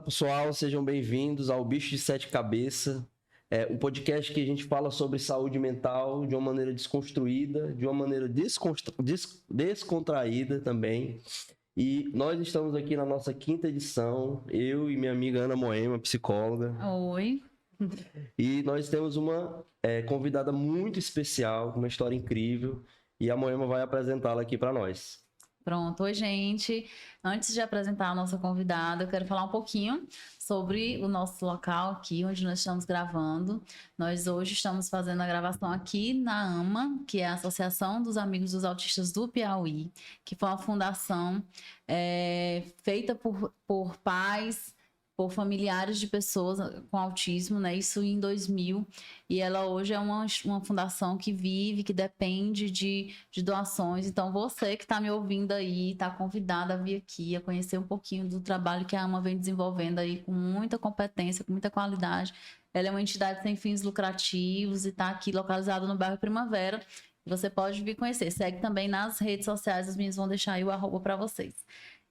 pessoal, sejam bem-vindos ao Bicho de Sete Cabeças, um podcast que a gente fala sobre saúde mental de uma maneira desconstruída, de uma maneira descontraída também. E nós estamos aqui na nossa 5ª edição, eu e minha amiga Ana Moema, psicóloga. Oi. E nós temos uma convidada muito especial, com uma história incrível, e a Moema vai apresentá-la aqui para nós. Pronto, oi gente. Antes de apresentar a nossa convidada, eu quero falar um pouquinho sobre o nosso local aqui, onde nós estamos gravando. Nós hoje estamos fazendo a gravação aqui na AMA, que é a Associação dos Amigos dos Autistas do Piauí, que foi uma fundação feita por pais, por familiares de pessoas com autismo, né? Isso em 2000. E ela hoje é uma fundação que vive, que depende de doações. Então, você que está me ouvindo aí, está convidada a vir aqui, a conhecer um pouquinho do trabalho que a AMA vem desenvolvendo aí com muita competência, com muita qualidade. Ela é uma entidade sem fins lucrativos e está aqui localizada no bairro Primavera. Você pode vir conhecer. Segue também nas redes sociais, as meninas vão deixar aí o @ para vocês.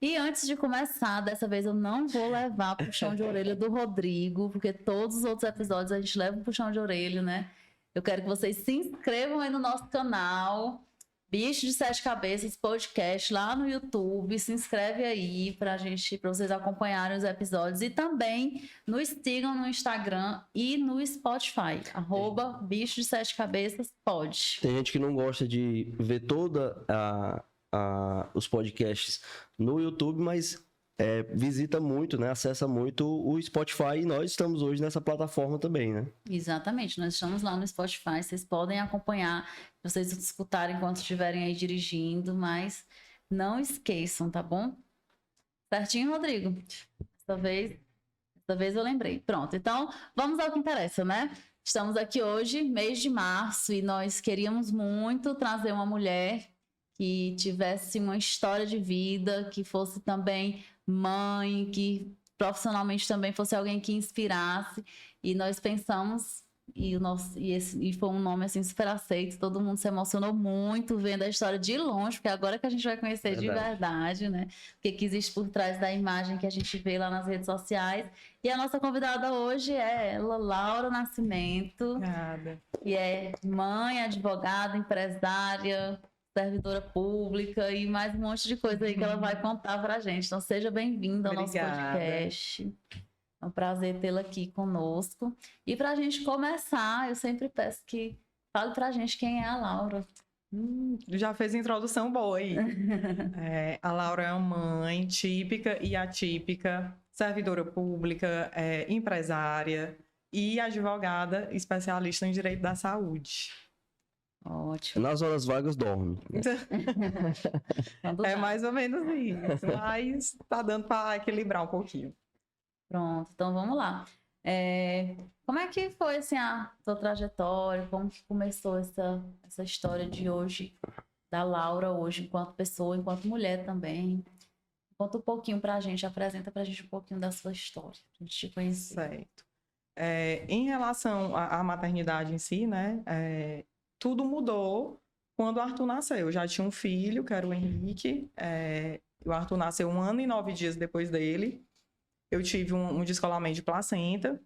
E antes de começar, dessa vez eu não vou levar puxão de orelha do Rodrigo, porque todos os outros episódios a gente leva um puxão de orelha, né? Eu quero que vocês se inscrevam aí no nosso canal, Bicho de Sete Cabeças Podcast, lá no YouTube. Se inscreve aí para vocês acompanharem os episódios. E também nos sigam no Instagram e no Spotify, @ Bicho de Sete Cabeças Pod. Tem gente que não gosta de ver toda os podcasts no YouTube, mas visita muito, né? Acessa muito o Spotify, e nós estamos hoje nessa plataforma também, né? Exatamente, nós estamos lá no Spotify, vocês podem acompanhar, vocês escutarem enquanto estiverem aí dirigindo, mas não esqueçam, tá bom? Certinho, Rodrigo? Dessa vez eu lembrei. Pronto, então vamos ao que interessa, né? Estamos aqui hoje, mês de março, e nós queríamos muito trazer uma mulher que tivesse uma história de vida, que fosse também mãe, que profissionalmente também fosse alguém que inspirasse. E nós pensamos, e foi um nome assim super aceito, todo mundo se emocionou muito vendo a história de longe, porque agora que a gente vai conhecer de verdade, né? O que existe por trás da imagem que a gente vê lá nas redes sociais. E a nossa convidada hoje é ela, Laura Nascimento. Nada. Que é mãe, advogada, empresária, servidora pública e mais um monte de coisa aí que ela vai contar pra gente. Então, seja bem-vinda ao nosso podcast. É um prazer tê-la aqui conosco. E pra gente começar, eu sempre peço que fale pra gente quem é a Laura. Já fez a introdução boa aí. A Laura é uma mãe típica e atípica, servidora pública, empresária e advogada especialista em direito da saúde. Ótimo. Nas horas vagas dorme. Mais ou menos isso, mas tá dando para equilibrar um pouquinho. Pronto, então vamos lá. Como é que foi assim, a sua trajetória? Como que começou essa história de hoje, da Laura hoje, enquanto pessoa, enquanto mulher também? Conta um pouquinho pra gente, apresenta pra gente um pouquinho da sua história, pra gente te conhecer. Certo. Em relação à maternidade em si, né? Tudo mudou quando o Arthur nasceu. Eu já tinha um filho, que era o Henrique. O Arthur nasceu 1 ano e 9 dias depois dele. Eu tive um descolamento de placenta.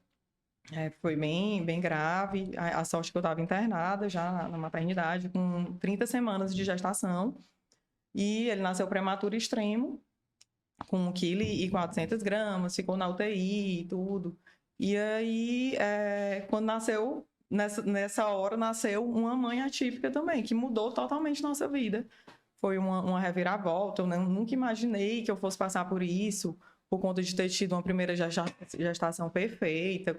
Foi bem grave. A sorte que eu estava internada já na maternidade, com 30 semanas de gestação. E ele nasceu prematuro extremo, com 1,4 kg, ficou na UTI e tudo. E aí, quando nasceu... Nessa hora nasceu uma mãe atípica também, que mudou totalmente nossa vida. Foi uma reviravolta, eu nunca imaginei que eu fosse passar por isso, por conta de ter tido uma primeira gestação perfeita.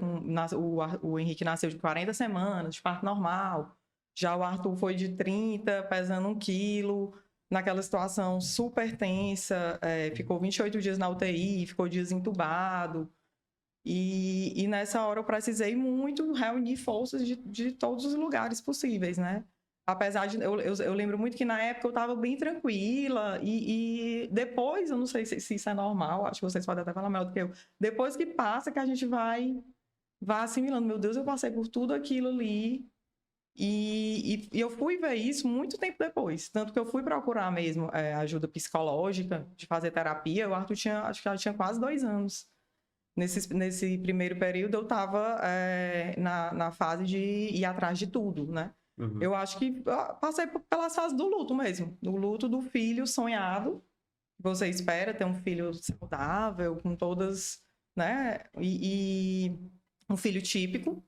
O Henrique nasceu de 40 semanas, de parto normal. Já o Arthur foi de 30, pesando 1 quilo, naquela situação super tensa, ficou 28 dias na UTI, ficou dias entubado. E nessa hora eu precisei muito reunir forças de todos os lugares possíveis, né? Apesar de... Eu lembro muito que na época eu estava bem tranquila e depois, eu não sei se isso é normal, acho que vocês podem até falar melhor do que eu, depois que passa que a gente vai assimilando. Meu Deus, eu passei por tudo aquilo ali e eu fui ver isso muito tempo depois. Tanto que eu fui procurar mesmo ajuda psicológica, de fazer terapia. O Arthur acho que já tinha quase 2 anos nesse primeiro período, eu estava na fase de ir atrás de tudo, né? Uhum. Eu acho que passei pelas fases do luto mesmo. Do luto do filho sonhado. Você espera ter um filho saudável, com todas, né? E um filho típico,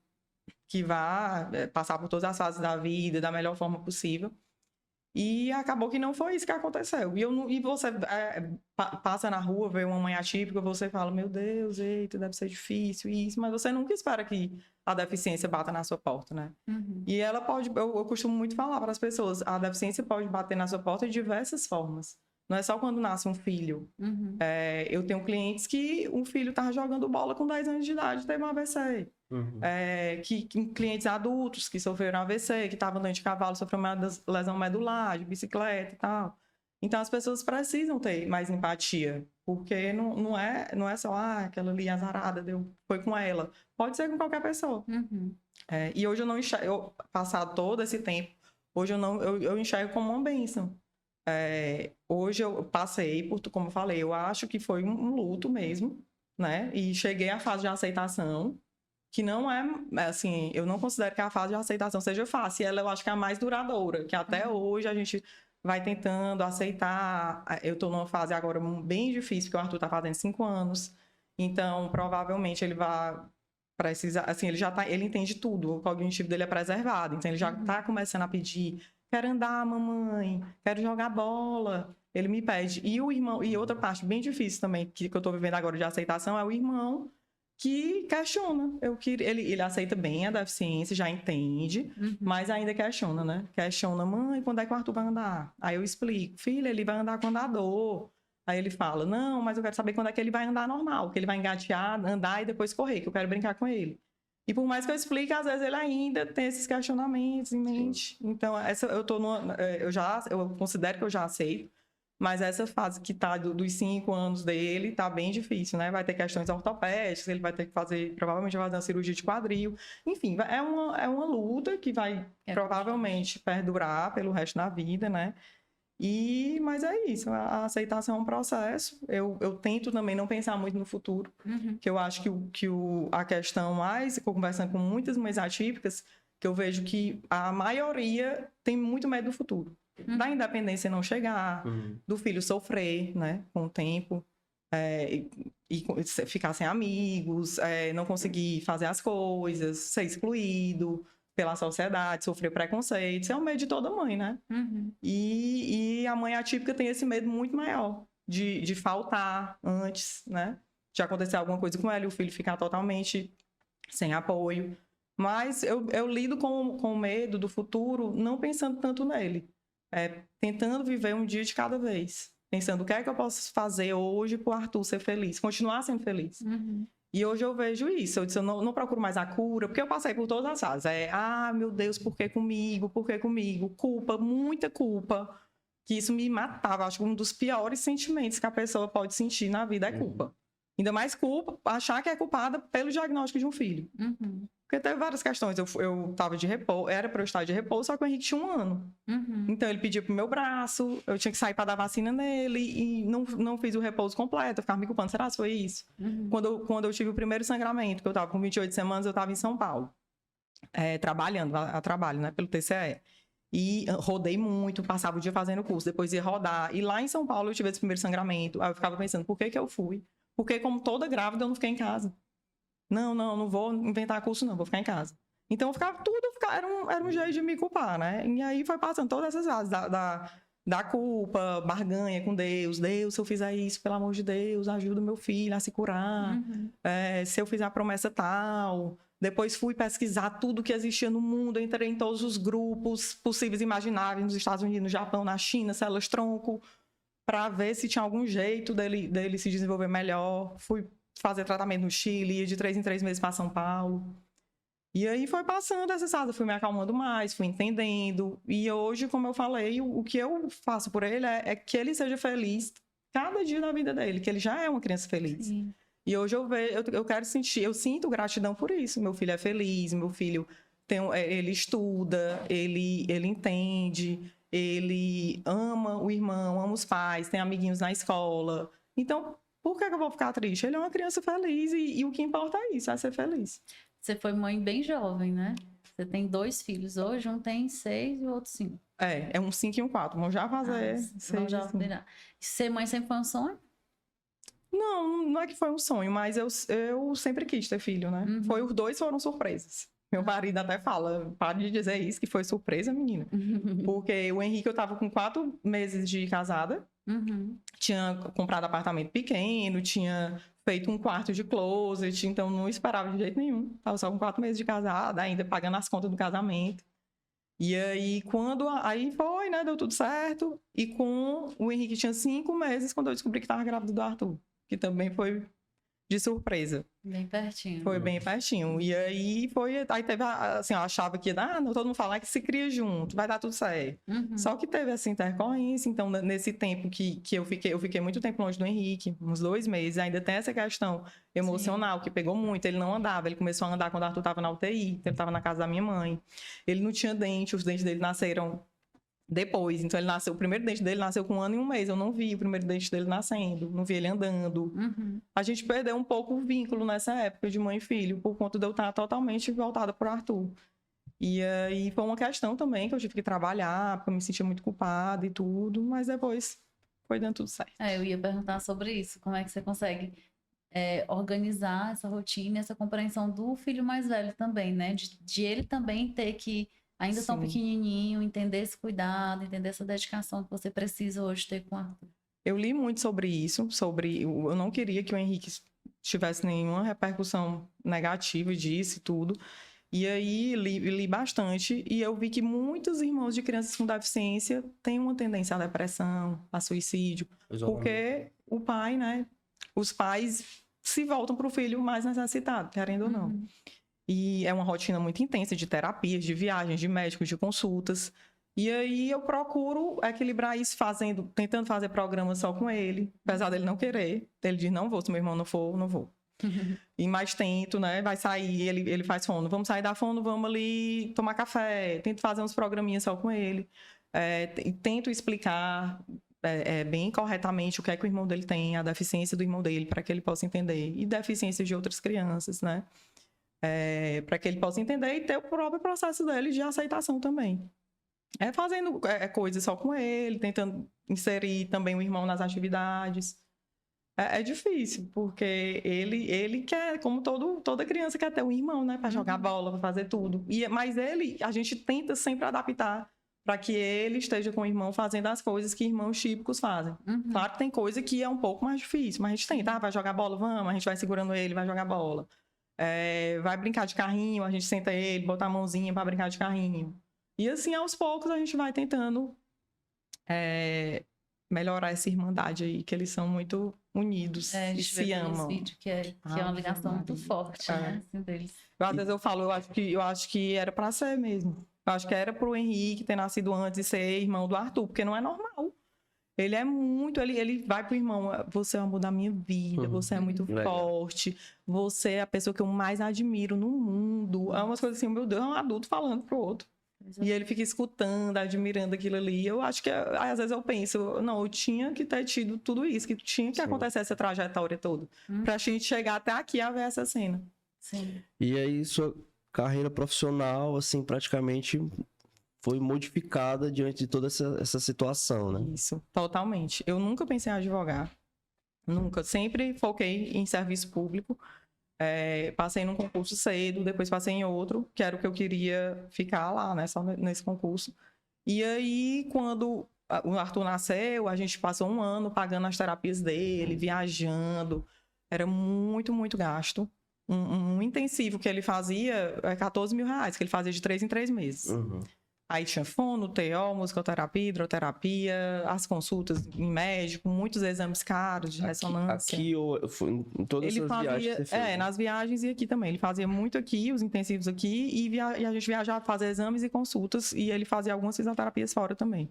que vá passar por todas as fases da vida da melhor forma possível. E acabou que não foi isso que aconteceu. E você passa na rua, vê uma mãe atípica, você fala, meu Deus, eita, deve ser difícil isso, mas você nunca espera que a deficiência bata na sua porta, né? Uhum. E ela pode, eu costumo muito falar para as pessoas, a deficiência pode bater na sua porta de diversas formas. Não é só quando nasce um filho. Uhum. Eu tenho clientes que um filho estava jogando bola com 10 anos de idade, teve um AVC. Uhum. Clientes adultos que sofreram AVC, que estavam andando de cavalo, sofreram uma lesão medular, de bicicleta e tal. Então, as pessoas precisam ter mais empatia, porque não é só, aquela ali azarada, foi com ela. Pode ser com qualquer pessoa. Uhum. E hoje eu não enxergo, passado todo esse tempo, hoje eu enxergo como uma bênção. Hoje eu passei por, como eu falei, eu acho que foi um luto mesmo, né? E cheguei à fase de aceitação, que não é, assim, eu não considero que a fase de aceitação seja fácil. Ela eu acho que é a mais duradoura, que até hoje a gente vai tentando aceitar. Eu tô numa fase agora bem difícil, porque o Arthur tá fazendo 5 anos, então provavelmente ele vai precisar, assim, ele entende tudo, o cognitivo dele é preservado, então ele já tá começando a pedir, quero andar, mamãe, quero jogar bola. Ele me pede. E o irmão, e outra parte bem difícil também, que eu tô vivendo agora de aceitação, é o irmão que questiona. Ele aceita bem a deficiência, já entende, mas ainda questiona, né? Questiona, mãe, quando é que o Arthur vai andar? Aí eu explico, filha, ele vai andar com andador. Aí ele fala, não, mas eu quero saber quando é que ele vai andar normal, que ele vai engatear, andar e depois correr, que eu quero brincar com ele. E por mais que eu explique, às vezes ele ainda tem esses questionamentos em mente. Então, eu considero que eu já aceito. Mas essa fase que tá dos 5 anos dele tá bem difícil, né? Vai ter questões ortopédicas, ele vai ter que provavelmente vai fazer uma cirurgia de quadril. Enfim, é uma luta que vai provavelmente perdurar pelo resto da vida, né? Mas é isso, a aceitação é um processo. Eu tento também não pensar muito no futuro, que eu acho que a questão mais, conversando com muitas mães atípicas, que eu vejo que a maioria tem muito medo do futuro. Da independência não chegar, do filho sofrer, né, com o tempo, e ficar sem amigos, não conseguir fazer as coisas, ser excluído pela sociedade, sofrer preconceito. Isso é o medo de toda mãe, né? E a mãe atípica tem esse medo muito maior de faltar antes, né? De acontecer alguma coisa com ela e o filho ficar totalmente sem apoio. Mas eu lido com o medo do futuro não pensando tanto nele. Tentando viver um dia de cada vez. Pensando o que é que eu posso fazer hoje para o Arthur ser feliz, continuar sendo feliz. E hoje eu vejo isso. Eu não procuro mais a cura, porque eu passei por todas as fases. Meu Deus, por que comigo? Por que comigo? Culpa, muita culpa. Que isso me matava. Acho que um dos piores sentimentos que a pessoa pode sentir na vida é culpa. Ainda mais culpa, achar que é culpada pelo diagnóstico de um filho. Porque teve várias questões. Eu estava de repouso, era para eu estar de repouso, só que o Henrique tinha 1 ano. Então ele pedia pro meu braço, eu tinha que sair para dar vacina nele e não fiz o repouso completo. Eu ficava me culpando, será que foi isso? Quando eu tive o primeiro sangramento, que eu estava com 28 semanas, eu estava em São Paulo, trabalhando, a trabalho, né, pelo TCE. E rodei muito, passava o dia fazendo curso, depois ia rodar. E lá em São Paulo eu tive esse primeiro sangramento. Aí eu ficava pensando, por que eu fui? Porque como toda grávida eu não fiquei em casa. Não vou inventar curso, não, vou ficar em casa. Então, eu ficava era um jeito de me culpar, né? E aí foi passando todas essas fases da culpa, barganha com Deus. Deus, se eu fizer isso, pelo amor de Deus, ajuda o meu filho a se curar. Se eu fizer a promessa tal. Depois fui pesquisar tudo que existia no mundo, entrei em todos os grupos possíveis e imagináveis, nos Estados Unidos, no Japão, na China, células tronco, para ver se tinha algum jeito dele se desenvolver melhor. Fui fazer tratamento no Chile, ia de 3 em 3 meses para São Paulo. E aí foi passando essa fase, fui me acalmando mais, fui entendendo. E hoje, como eu falei, o que eu faço por ele é que ele seja feliz cada dia da vida dele, que ele já é uma criança feliz. Sim. E hoje eu quero sentir, eu sinto gratidão por isso. Meu filho é feliz, meu filho ele estuda, ele entende, ele ama o irmão, ama os pais, tem amiguinhos na escola. Então, Por que eu vou ficar triste? Ele é uma criança feliz e o que importa é isso, é ser feliz. Você foi mãe bem jovem, né? Você tem 2 filhos hoje, um tem 6 e o outro 5. É um 5 e um 4. Vamos já fazer. Vamos já assim. virar. Ser mãe sempre foi um sonho? Não é que foi um sonho, mas eu sempre quis ter filho, né? Uhum. Os dois foram surpresas. Meu marido até fala, para de dizer isso, que foi surpresa, menina. Porque o Henrique, eu tava com 4 meses de casada, tinha comprado apartamento pequeno, tinha feito um quarto de closet, então não esperava de jeito nenhum. Tava só com 4 meses de casada, ainda pagando as contas do casamento. E aí, aí foi, né? Deu tudo certo. E com o Henrique tinha 5 meses quando eu descobri que tava grávida do Arthur. Que também foi de surpresa. Bem pertinho. Foi bem pertinho. E aí aí teve, assim, eu achava que, todo mundo fala que se cria junto, vai dar tudo certo. Só que teve essa intercorrência, então nesse tempo que eu fiquei muito tempo longe do Henrique, uns 2 meses, ainda tem essa questão emocional, que pegou muito, ele não andava, ele começou a andar quando o Arthur estava na UTI, então ele estava na casa da minha mãe. Ele não tinha dente, os dentes dele nasceram depois, então o primeiro dente dele nasceu com 1 ano e 1 mês, eu não vi o primeiro dente dele nascendo, não vi ele andando. A gente perdeu um pouco o vínculo nessa época de mãe e filho, por conta de eu estar totalmente voltada para o Arthur. E aí foi uma questão também que eu tive que trabalhar, porque eu me sentia muito culpada e tudo, mas depois foi dando tudo certo. Eu ia perguntar sobre isso, como é que você consegue organizar essa rotina, essa compreensão do filho mais velho também, né? De ele também ter que ainda tão pequenininho, entender esse cuidado, entender essa dedicação que você precisa hoje ter com o Arthur. Eu li muito sobre isso, eu não queria que o Henrique tivesse nenhuma repercussão negativa disso e tudo. E aí li bastante e eu vi que muitos irmãos de crianças com deficiência têm uma tendência à depressão, a suicídio, porque o pai, né? Os pais se voltam para o filho mais necessitado, querendo ou não. E é uma rotina muito intensa de terapias, de viagens, de médicos, de consultas. E aí eu procuro equilibrar isso tentando fazer programas só com ele, apesar dele não querer. Ele diz, não vou, se meu irmão não for, não vou. E mais tento, né? Vai sair, ele faz fono. Vamos sair da fono, vamos ali tomar café. Tento fazer uns programinhas só com ele. Tento explicar bem corretamente o que é que o irmão dele tem, a deficiência do irmão dele, para que ele possa entender. E deficiências de outras crianças, né? Para que ele possa entender e ter o próprio processo dele de aceitação também. Fazendo coisas só com ele, tentando inserir também o irmão nas atividades. É difícil, porque ele quer, como toda criança quer ter um irmão, né? Para jogar bola, para fazer tudo. Mas a gente tenta sempre adaptar para que ele esteja com o irmão fazendo as coisas que irmãos típicos fazem. Claro que tem coisa que é um pouco mais difícil, mas a gente tenta, vai jogar bola, vamos, a gente vai segurando ele, vai jogar bola. Vai brincar de carrinho, a gente senta ele, bota a mãozinha para brincar de carrinho. E assim, aos poucos, a gente vai tentando melhorar essa irmandade aí, que eles são muito unidos e se amam. Vídeo, que é uma ligação muito forte, né? Assim, deles. Às vezes eu falo, eu acho que era para ser mesmo. Eu acho que era pro Henrique ter nascido antes e ser irmão do Arthur, porque não é normal. Ele é muito, ele vai pro irmão, você é o amor da minha vida, você é muito forte, você é a pessoa que eu mais admiro no mundo. É umas coisas assim, meu Deus, é um adulto falando pro outro. E ele fica escutando, admirando aquilo ali. Eu acho que, às vezes eu penso, não, eu tinha que ter tido tudo isso, que tinha que acontecer essa trajetória toda, pra gente chegar até aqui a ver essa cena. Sim. E aí, sua carreira profissional, assim, praticamente foi modificada diante de toda essa situação, né? Isso, totalmente. Eu nunca pensei em advogar, nunca. Sempre foquei em serviço público. Passei num concurso cedo, depois passei em outro, que era o que eu queria ficar lá, né? Só nesse concurso. E aí, quando o Arthur nasceu, a gente passou 1 ano pagando as terapias dele, viajando. Era muito, muito gasto. Um intensivo que ele fazia é 14 mil reais, que ele fazia de 3 em 3 meses. Aí tinha fono, TO, musicoterapia, hidroterapia, as consultas em médico, muitos exames caros de ressonância. Aqui em todas essas viagens que você fez? Nas viagens e aqui também. Ele fazia muito aqui, os intensivos aqui, e a gente viajava fazer exames e consultas, e ele fazia algumas fisioterapias fora também.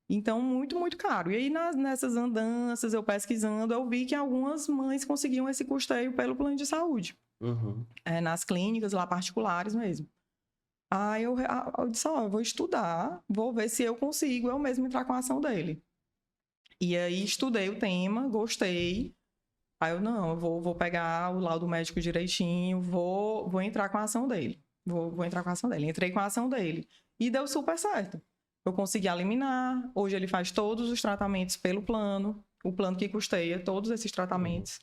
Então, muito, muito caro. E aí, nessas andanças, eu pesquisando, eu vi que algumas mães conseguiam esse custeio pelo plano de saúde. Nas clínicas lá particulares mesmo. Aí eu disse, eu vou estudar, vou ver se eu consigo eu mesmo entrar com a ação dele. E aí estudei o tema, gostei, Aí eu, não, eu vou pegar o laudo médico direitinho, vou entrar com a ação dele. Vou entrar com a ação dele. Entrei com a ação dele. E deu super certo. Eu consegui eliminar. Hoje ele faz todos os tratamentos pelo plano. O plano que custeia todos esses tratamentos.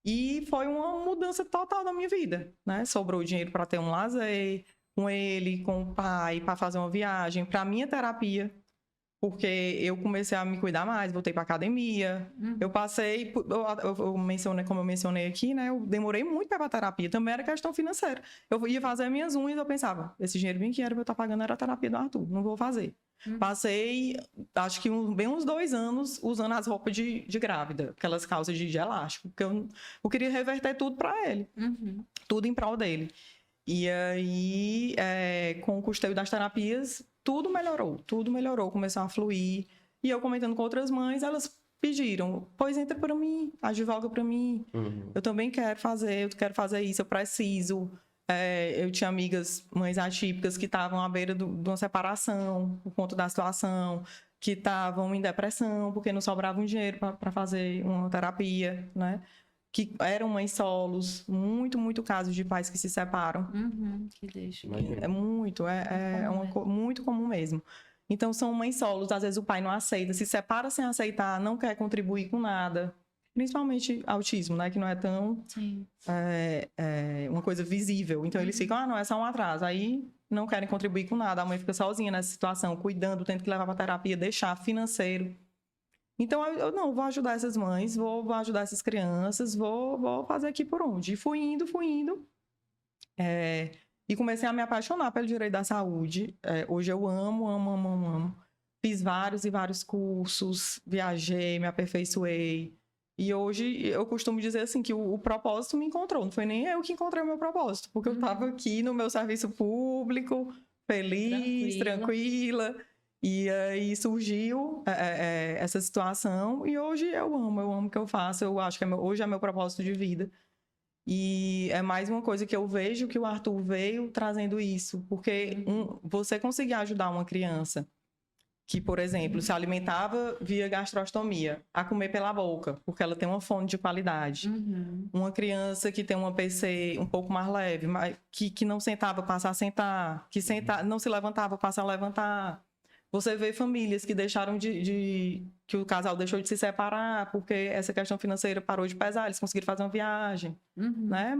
E foi uma mudança total da minha vida, né? Sobrou dinheiro para ter um lazer com ele, com o pai, para fazer uma viagem, para minha terapia. Porque eu comecei a me cuidar mais, voltei para academia. Eu passei, eu mencionei, como eu mencionei aqui, né? Eu demorei muito para ir para terapia. Também era questão financeira. Eu ia fazer minhas unhas, eu pensava, esse dinheiro bem que era eu estar pagando era a terapia do Arthur, não vou fazer. Passei, acho que bem uns 2 anos usando as roupas de grávida, aquelas calças de elástico, porque eu queria reverter tudo para ele, tudo em prol dele. E aí, com o custeio das terapias, tudo melhorou, começou a fluir. E eu comentando com outras mães, elas pediram, pois entra para mim, advoga para mim, eu também quero fazer isso, eu preciso. Eu tinha amigas, mães atípicas, que estavam à beira de uma separação, por conta da situação, que estavam em depressão, porque não sobrava um dinheiro para fazer uma terapia, né? Que eram mães solos, muito casos de pais que se separam. Que deixa. Imagina. É muito, muito comum mesmo. Então, são mães solos, às vezes o pai não aceita, se separa sem aceitar, não quer contribuir com nada. Principalmente autismo, né? Que não é tão uma coisa visível. Então, eles ficam, não, é só um atraso. Aí, não querem contribuir com nada. A mãe fica sozinha nessa situação, cuidando, tendo que levar para terapia, deixar financeiro. Então, eu não, vou ajudar essas mães, vou ajudar essas crianças, vou fazer aqui por onde. E fui indo. E comecei a me apaixonar pelo direito da saúde. Hoje eu amo. Fiz vários e vários cursos, viajei, me aperfeiçoei. E hoje eu costumo dizer assim que o propósito me encontrou. Não foi nem eu que encontrei o meu propósito, porque eu estava aqui no meu serviço público, feliz, tranquila. E aí surgiu essa situação e hoje eu amo o que eu faço. Eu acho que hoje é meu propósito de vida. E é mais uma coisa que eu vejo que o Arthur veio trazendo isso. Porque você conseguir ajudar uma criança que, por exemplo, se alimentava via gastrostomia, a comer pela boca, porque ela tem uma fome de qualidade. Uma criança que tem uma PC um pouco mais leve, que não sentava, passa a sentar, que não se levantava, passa a levantar. Você vê famílias que deixaram que o casal deixou de se separar porque essa questão financeira parou de pesar, eles conseguiram fazer uma viagem, né?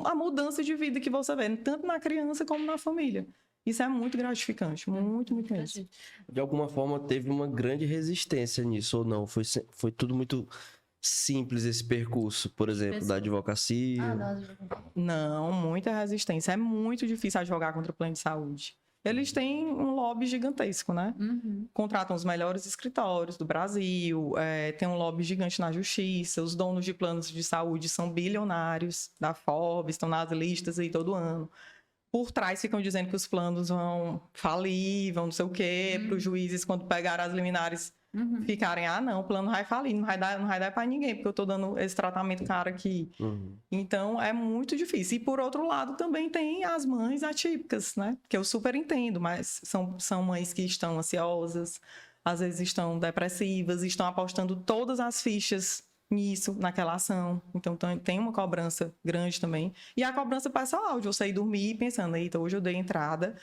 A mudança de vida que você vê, tanto na criança como na família. Isso é muito gratificante, muito mesmo. De alguma forma, teve uma grande resistência nisso, ou não? Foi tudo muito simples esse percurso, por exemplo, da advocacia? Não, muita resistência. É muito difícil advogar contra o plano de saúde. Eles têm um lobby gigantesco, né? Contratam os melhores escritórios do Brasil, tem um lobby gigante na justiça, os donos de planos de saúde são bilionários da Forbes, estão nas listas aí todo ano. Por trás ficam dizendo que os planos vão falir, vão não sei o quê, para os juízes, quando pegaram as liminares, ficarem, não, o plano vai falir, não vai dar para ninguém, porque eu estou dando esse tratamento caro aqui. Então, é muito difícil. E, por outro lado, também tem as mães atípicas, né? Que eu super entendo, mas são mães que estão ansiosas, às vezes estão depressivas, estão apostando todas as fichas nisso, naquela ação. Então, tem uma cobrança grande também. E a cobrança pessoal, de eu sair dormir pensando, eita, hoje eu dei entrada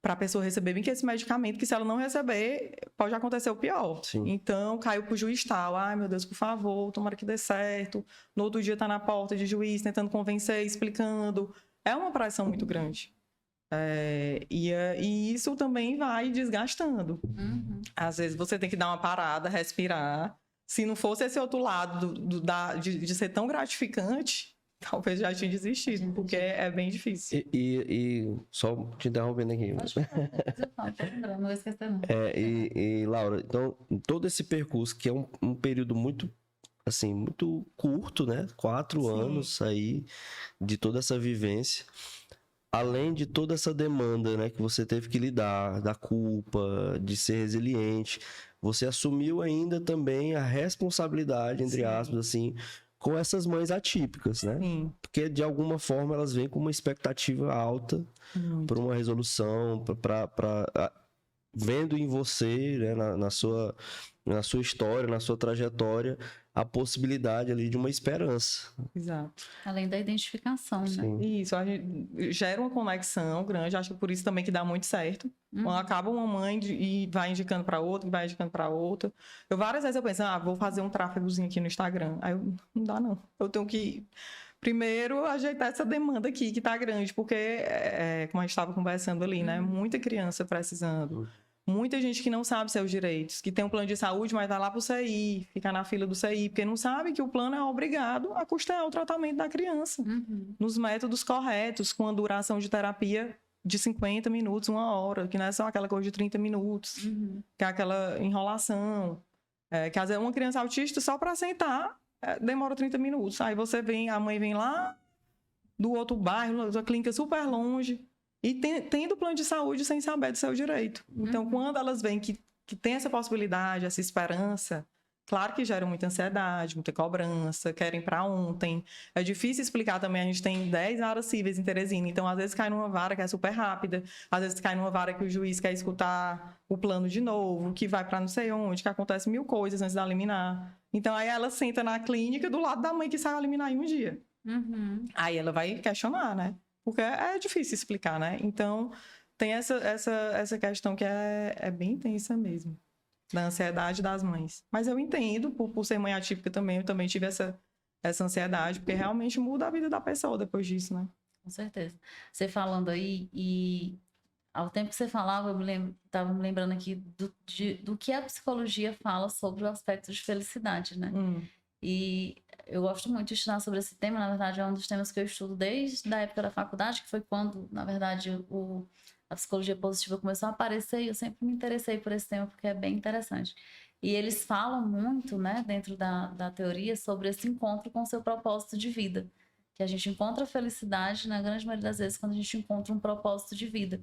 para a pessoa receber bem que esse medicamento, que se ela não receber, pode acontecer o pior. Sim. Então, caiu pro juiz tal. Ai, meu Deus, por favor, tomara que dê certo. No outro dia tá na porta de juiz, tentando convencer, explicando. É uma pressão muito grande. E isso também vai desgastando. Às vezes você tem que dar uma parada, respirar. Se não fosse esse outro lado de ser tão gratificante, talvez já tinha desistido, porque é bem difícil. E só te interrompendo aqui. Não vou esquecer, não. E Laura, então, todo esse percurso, que é um período muito, assim, muito curto, né? 4 anos aí, de toda essa vivência, além de toda essa demanda, né, que você teve que lidar, da culpa, de ser resiliente, você assumiu ainda também a responsabilidade, entre aspas, assim, com essas mães atípicas, né? Sim. Porque, de alguma forma, elas vêm com uma expectativa alta por uma resolução, vendo em você, né, na sua história, na sua trajetória, a possibilidade ali de uma esperança. Exato. Além da identificação, né? Sim. Isso, a gente gera uma conexão grande, acho que por isso também que dá muito certo. Quando acaba uma mãe e vai indicando para outra, vai indicando para outra. Várias vezes eu penso, vou fazer um tráfegozinho aqui no Instagram. Aí eu, não dá não. Eu tenho que primeiro ajeitar essa demanda aqui, que tá grande, porque, como a gente estava conversando ali, né? Muita criança precisando. Muita gente que não sabe seus direitos, que tem um plano de saúde, mas vai lá pro CI, fica na fila do CI, porque não sabe que o plano é obrigado a custear o tratamento da criança. Nos métodos corretos, com a duração de terapia de 50 minutos, 1 hora, que não é só aquela coisa de 30 minutos, que é aquela enrolação. Que às vezes uma criança autista, só para sentar, demora 30 minutos. Aí você vem, a mãe vem lá do outro bairro, da clínica super longe, e tendo plano de saúde sem saber do seu direito. Então, quando elas veem que tem essa possibilidade, essa esperança, claro que gera muita ansiedade, muita cobrança, querem para ontem. É difícil explicar também, a gente tem 10 varas cíveis em Teresina, então às vezes cai numa vara que é super rápida, às vezes cai numa vara que o juiz quer escutar o plano de novo, que vai para não sei onde, que acontece 1000 coisas antes da liminar. Então aí ela senta na clínica do lado da mãe que saiu a liminar em um dia. Aí ela vai questionar, né? Porque é difícil explicar, né? Então, tem essa questão que é bem intensa mesmo, da ansiedade das mães. Mas eu entendo, por ser mãe atípica também, eu também tive essa ansiedade, porque realmente muda a vida da pessoa depois disso, né? Com certeza. Você falando aí, e ao tempo que você falava, eu estava me lembrando aqui do que a psicologia fala sobre o aspecto de felicidade, né? E eu gosto muito de estudar sobre esse tema. Na verdade, é um dos temas que eu estudo desde a época da faculdade, que foi quando, na verdade, a psicologia positiva começou a aparecer, e eu sempre me interessei por esse tema porque é bem interessante. E eles falam muito, né, dentro da teoria, sobre esse encontro com o seu propósito de vida. Que a gente encontra felicidade, na grande maioria das vezes, quando a gente encontra um propósito de vida.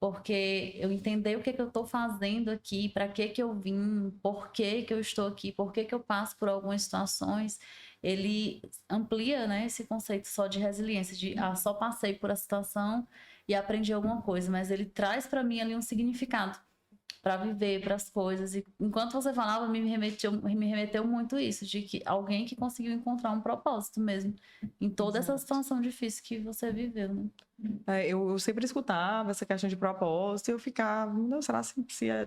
Porque eu entender o que eu estou fazendo aqui, para que eu vim, por que eu estou aqui, por que eu passo por algumas situações, ele amplia, né, esse conceito só de resiliência, de só passei por a situação e aprendi alguma coisa, mas ele traz para mim ali um significado para viver, para as coisas. E enquanto você falava, me remeteu muito isso, de que alguém que conseguiu encontrar um propósito mesmo em toda essa situação difícil que você viveu, né? Eu sempre escutava essa questão de propósito e eu ficava, não, será se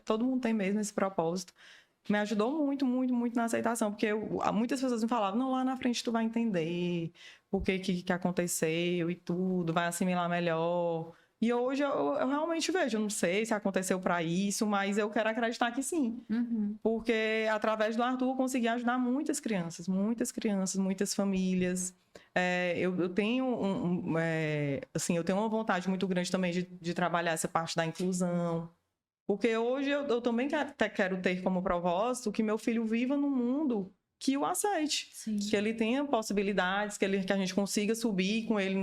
todo mundo tem mesmo esse propósito? Me ajudou muito, muito, muito na aceitação, porque muitas pessoas me falavam, não, lá na frente tu vai entender o que aconteceu e tudo, vai assimilar melhor. E hoje eu realmente vejo, eu não sei se aconteceu para isso, mas eu quero acreditar que sim. Porque através do Arthur eu consegui ajudar muitas crianças, muitas famílias. Eu tenho eu tenho uma vontade muito grande também de trabalhar essa parte da inclusão. Porque hoje eu também quero ter como propósito que meu filho viva num mundo que o aceite. Sim. Que ele tenha possibilidades, que a gente consiga subir com ele,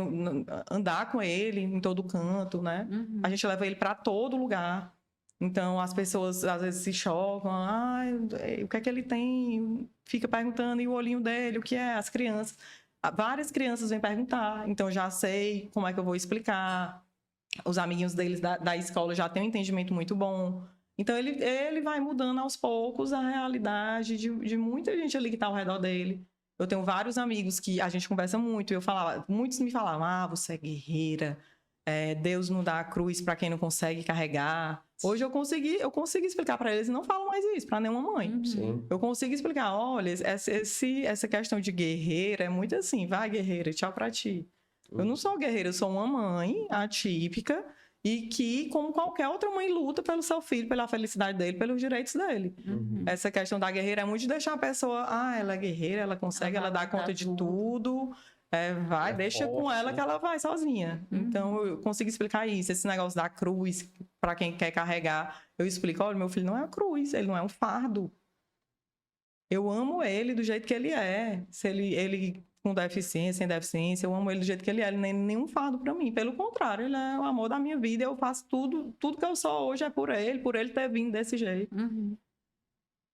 andar com ele em todo canto, né? A gente leva ele para todo lugar. Então, as pessoas às vezes se chocam. O que é que ele tem? Fica perguntando, e o olhinho dele, o que é? As crianças. Várias crianças vêm perguntar. Então, já sei como é que eu vou explicar. Os amiguinhos deles da escola já têm um entendimento muito bom. Então, ele vai mudando aos poucos a realidade de muita gente ali que está ao redor dele. Eu tenho vários amigos que a gente conversa muito. Muitos me falavam, você é guerreira, Deus não dá a cruz para quem não consegue carregar. Hoje eu consigo explicar para eles, e não falo mais isso para nenhuma mãe. Sim. Eu consigo explicar, olha, essa questão de guerreira é muito assim, vai guerreira, tchau para ti. Eu não sou guerreira, eu sou uma mãe atípica, e que, como qualquer outra mãe, luta pelo seu filho, pela felicidade dele, pelos direitos dele. Essa questão da guerreira é muito de deixar a pessoa... ela é guerreira, ela consegue, ela dá conta de tudo. Deixa com ela que ela vai sozinha. Então, eu consigo explicar isso. Esse negócio da cruz, para quem quer carregar, eu explico, olha, meu filho não é uma cruz, ele não é um fardo. Eu amo ele do jeito que ele é. Se ele com deficiência, sem deficiência, eu amo ele do jeito que ele é. Ele não é nenhum fardo para mim. Pelo contrário, ele é o amor da minha vida. Eu faço tudo que eu sou hoje é por ele ter vindo desse jeito.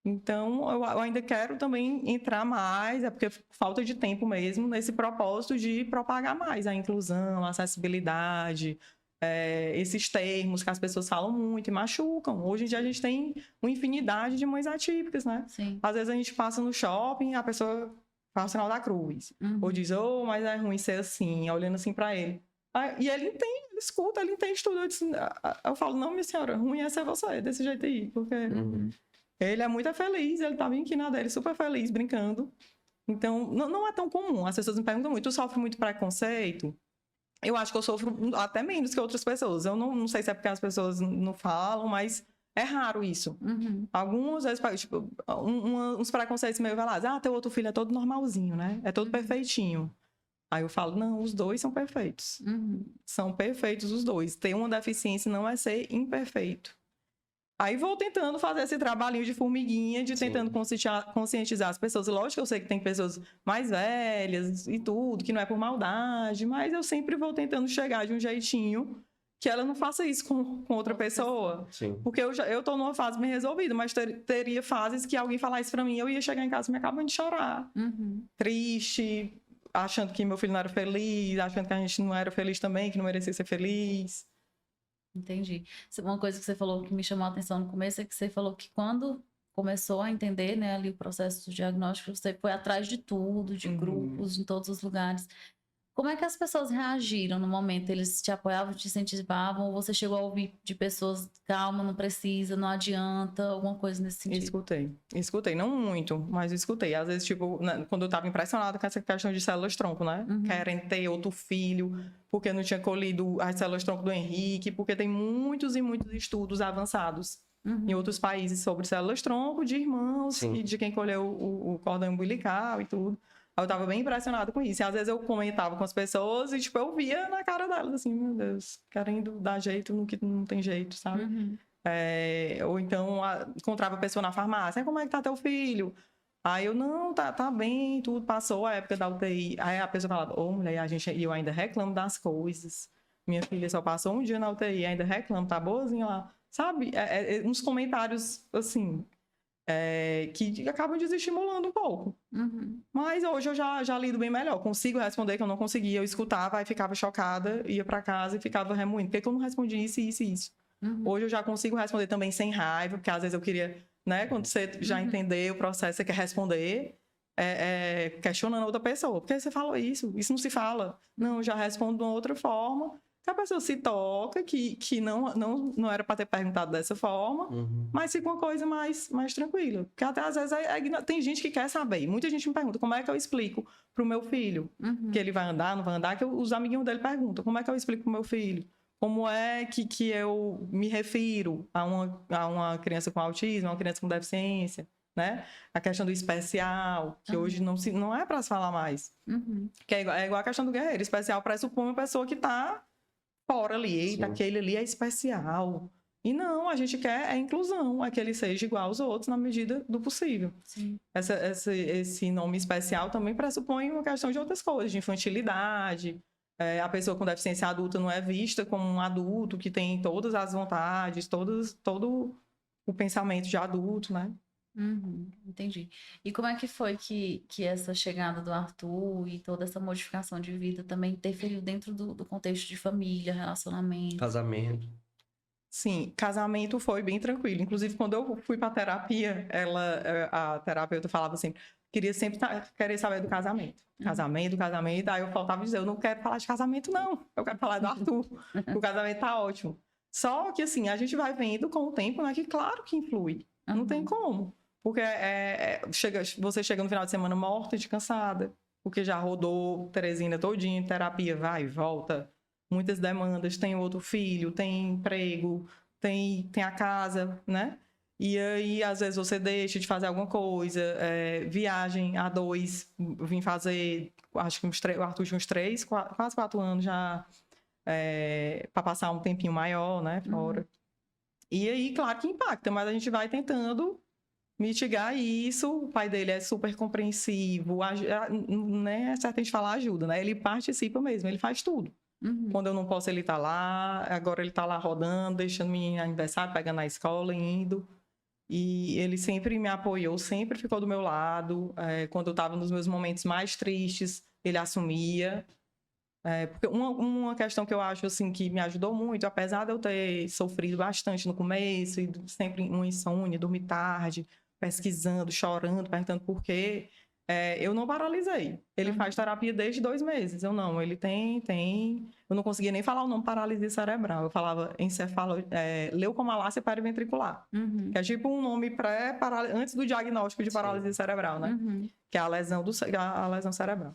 Então, eu ainda quero também entrar mais, porque falta de tempo mesmo, nesse propósito de propagar mais a inclusão, a acessibilidade, esses termos que as pessoas falam muito e machucam. Hoje em dia a gente tem uma infinidade de mães atípicas, né? Sim. Às vezes a gente passa no shopping, a pessoa faz o sinal da cruz. Ou diz, mas é ruim ser assim, olhando assim pra ele. E ele entende, ele escuta, ele entende tudo. Eu falo, não, minha senhora, ruim é ser você, desse jeito aí. Porque ele é muito feliz, ele tá bem aqui na dele, super feliz, brincando. Então, não é tão comum. As pessoas me perguntam muito, tu sofre muito preconceito? Eu acho que eu sofro até menos que outras pessoas. Eu não sei se é porque as pessoas não falam, mas é raro isso. Algumas vezes, tipo, uns preconceitos meio velazes. Teu outro filho é todo normalzinho, né? É todo perfeitinho. Aí eu falo, não, os dois são perfeitos. São perfeitos os dois. Ter uma deficiência não é ser imperfeito. Aí vou tentando fazer esse trabalhinho de formiguinha, de tentando conscientizar as pessoas. Lógico que eu sei que tem pessoas mais velhas e tudo, que não é por maldade, mas eu sempre vou tentando chegar de um jeitinho que ela não faça isso com outra pessoa. Sim. Porque eu tô numa fase bem resolvida, mas teria fases que alguém falasse isso pra mim, eu ia chegar em casa e me acabando de chorar. Triste, achando que meu filho não era feliz, achando que a gente não era feliz também, que não merecia ser feliz. Entendi. Uma coisa que você falou que me chamou a atenção no começo é que você falou que quando começou a entender, né, ali o processo do diagnóstico, você foi atrás de tudo, de grupos, em todos os lugares. Como é que as pessoas reagiram no momento? Eles te apoiavam, te incentivavam? Ou você chegou a ouvir de pessoas, calma, não precisa, não adianta, alguma coisa nesse sentido? Escutei, não muito, mas escutei. Às vezes, tipo, quando eu tava impressionada com essa questão de células-tronco, né? Querem ter outro filho, porque não tinha colhido as células-tronco do Henrique, porque tem muitos e muitos estudos avançados em outros países sobre células-tronco, de irmãos e de quem colheu o cordão umbilical e tudo. Eu tava bem impressionada com isso. E às vezes eu comentava com as pessoas e, tipo, eu via na cara delas, assim, meu Deus, querendo dar jeito no que não tem jeito, sabe? Ou então encontrava a pessoa na farmácia, como é que tá teu filho? Aí eu, não, tá bem, tudo passou a época da UTI. Aí a pessoa falava, mulher, eu ainda reclamo das coisas. Minha filha só passou um dia na UTI, ainda reclamo, tá boazinha lá. Sabe? Uns comentários, assim, que acabam desestimulando um pouco. Mas hoje eu já lido bem melhor. Consigo responder que eu não conseguia. Eu escutava, aí ficava chocada, ia pra casa e ficava remoendo. Por que eu não respondi isso, isso e isso? Hoje eu já consigo responder também sem raiva, porque às vezes eu queria, né? Quando você já entender o processo, você quer responder questionando a outra pessoa. Por que você falou isso? Isso não se fala. Não, eu já respondo de uma outra forma. Que a pessoa se toca, que não era para ter perguntado dessa forma, mas fica uma coisa mais tranquila. Porque até às vezes tem gente que quer saber. Muita gente me pergunta como é que eu explico pro meu filho que ele vai andar, não vai andar, que os amiguinhos dele perguntam como é que eu explico pro meu filho. Como é que eu me refiro a uma criança com autismo, a uma criança com deficiência, né? A questão do especial, que hoje não é para se falar mais. Que é igual a questão do guerreiro. Especial pressupõe uma pessoa que está fora ali. Eita, aquele ali é especial. E não, a gente quer inclusão, é que ele seja igual aos outros na medida do possível. Esse nome especial também pressupõe uma questão de outras coisas, de infantilidade. A pessoa com deficiência adulta não é vista como um adulto que tem todas as vontades, todo o pensamento de adulto, né? Entendi. E como é que foi que essa chegada do Arthur e toda essa modificação de vida também interferiu dentro do contexto de família, relacionamento? Casamento. Sim, casamento foi bem tranquilo. Inclusive, quando eu fui para terapia, a terapeuta falava assim, queria sempre querer saber do casamento. Casamento. Aí eu faltava dizer, eu não quero falar de casamento, não. Eu quero falar do Arthur. O casamento tá ótimo. Só que, assim, a gente vai vendo com o tempo, né, que claro que influi. Não tem como. Porque você chega no final de semana morta e cansada. Porque já rodou Teresina todinha, terapia, vai e volta. Muitas demandas, tem outro filho, tem emprego, tem a casa, né? E aí, às vezes, você deixa de fazer alguma coisa, viagem a dois, vim fazer, acho que o Arthur tinha uns 3, quase 4 anos já, para passar um tempinho maior, né, fora. E aí, claro que impacta, mas a gente vai tentando mitigar isso. O pai dele é super compreensivo, né, é certo a gente falar ajuda, né? Ele participa mesmo, ele faz tudo. Quando eu não posso, ele tá lá. Agora ele tá lá rodando, deixando meu aniversário, pegando na escola, indo. E ele sempre me apoiou, sempre ficou do meu lado. Quando eu tava nos meus momentos mais tristes, ele assumia. Porque uma questão que eu acho assim que me ajudou muito, apesar de eu ter sofrido bastante no começo, e sempre uma insônia, dormir tarde, pesquisando, chorando, perguntando por quê, eu não paralisei. Ele faz terapia desde 2 meses. Eu não, ele tem. Eu não conseguia nem falar o nome paralisia cerebral. Eu falava leucomalácia periventricular, que é tipo um nome antes do diagnóstico de paralisia cerebral, né? Que é a lesão cerebral,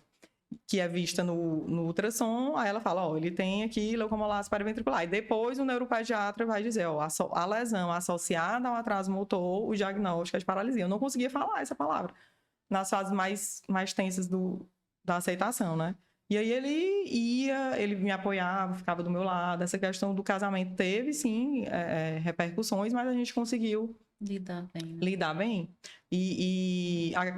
que é vista no ultrassom. Aí ela fala, ele tem aqui leucomalácia periventricular. E depois o neuropediatra vai dizer, a lesão associada ao atraso motor, o diagnóstico é de paralisia. Eu não conseguia falar essa palavra nas fases mais tensas da aceitação, né? E aí ele me apoiava, ficava do meu lado. Essa questão do casamento teve, sim, repercussões, mas a gente conseguiu lidar bem.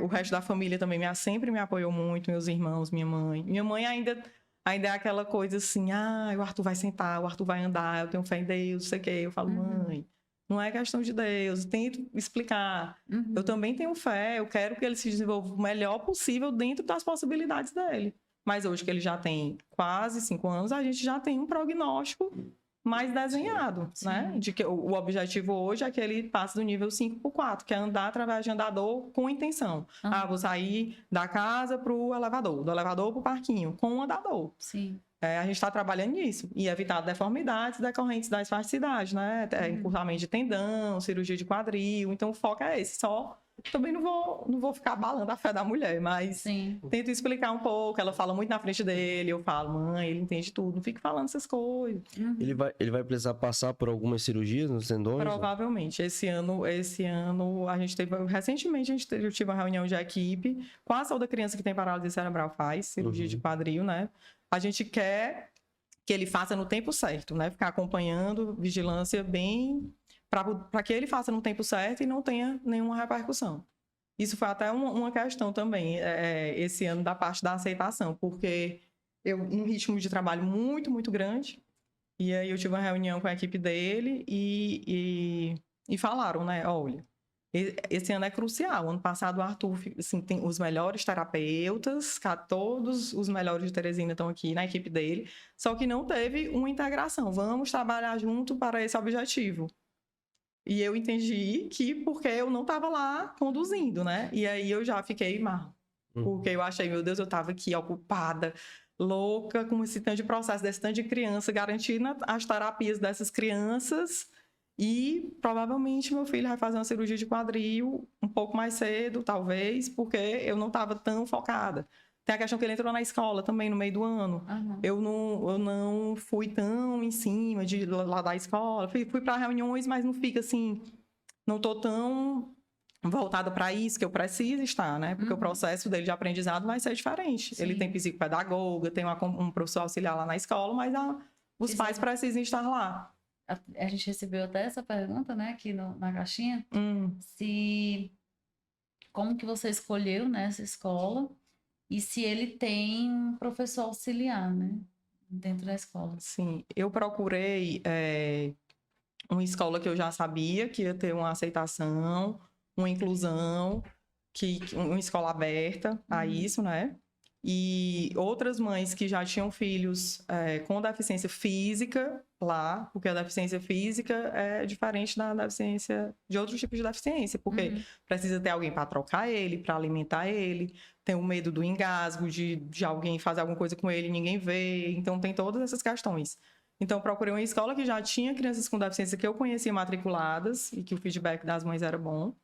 O resto da família também sempre me apoiou muito, meus irmãos, minha mãe. Minha mãe ainda é aquela coisa assim, o Arthur vai sentar, o Arthur vai andar, eu tenho fé em Deus, não sei o quê. Eu falo, mãe, não é questão de Deus, eu tento explicar. Eu também tenho fé, eu quero que ele se desenvolva o melhor possível dentro das possibilidades dele. Mas hoje que ele já tem quase 5 anos, a gente já tem um prognóstico mais desenhado, né? De que o objetivo hoje é que ele passe do nível 5 para o 4, que é andar através de andador com intenção. Vou sair da casa para o elevador, do elevador para o parquinho, com um andador. Sim. A gente está trabalhando nisso. E evitar deformidades decorrentes da espasticidade, né? Encurtamento de tendão, cirurgia de quadril. Então, o foco é esse. Também não vou ficar abalando a fé da mulher, mas tento explicar um pouco. Ela fala muito na frente dele, eu falo, mãe, ele entende tudo, não fique falando essas coisas. Ele vai precisar passar por algumas cirurgias nos tendões? Provavelmente. Esse ano a gente teve, recentemente eu tive uma reunião de equipe, quase toda criança que tem paralisia cerebral faz cirurgia de quadril, né? A gente quer que ele faça no tempo certo, né? Ficar acompanhando, vigilância bem, para que ele faça no tempo certo e não tenha nenhuma repercussão. Isso foi até uma questão também, esse ano, da parte da aceitação, porque um ritmo de trabalho muito, muito grande, e aí eu tive uma reunião com a equipe dele e falaram, né, olha, esse ano é crucial. Ano passado o Arthur, assim, tem os melhores terapeutas, todos os melhores de Teresina estão aqui na equipe dele, só que não teve uma integração. Vamos trabalhar junto para esse objetivo. E eu entendi que porque eu não estava lá conduzindo, né? E aí eu já fiquei mal. Porque eu achei, meu Deus, eu estava aqui ocupada, louca, com esse tanto de processo, desse tanto de criança, garantindo as terapias dessas crianças. E provavelmente meu filho vai fazer uma cirurgia de quadril um pouco mais cedo, talvez, porque eu não estava tão focada. Tem a questão que ele entrou na escola também no meio do ano. Eu não fui tão em cima lá da escola. Fui para reuniões, mas não fica assim, não estou tão voltada para isso que eu preciso estar, né? Porque o processo dele de aprendizado vai ser diferente. Ele tem psicopedagoga, tem um professor auxiliar lá na escola, mas os pais precisam estar lá. A gente recebeu até essa pergunta, né, aqui na caixinha, como que você escolheu, né, essa escola e se ele tem um professor auxiliar, né, dentro da escola. Sim, eu procurei uma escola que eu já sabia que ia ter uma aceitação, uma inclusão, uma escola aberta a isso, né? E outras mães que já tinham filhos com deficiência física lá, porque a deficiência física é diferente da deficiência de outros tipos de deficiência, porque precisa ter alguém para trocar ele, para alimentar ele, tem o medo do engasgo, de alguém fazer alguma coisa com ele e ninguém vê, então tem todas essas questões. Então, procurei uma escola que já tinha crianças com deficiência que eu conhecia matriculadas e que o feedback das mães era bom.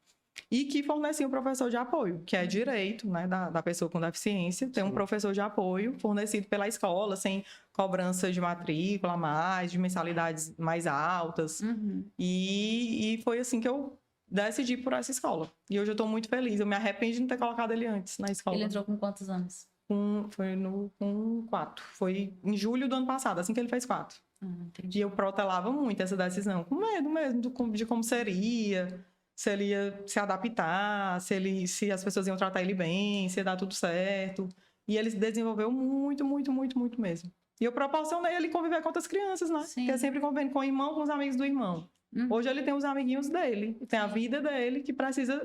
E que fornecia um professor de apoio, que é direito, né, da pessoa com deficiência, ter um professor de apoio fornecido pela escola, sem cobrança de matrícula de mensalidades mais altas. E foi assim que eu decidi por essa escola. E hoje eu estou muito feliz. Eu me arrependo de não ter colocado ele antes na escola. Ele entrou com quantos anos? Com 4. Foi em julho do ano passado, assim que ele fez 4. E eu protelava muito essa decisão, com medo mesmo de como seria, se ele ia se adaptar, se as pessoas iam tratar ele bem, se ia dar tudo certo. E ele se desenvolveu muito, muito, muito, muito mesmo. E eu proporcionei ele conviver com outras crianças, né? Sim. Que é sempre convivendo com o irmão, com os amigos do irmão. Hoje ele tem os amiguinhos dele, tem a vida dele, que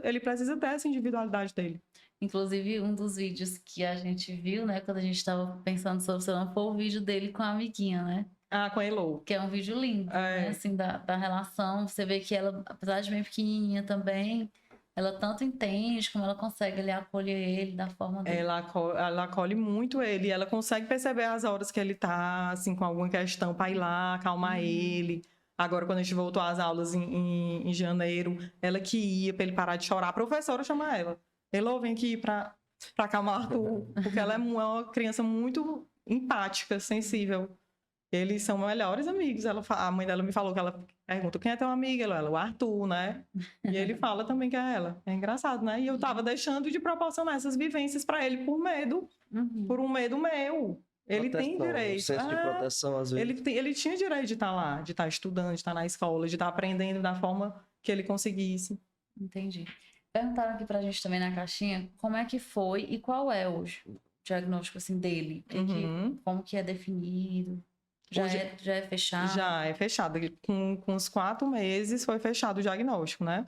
ele precisa ter essa individualidade dele. Inclusive, um dos vídeos que a gente viu, né, quando a gente estava pensando sobre o celular, foi o vídeo dele com a amiguinha, né? Ah, com a Elo. Que é um vídeo lindo, né? Assim, da relação. Você vê que ela, apesar de bem pequenininha também, ela tanto entende como ela consegue ali acolher ele da forma dele. Ela acolhe muito ele, ela consegue perceber as horas que ele tá, assim, com alguma questão para ir lá, acalmar ele. Agora, quando a gente voltou às aulas em janeiro, ela que ia para ele parar de chorar, a professora chama ela. Elô, vem aqui para acalmar Arthur, porque ela é uma criança muito empática, sensível. Eles são melhores amigos. A mãe dela me falou que ela pergunta quem é teu amigo? Ela, o Arthur, né? E ele fala também que é ela. É engraçado, né? E eu tava deixando de proporcionar essas vivências para ele por medo, por um medo meu. Ele tem direito. Um senso de proteção, às vezes. Ele tinha direito de estar lá, de estar estudando, de estar na escola, de estar aprendendo da forma que ele conseguisse. Entendi. Perguntaram aqui pra gente também na caixinha como é que foi e qual é hoje o diagnóstico assim, dele. Como que é definido? Já é fechado? Já é fechado. Com uns 4 meses foi fechado o diagnóstico, né?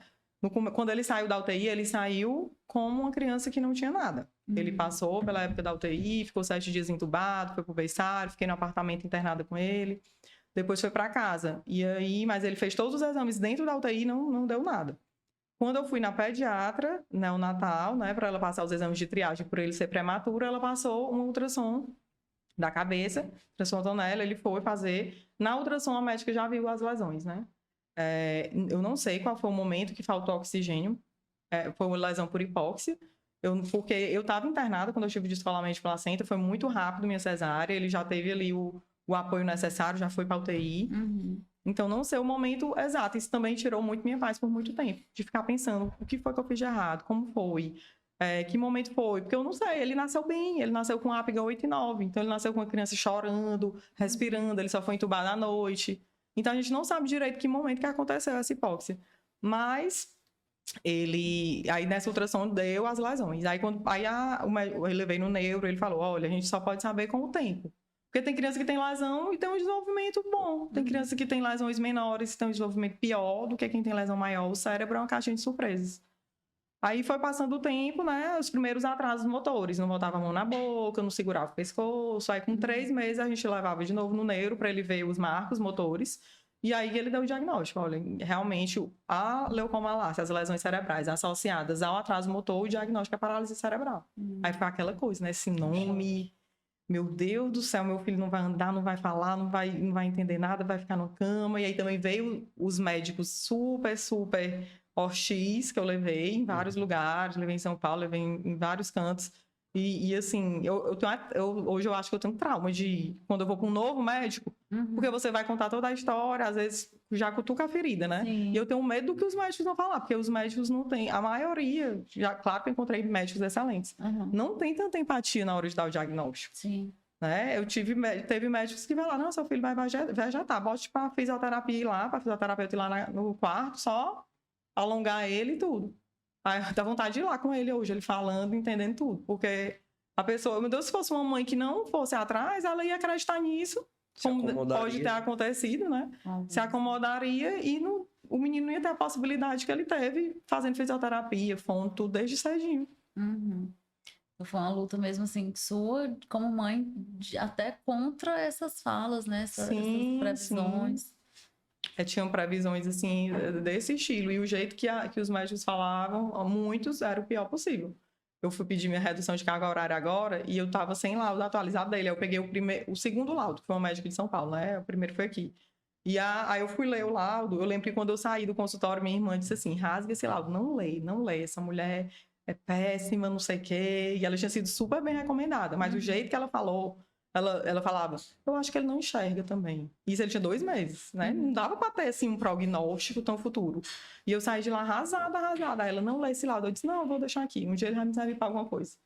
Quando ele saiu da UTI, ele saiu como uma criança que não tinha nada. Ele passou pela época da UTI, ficou 7 dias entubado, foi pro berçário, fiquei no apartamento internada com ele. Depois foi para casa. E aí, mas ele fez todos os exames dentro da UTI e não deu nada. Quando eu fui na pediatra, neonatal, né, para ela passar os exames de triagem por ele ser prematuro, ela passou um ultrassom da cabeça, ultrassom tonela, ele foi fazer. Na ultrassom, a médica já viu as lesões, né? Eu não sei qual foi o momento que faltou oxigênio, foi uma lesão por hipóxia, porque eu estava internada quando eu tive descolamento de placenta, foi muito rápido minha cesárea, ele já teve ali o apoio necessário, já foi para UTI. Então, não sei o momento exato. Isso também tirou muito minha paz por muito tempo, de ficar pensando o que foi que eu fiz de errado, como foi, que momento foi, porque eu não sei, ele nasceu bem, ele nasceu com APGA 8 e 9, então ele nasceu com uma criança chorando, respirando, ele só foi entubado à noite. Então, a gente não sabe direito que momento que aconteceu essa hipóxia. Mas aí nessa ultrassom deu as lesões. Aí eu levei no neuro, ele falou, olha, a gente só pode saber com o tempo. Porque tem criança que tem lesão e tem um desenvolvimento bom. Tem criança que tem lesões menores e tem um desenvolvimento pior do que quem tem lesão maior. O cérebro é uma caixinha de surpresas. Aí foi passando o tempo, né? Os primeiros atrasos motores. Não botava a mão na boca, não segurava o pescoço. Aí com 3 meses a gente levava de novo no neuro para ele ver os marcos motores. E aí ele deu o diagnóstico. Olha, realmente a leucomalácia, as lesões cerebrais associadas ao atraso motor, o diagnóstico é paralisia cerebral. Aí foi aquela coisa, né? Esse nome... Meu Deus do céu, meu filho não vai andar, não vai falar, não vai entender nada, vai ficar na cama. E aí também veio os médicos super OX, que eu levei em vários lugares, levei em São Paulo, levei em vários cantos. E assim, hoje eu acho que eu tenho trauma de quando eu vou com um novo médico, porque você vai contar toda a história, às vezes já cutuca a ferida, né? Sim. E eu tenho medo do que os médicos vão falar, porque os médicos não têm, a maioria, já, claro que eu encontrei médicos excelentes, não tem tanta empatia na hora de dar o diagnóstico. Sim. Né? Teve médicos que falaram, não, seu filho vai vegetar, bote para fisioterapia ir lá, para fisioterapeuta ir lá no quarto, só alongar ele e tudo. Aí dá vontade de ir lá com ele hoje, ele falando, entendendo tudo. Porque a pessoa, meu Deus, se fosse uma mãe que não fosse atrás, ela ia acreditar nisso, como pode ter acontecido, né? Se acomodaria e o menino não ia ter a possibilidade que ele teve fazendo fisioterapia, fono, tudo desde cedinho. Foi uma luta mesmo assim, sua como mãe, até contra essas falas, né? Essas previsões. Sim. Tinham previsões assim desse estilo, e o jeito que os médicos falavam, muitos, era o pior possível. Eu fui pedir minha redução de carga horária agora e eu estava sem laudo atualizado dele. Aí eu peguei o segundo laudo, que foi um médico de São Paulo, né? O primeiro foi aqui. E aí eu fui ler o laudo. Eu lembro que quando eu saí do consultório, minha irmã disse assim: rasga esse laudo, não lê. Essa mulher é péssima, não sei o quê. E ela tinha sido super bem recomendada, mas o jeito que ela falou. Ela falava, eu acho que ele não enxerga também. Isso ele tinha 2 meses, né? Não dava pra ter, assim, um prognóstico tão futuro. E eu saí de lá arrasada. Aí ela, não lê esse laudo. Eu disse, não, eu vou deixar aqui. Um dia ele vai me servir pra alguma coisa.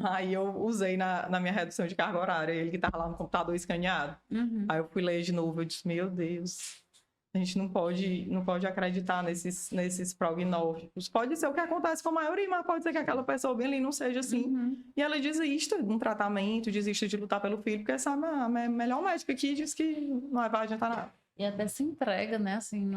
Aí eu usei na minha redução de carga horária. Ele que tava lá no computador escaneado. Aí eu fui ler de novo. Eu disse, meu Deus, a gente não pode acreditar nesses prognósticos. Pode ser o que acontece com a maioria, mas pode ser que aquela pessoa bem ali não seja assim. E ela desista de um tratamento, desista de lutar pelo filho, porque essa é a melhor médica aqui diz que não vai adiantar nada. E até se entrega, né, assim,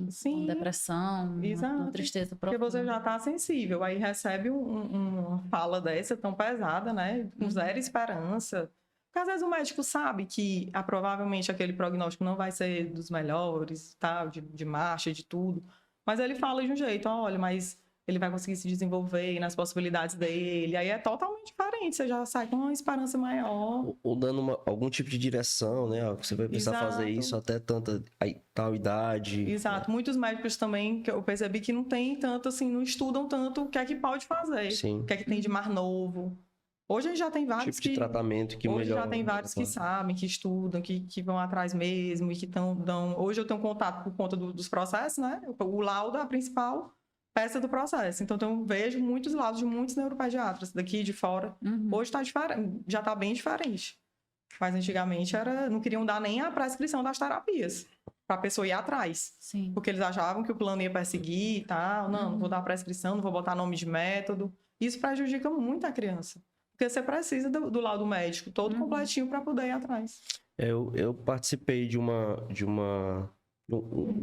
Sim, numa depressão, numa exato. tristeza Porque profunda. você já está sensível, aí recebe uma fala dessa tão pesada, né? Com zero esperança. Porque às vezes o médico sabe que provavelmente aquele prognóstico não vai ser dos melhores, tal, de marcha, de tudo. Mas ele fala de um jeito, olha, mas ele vai conseguir se desenvolver nas possibilidades dele. Aí é totalmente diferente, você já sai com uma esperança maior. Ou dando algum tipo de direção, né? Ó, você vai precisar fazer Exato. isso até tal idade. Exato. Muitos médicos também, que eu percebi que não tem tanto, assim, não estudam tanto o que é que pode fazer, Sim. o que é que tem de mais novo. Hoje a gente já tem vários Tipo de tratamento que hoje melhor. já tem vários que sabem, que estudam, que vão atrás mesmo e que dão. Hoje eu tenho contato por conta dos processos, né? O laudo é a principal peça do processo. Então eu vejo muitos laudos de muitos neuropediatras daqui de fora. Hoje tá diferente, já está bem diferente. Mas antigamente não queriam dar nem a prescrição das terapias para a pessoa ir atrás. Sim. Porque eles achavam que o plano ia perseguir e tal. Não vou dar prescrição, não vou botar nome de método. Isso prejudica muito a criança. Porque você precisa do laudo médico todo completinho para poder ir atrás. Eu participei de um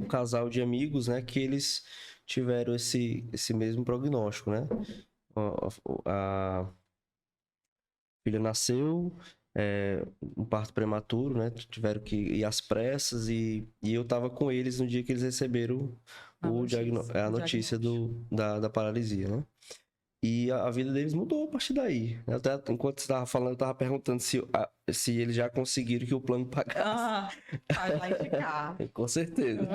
casal de amigos, né? Que eles tiveram esse mesmo prognóstico, né? A filha nasceu, um parto prematuro, né? Tiveram que ir às pressas e eu tava com eles no dia que eles receberam a notícia da paralisia, né? E a vida deles mudou a partir daí. Até enquanto você estava falando, eu estava perguntando se eles já conseguiram que o plano pagasse. Vai lá e ficar. Com certeza.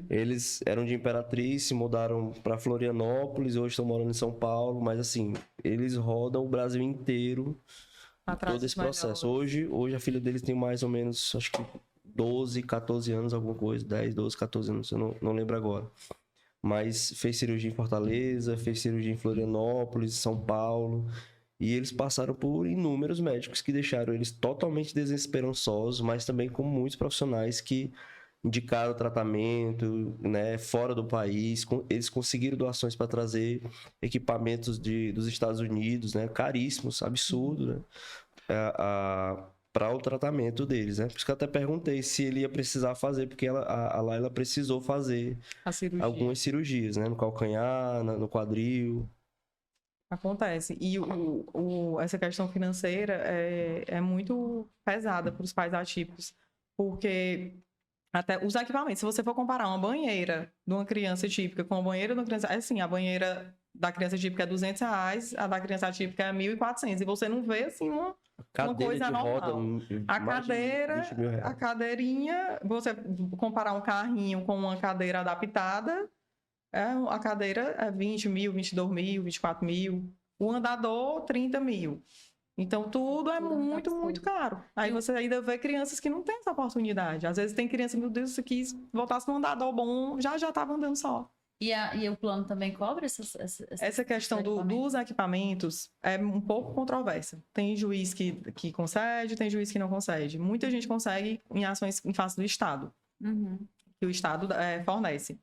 Eles eram de Imperatriz, se mudaram para Florianópolis, hoje estão morando em São Paulo, mas assim, eles rodam o Brasil inteiro todo esse processo. Hoje a filha deles tem mais ou menos, acho que 12, 14 anos, alguma coisa, 10, 12, 14 anos, eu não lembro agora. Mas fez cirurgia em Fortaleza, fez cirurgia em Florianópolis, São Paulo. E eles passaram por inúmeros médicos que deixaram eles totalmente desesperançosos, mas também com muitos profissionais que indicaram tratamento, né, fora do país. Eles conseguiram doações para trazer equipamentos dos Estados Unidos, né, caríssimos, absurdo, né, para o tratamento deles, né? Por isso que eu até perguntei se ele ia precisar fazer, porque a Laila precisou fazer algumas cirurgias, né? No calcanhar, no quadril. Acontece. E essa questão financeira é muito pesada para os pais atípicos, porque até os equipamentos, se você for comparar uma banheira de uma criança típica com a banheira de uma criança... Assim, a banheira da criança típica é R$200, a da criança típica é 1.400. E você não vê, assim, uma coisa normal. A cadeirinha, você comparar um carrinho com uma cadeira adaptada, a cadeira é 20 mil, 22 mil, 24 mil. O andador, 30 mil. Então, tudo é muito, muito caro. Aí você ainda vê crianças que não têm essa oportunidade. Às vezes tem criança, meu Deus, se quis voltasse num andador bom, já estava andando só. E o plano também cobre essa questão dos equipamentos é um pouco controversa. Tem juiz que concede, tem juiz que não concede. Muita gente consegue em ações em face do Estado, que o Estado fornece.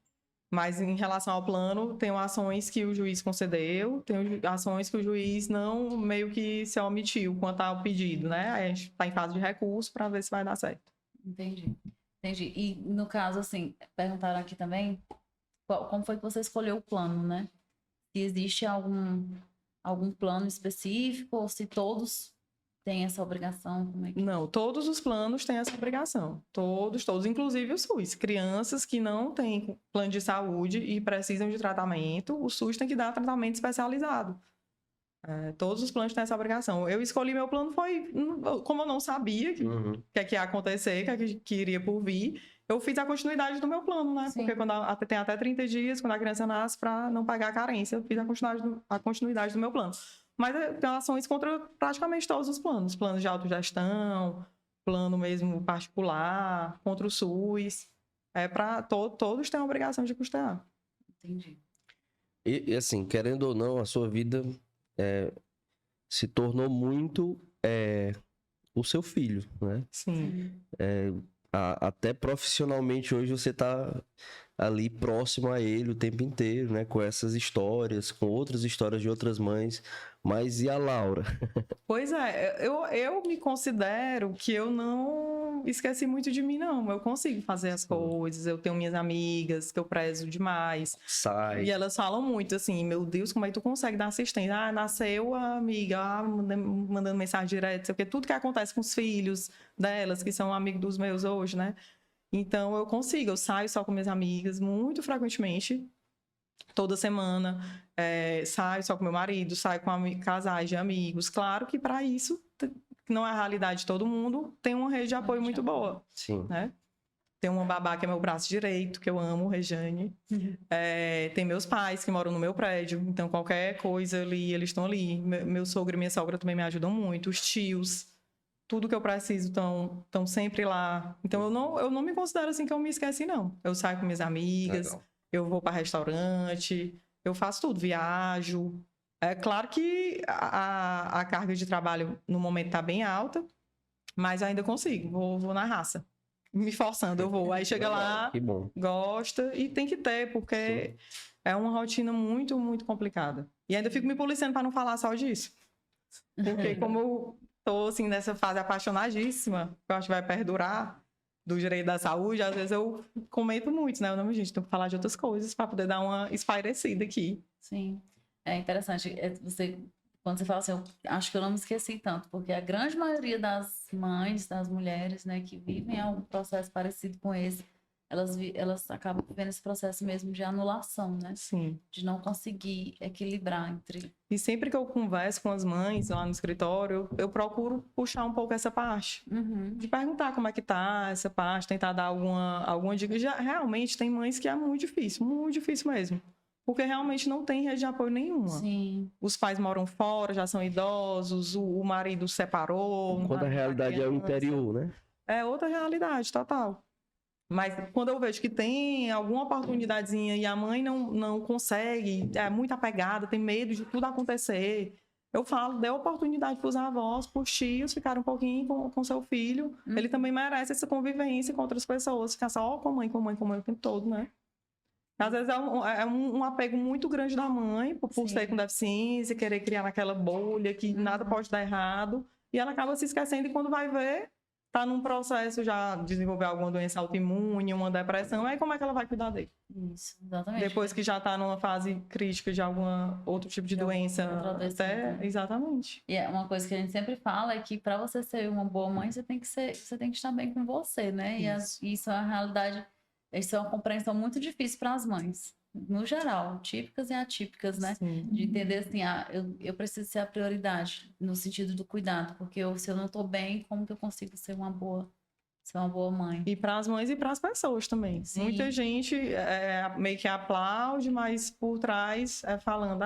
Mas em relação ao plano, tem ações que o juiz concedeu, tem ações que o juiz não, meio que se omitiu quanto ao pedido, né? Aí a gente está em fase de recurso para ver se vai dar certo. Entendi. E no caso, assim, perguntaram aqui também, como foi que você escolheu o plano, né? Se existe algum plano específico ou se todos têm essa obrigação? Como é que... Não, todos os planos têm essa obrigação. Todos, inclusive o SUS. Crianças que não têm plano de saúde e precisam de tratamento, o SUS tem que dar tratamento especializado. Todos os planos têm essa obrigação. Eu escolhi meu plano, como eu não sabia o que ia acontecer, que iria por vir, eu fiz a continuidade do meu plano, né? Sim. Porque tem até 30 dias, quando a criança nasce, para não pagar a carência, eu fiz a continuidade do meu plano. Mas tem ações contra praticamente todos os planos. Planos de autogestão, plano mesmo particular, contra o SUS. Todos têm a obrigação de custear. Entendi. E assim, querendo ou não, a sua vida se tornou muito o seu filho, né? Sim. Até profissionalmente hoje você está ali próximo a ele o tempo inteiro, né? Com essas histórias, com outras histórias de outras mães. Mas e a Laura? Pois é, eu me considero que eu não esqueci muito de mim, não. Eu consigo fazer as coisas, eu tenho minhas amigas que eu prezo demais. Sai. E elas falam muito assim, meu Deus, como é que tu consegue dar assistência? Ah, nasceu a amiga, mandando mensagem direta, sei o quê. Tudo que acontece com os filhos delas, que são amigos dos meus hoje, né? Então eu consigo, eu saio só com minhas amigas muito frequentemente. Toda semana, saio só com meu marido, saio com casais de amigos. Claro que para isso, que não é a realidade de todo mundo, tem uma rede de apoio muito boa. Sim. Né? Tem uma babá que é meu braço direito, que eu amo, Rejane. Tem meus pais que moram no meu prédio, então qualquer coisa ali, eles estão ali. Meu sogro e minha sogra também me ajudam muito. Os tios, tudo que eu preciso estão sempre lá. Então eu não me considero assim que eu me esqueci, não. Eu saio com minhas amigas. Legal. Eu vou para restaurante, eu faço tudo, viajo. É claro que a carga de trabalho no momento está bem alta, mas ainda consigo, vou na raça. Me forçando, eu vou. Aí chega lá, Que bom. gosta e tem que ter, porque é uma rotina muito, muito complicada. E ainda fico me policiando para não falar só disso. Porque como eu tô assim, nessa fase apaixonadíssima, que eu acho que vai perdurar, do direito da saúde, às vezes eu comento muito, né? Eu não, gente, tenho que falar de outras coisas para poder dar uma espairecida aqui. Sim, é interessante. Quando você fala assim, eu acho que eu não me esqueci tanto, porque a grande maioria das mães, das mulheres, né, que vivem algum processo parecido com esse, elas acabam vivendo esse processo mesmo de anulação, né? Sim. De não conseguir equilibrar entre... E sempre que eu converso com as mães lá no escritório, eu procuro puxar um pouco essa parte. De perguntar como é que tá essa parte, tentar dar alguma dica. Realmente tem mães que é muito difícil mesmo. Porque realmente não tem rede de apoio nenhuma. Sim. Os pais moram fora, já são idosos, o marido separou. Quando a realidade é o interior, né? É outra realidade, total. Mas quando eu vejo que tem alguma oportunidadezinha e a mãe não consegue, é muito apegada, tem medo de tudo acontecer, eu falo, dê oportunidade para os avós, para os tios ficarem um pouquinho com seu filho. Ele também merece essa convivência com outras pessoas, ficar só com a mãe o tempo todo, né? Às vezes é um apego muito grande da mãe, por ser com deficiência, querer criar naquela bolha que nada pode dar errado, e ela acaba se esquecendo e quando vai ver, tá num processo já de desenvolver alguma doença autoimune, uma depressão, aí como é que ela vai cuidar dele? Isso, exatamente. Depois que já tá numa fase crítica de algum outro tipo de doença. Exatamente. E é uma coisa que a gente sempre fala é que para você ser uma boa mãe, você tem que estar bem com você, né? E isso é uma realidade, isso é uma compreensão muito difícil para as mães. No geral, típicas e atípicas, né? Sim. De entender assim, eu preciso ser a prioridade no sentido do cuidado, porque se eu não tô bem, como que eu consigo ser uma boa mãe? E para as mães e para as pessoas também. Sim. Muita gente meio que aplaude, mas por trás falando,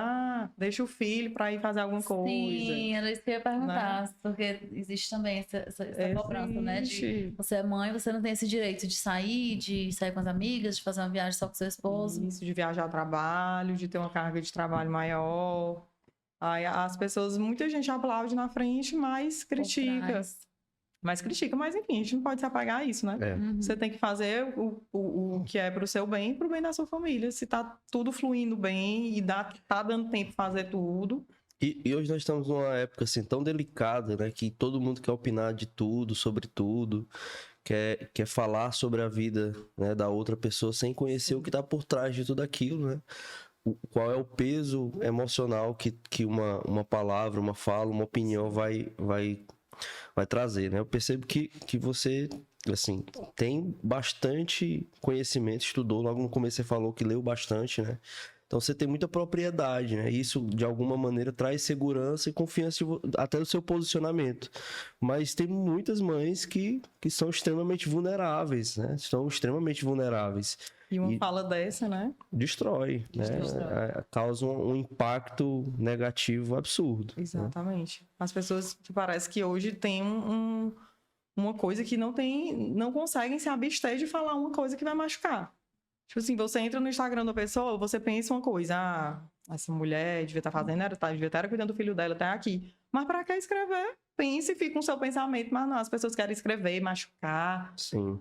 deixa o filho para ir fazer alguma coisa. Sim, era isso que eu ia perguntar, né? Porque existe também essa cobrança, né? De você é mãe, você não tem esse direito de sair com as amigas, de fazer uma viagem só com seu esposo. Isso, de viajar ao trabalho, de ter uma carga de trabalho maior. Aí as pessoas, muita gente aplaude na frente, mas critica. Mas enfim, a gente não pode se apagar a isso, né? Você tem que fazer o que é pro seu bem e pro bem da sua família. Se tá tudo fluindo bem e tá dando tempo de fazer tudo. E hoje nós estamos numa época assim tão delicada, né? Que todo mundo quer opinar de tudo, sobre tudo. Quer falar sobre a vida, né, da outra pessoa sem conhecer o que tá por trás de tudo aquilo, né? Qual é o peso emocional que uma palavra, uma fala, uma opinião vai trazer, né? Eu percebo que você, assim, tem bastante conhecimento, estudou, logo no começo você falou que leu bastante, né? Então você tem muita propriedade, né? Isso, de alguma maneira, traz segurança e confiança até no seu posicionamento. Mas tem muitas mães que são extremamente vulneráveis, né? Estão extremamente vulneráveis. E uma fala dessa, né? Destrói, né? Causa um impacto negativo absurdo. Exatamente. Né? As pessoas que parece que hoje tem uma coisa que não conseguem se abster de falar uma coisa que vai machucar. Tipo assim, você entra no Instagram da pessoa, você pensa uma coisa, essa mulher devia estar fazendo, devia estar cuidando do filho dela, tá aqui. Mas para que escrever? Pense e fica com o seu pensamento, mas não, as pessoas querem escrever, machucar. Sim.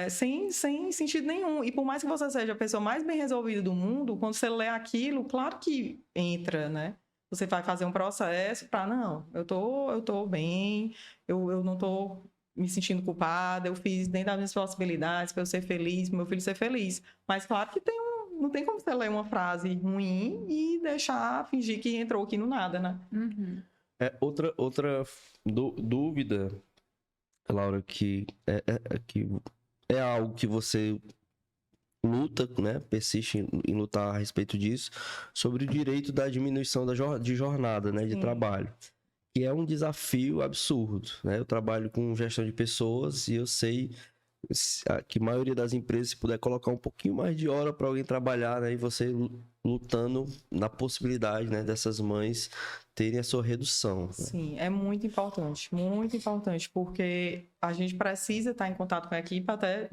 sem sentido nenhum. E por mais que você seja a pessoa mais bem resolvida do mundo, quando você lê aquilo, claro que entra, né? Você vai fazer um processo para, não, eu tô bem, eu não tô me sentindo culpada, eu fiz dentro das minhas possibilidades para eu ser feliz, para meu filho ser feliz. Mas claro que não tem como você ler uma frase ruim e fingir que entrou aqui no nada, né? Uhum. Outra dúvida, Laura, que é algo que você luta, né, persiste em lutar a respeito disso, sobre o direito da diminuição de jornada, né, de Sim. trabalho, que é um desafio absurdo, né? Eu trabalho com gestão de pessoas e eu sei que a maioria das empresas, se puder colocar um pouquinho mais de hora para alguém trabalhar, né, e você lutando na possibilidade, né, dessas mães terem a sua redução. Sim, é muito importante, porque a gente precisa estar em contato com a equipe. Até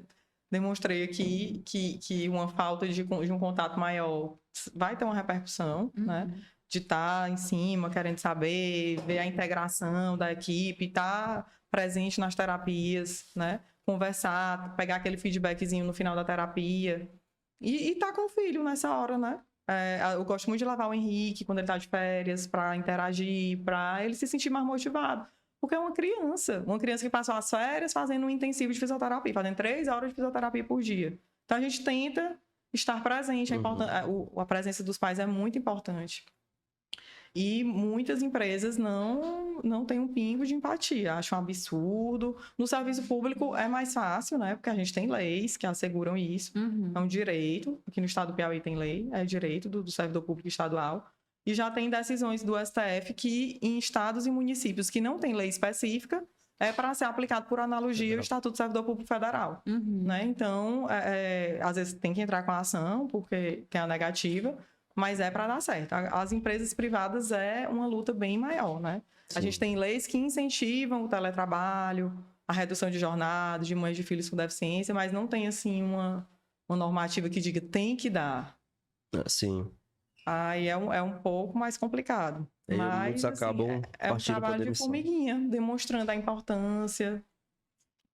demonstrei aqui que uma falta de um contato maior vai ter uma repercussão, né? De estar em cima, querendo saber, ver a integração da equipe, estar presente nas terapias, né? Conversar, pegar aquele feedbackzinho no final da terapia e estar com o filho nessa hora, né? Eu gosto muito de levar o Henrique quando ele está de férias para interagir, para ele se sentir mais motivado. Porque é uma criança que passou as férias fazendo um intensivo de fisioterapia, fazendo 3 horas de fisioterapia por dia. Então a gente tenta estar presente. A presença dos pais é muito importante. E muitas empresas não têm um pingo de empatia, acham um absurdo. No serviço público é mais fácil, né? Porque a gente tem leis que asseguram isso. É um direito. Aqui no estado do Piauí tem lei, é direito do servidor público estadual. E já tem decisões do STF que, em estados e municípios que não têm lei específica, é para ser aplicado por analogia ao Estatuto do Servidor Público Federal. Né? Então, às vezes tem que entrar com a ação, porque tem a negativa, mas é para dar certo. As empresas privadas é uma luta bem maior, né? Sim. A gente tem leis que incentivam o teletrabalho, a redução de jornada, de mães de filhos com deficiência, mas não tem, assim, uma normativa que diga tem que dar. Sim. Aí é um pouco mais complicado. Mas, muitos acabam é um trabalho de formiguinha, demonstrando a importância.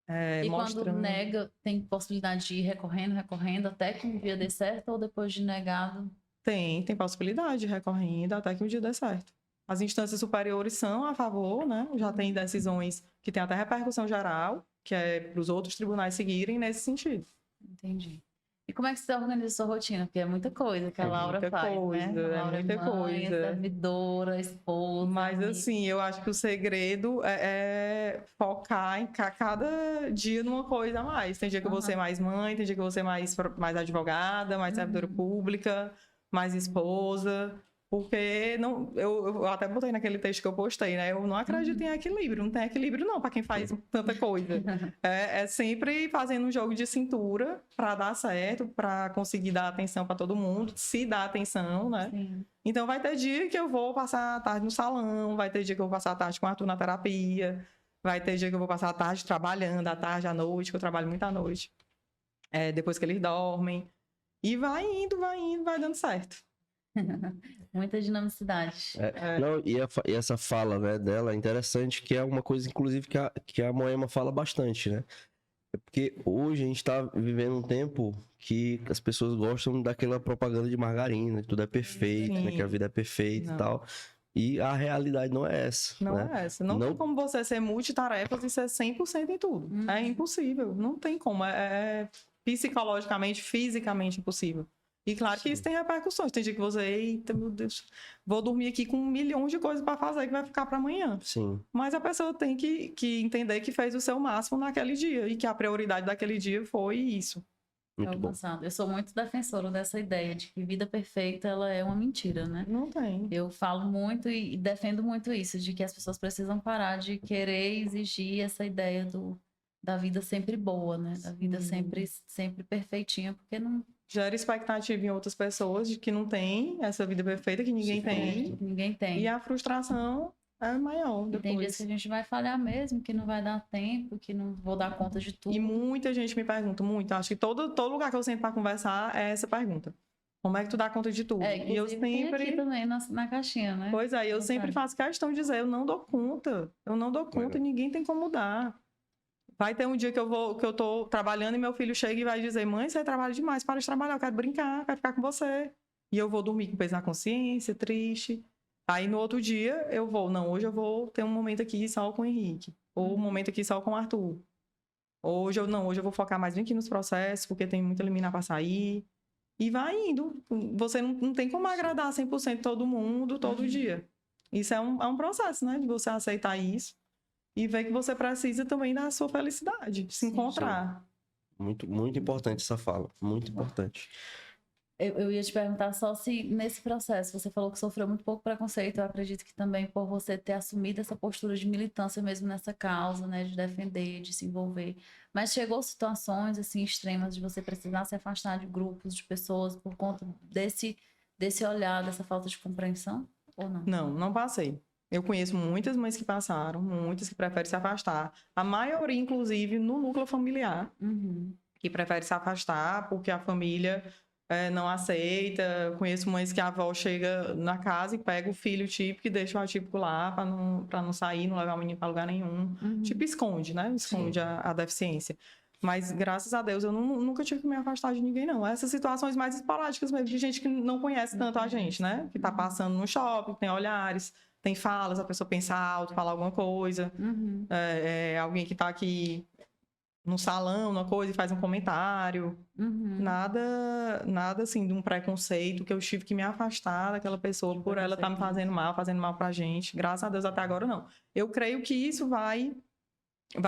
E quando nega, tem possibilidade de ir recorrendo, até que um dia dê certo, ou depois de negado? Tem possibilidade de recorrendo até que um dia dê certo. As instâncias superiores são a favor, né? Já tem decisões que têm até repercussão geral, que é para os outros tribunais seguirem nesse sentido. Entendi. E como é que você organiza a sua rotina? Porque é muita coisa que a Laura faz, né? A Laura É muita coisa. Servidora, esposa. Mas, assim, eu acho que o segredo é focar em cada dia numa coisa a mais. Tem dia que eu vou ser mais mãe, tem dia que eu vou ser mais advogada, mais servidora pública, mais esposa. Porque eu até botei naquele texto que eu postei, né? Eu não acredito em equilíbrio. Não tem equilíbrio, não, para quem faz tanta coisa. É sempre fazendo um jogo de cintura para dar certo, para conseguir dar atenção para todo mundo, se dar atenção, né? Sim. Então vai ter dia que eu vou passar a tarde no salão, vai ter dia que eu vou passar a tarde com o Arthur na terapia, vai ter dia que eu vou passar a tarde trabalhando, à tarde, à noite, que eu trabalho muito à noite. Depois que eles dormem. E vai indo, vai dando certo. Muita dinamicidade. Não, e essa fala, né, dela é interessante, que é uma coisa, inclusive, que a Moema fala bastante, né? Porque hoje a gente está vivendo um tempo que as pessoas gostam daquela propaganda de margarina, que tudo é perfeito, né, que a vida é perfeita e tal. E a realidade não é essa. Não é essa. Não tem como você ser multitarefas e ser 100% em tudo. É impossível. Não tem como. É psicologicamente, fisicamente impossível. E claro que isso tem repercussões. Tem dia que você, eita, meu Deus, vou dormir aqui com 1 milhão de coisas para fazer que vai ficar para amanhã. Sim. Mas a pessoa tem que entender que fez o seu máximo naquele dia e que a prioridade daquele dia foi isso. Muito bom. Eu sou muito defensora dessa ideia de que vida perfeita ela é uma mentira, né? Não tem. Eu falo muito e defendo muito isso, de que as pessoas precisam parar de querer exigir essa ideia da vida sempre boa, né? Da vida sempre perfeitinha, porque não... Gera expectativa em outras pessoas de que não tem essa vida perfeita, que ninguém tem. Ninguém tem. E a frustração é maior depois. Tem dias que a gente vai falhar mesmo, que não vai dar tempo, que não vou dar conta de tudo. E muita gente me pergunta, acho que todo lugar que eu sento para conversar é essa pergunta. Como é que tu dá conta de tudo? E eu sempre... tem aqui também na caixinha, né? Pois é, eu sempre faço questão de dizer, eu não dou conta. Eu não dou conta e ninguém tem como dar. Vai ter um dia que eu tô trabalhando e meu filho chega e vai dizer: mãe, você trabalha demais, para de trabalhar, eu quero brincar, eu quero ficar com você. E eu vou dormir com peso na consciência, triste. Aí no outro dia eu vou, não, hoje eu vou ter um momento aqui só com o Henrique, ou um momento aqui só com o Arthur. Hoje eu vou focar mais aqui nos processos, porque tem muita liminar para sair. E vai indo. Você não tem como agradar 100% todo mundo, todo dia. Isso é um processo, né? De você aceitar isso e ver que você precisa também da sua felicidade, de se encontrar. Muito, muito importante essa fala. Muito importante. Eu ia te perguntar só se nesse processo você falou que sofreu muito pouco preconceito. Eu acredito que também por você ter assumido essa postura de militância mesmo nessa causa, né, de defender, de se envolver. Mas chegou situações assim extremas de você precisar se afastar de grupos, de pessoas por conta desse olhar, dessa falta de compreensão ou não? Não passei. Eu conheço muitas mães que passaram, muitas que preferem se afastar. A maioria, inclusive, no núcleo familiar, que prefere se afastar porque a família não aceita. Eu conheço mães que a avó chega na casa e pega o filho típico e deixa o atípico lá para não sair, não levar o menino para lugar nenhum. Tipo, esconde, né? Esconde a deficiência. Mas, graças a Deus, eu nunca tive que me afastar de ninguém, não. Essas situações mais esporádicas mesmo, de gente que não conhece tanto a gente, né? Que tá passando no shopping, tem olhares, tem falas, a pessoa pensa alto, fala alguma coisa. Alguém que tá aqui no salão, uma coisa, e faz um comentário. Nada assim de um preconceito que eu tive que me afastar daquela pessoa por ela estar me fazendo mal pra gente. Graças a Deus, até agora não. Eu creio que isso vai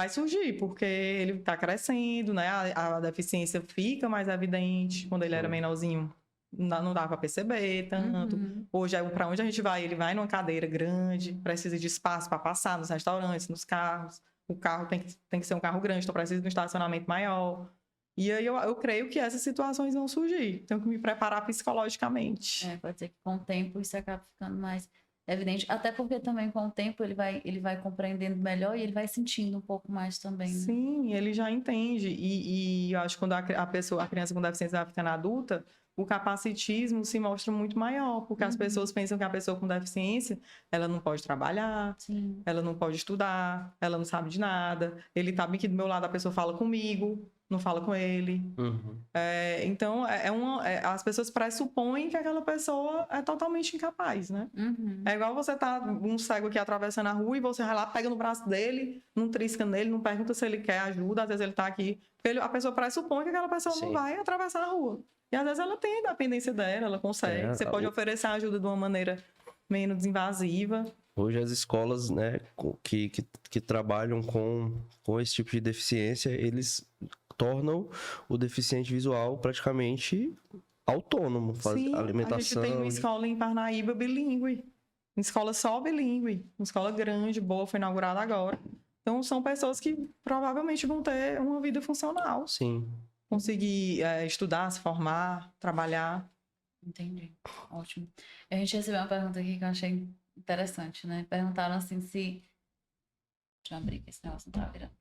surgir, porque ele está crescendo, né? A deficiência fica mais evidente. Quando ele era menorzinho, não dava para perceber tanto. Hoje, para onde a gente vai? Ele vai numa cadeira grande, precisa de espaço para passar nos restaurantes, nos carros. O carro tem que ser um carro grande, então precisa de um estacionamento maior. E aí eu creio que essas situações vão surgir. Tenho que me preparar psicologicamente. Pode ser que com o tempo isso acabe ficando mais evidente. Até porque também com o tempo ele vai compreendendo melhor e ele vai sentindo um pouco mais também. Né? Sim, ele já entende. E eu acho que quando a criança com deficiência vai ficando adulta, o capacitismo se mostra muito maior, porque as pessoas pensam que a pessoa com deficiência, ela não pode trabalhar, ela não pode estudar, ela não sabe de nada. Ele tá bem aqui do meu lado, a pessoa fala comigo, não fala com ele. Então, as pessoas pressupõem que aquela pessoa é totalmente incapaz, né? É igual você tá um cego aqui atravessando a rua e você vai lá, pega no braço dele, não trisca nele, não pergunta se ele quer ajuda, às vezes ele tá aqui. Porque a pessoa pressupõe que aquela pessoa não vai atravessar a rua. E às vezes ela tem a dependência dela, ela consegue. Você pode oferecer ajuda de uma maneira menos invasiva. Hoje as escolas, né, que trabalham com esse tipo de deficiência, eles tornam o deficiente visual praticamente autônomo, faz alimentação. A gente tem uma escola em Parnaíba bilíngue, uma escola só bilíngue, uma escola grande, boa, foi inaugurada agora. Então são pessoas que provavelmente vão ter uma vida funcional. Sim. Conseguir estudar, se formar, trabalhar. Entendi, ótimo. A gente recebeu uma pergunta aqui que eu achei interessante, né? Perguntaram assim se... Deixa eu abrir que esse negócio não tá virando.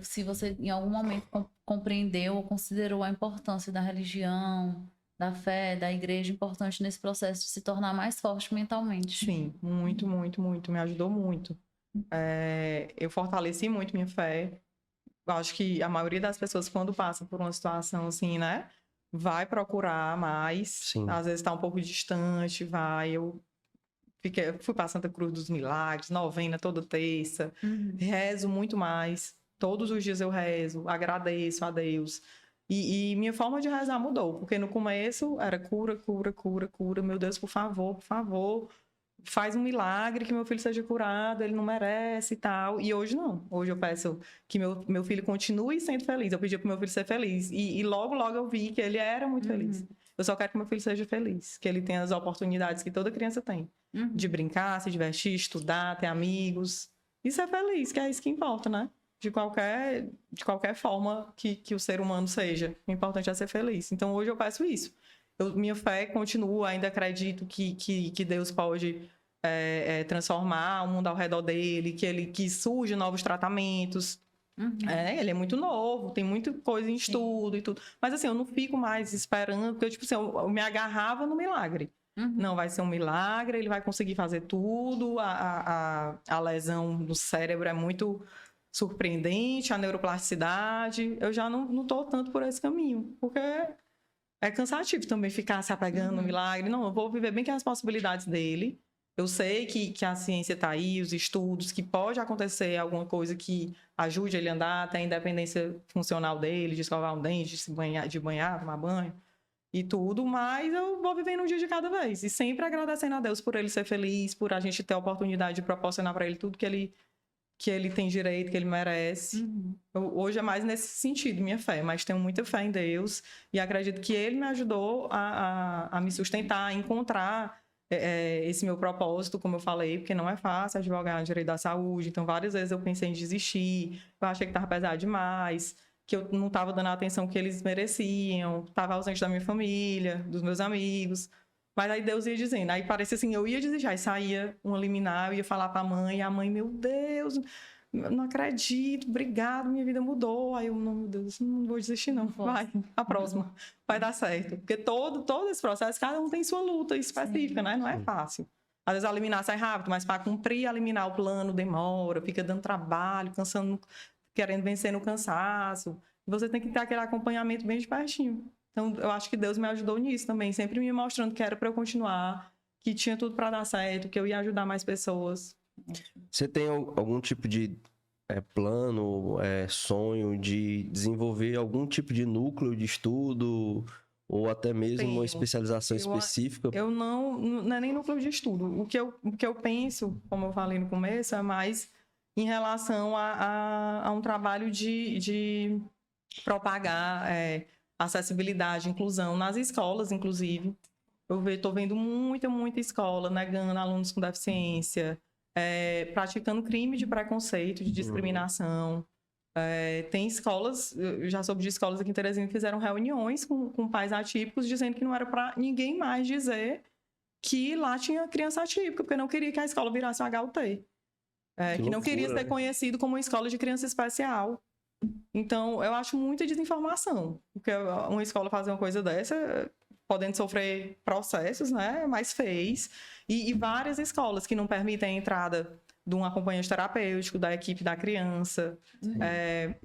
Se você em algum momento compreendeu ou considerou a importância da religião, da fé, da igreja importante nesse processo de se tornar mais forte mentalmente. Sim, muito, muito, muito. Me ajudou muito. Eu fortaleci muito minha fé. Eu acho que a maioria das pessoas, quando passa por uma situação assim, né, vai procurar mais. Sim. Às vezes está um pouco distante, vai. Fui para Santa Cruz dos Milagres, novena toda terça. Rezo muito mais. Todos os dias eu rezo, agradeço a Deus. E minha forma de rezar mudou, porque no começo era cura, cura, cura, cura. Meu Deus, por favor, faz um milagre que meu filho seja curado, ele não merece e tal. E hoje não. Hoje eu peço que meu filho continue sendo feliz. Eu pedi para meu filho ser feliz. E logo, logo eu vi que ele era muito feliz. Eu só quero que meu filho seja feliz, que ele tenha as oportunidades que toda criança tem. De brincar, se divertir, estudar, ter amigos. E ser feliz, que é isso que importa, né? De qualquer forma que o ser humano seja. O importante é ser feliz. Então, hoje eu peço isso. Minha fé continua, ainda acredito que Deus pode transformar o mundo ao redor dele, que surjam novos tratamentos. Ele é muito novo, tem muita coisa em estudo e tudo. Mas, assim, eu não fico mais esperando, porque tipo assim, eu me agarrava no milagre. Não, vai ser um milagre, ele vai conseguir fazer tudo, a lesão no cérebro é muito surpreendente, a neuroplasticidade, eu já não tô tanto por esse caminho, porque é cansativo também ficar se apegando no milagre. Não, eu vou viver bem com as possibilidades dele. Eu sei que a ciência está aí, os estudos, que pode acontecer alguma coisa que ajude ele a andar, até a independência funcional dele, de escovar um dente, de banhar, tomar banho e tudo, mas eu vou vivendo um dia de cada vez. E sempre agradecendo a Deus por ele ser feliz, por a gente ter a oportunidade de proporcionar para ele tudo que ele tem direito, que ele merece. Hoje é mais nesse sentido, minha fé, mas tenho muita fé em Deus e acredito que ele me ajudou a me sustentar, a encontrar esse meu propósito, como eu falei, porque não é fácil advogar no direito da saúde, então várias vezes eu pensei em desistir, eu achei que estava pesado demais, que eu não estava dando a atenção que eles mereciam, estava ausente da minha família, dos meus amigos. Mas aí Deus ia dizendo, aí parecia assim, eu ia desistir, aí saía uma liminar, eu ia falar para a mãe, e a mãe, meu Deus, não acredito, obrigado, minha vida mudou. Aí eu, não, meu Deus, não vou desistir não, vai, a próxima, vai dar certo. Porque todo esse processo, cada um tem sua luta específica, né? Não é fácil. Às vezes a liminar sai rápido, mas para cumprir a liminar o plano demora, fica dando trabalho, cansando, querendo vencer no cansaço. Você tem que ter aquele acompanhamento bem de pertinho. Então, eu acho que Deus me ajudou nisso também, sempre me mostrando que era para eu continuar, que tinha tudo para dar certo, que eu ia ajudar mais pessoas. Você tem algum tipo de plano, sonho de desenvolver algum tipo de núcleo de estudo ou até mesmo uma especialização específica? Eu não é nem núcleo de estudo. O que eu penso, como eu falei no começo, é mais em relação a um trabalho de propagar acessibilidade, inclusão nas escolas, inclusive. Eu estou vendo muita escola negando alunos com deficiência, praticando crime de preconceito, de discriminação. Tem escolas, eu já soube de escolas aqui em Teresina que fizeram reuniões com pais atípicos dizendo que não era para ninguém mais dizer que lá tinha criança atípica, porque não queria que a escola virasse um HUT. Que não queria ser conhecido como uma escola de criança especial. Então, eu acho muita desinformação, porque uma escola fazer uma coisa dessa, podendo sofrer processos, né, mas fez, e várias escolas que não permitem a entrada de um acompanhante terapêutico, da equipe da criança,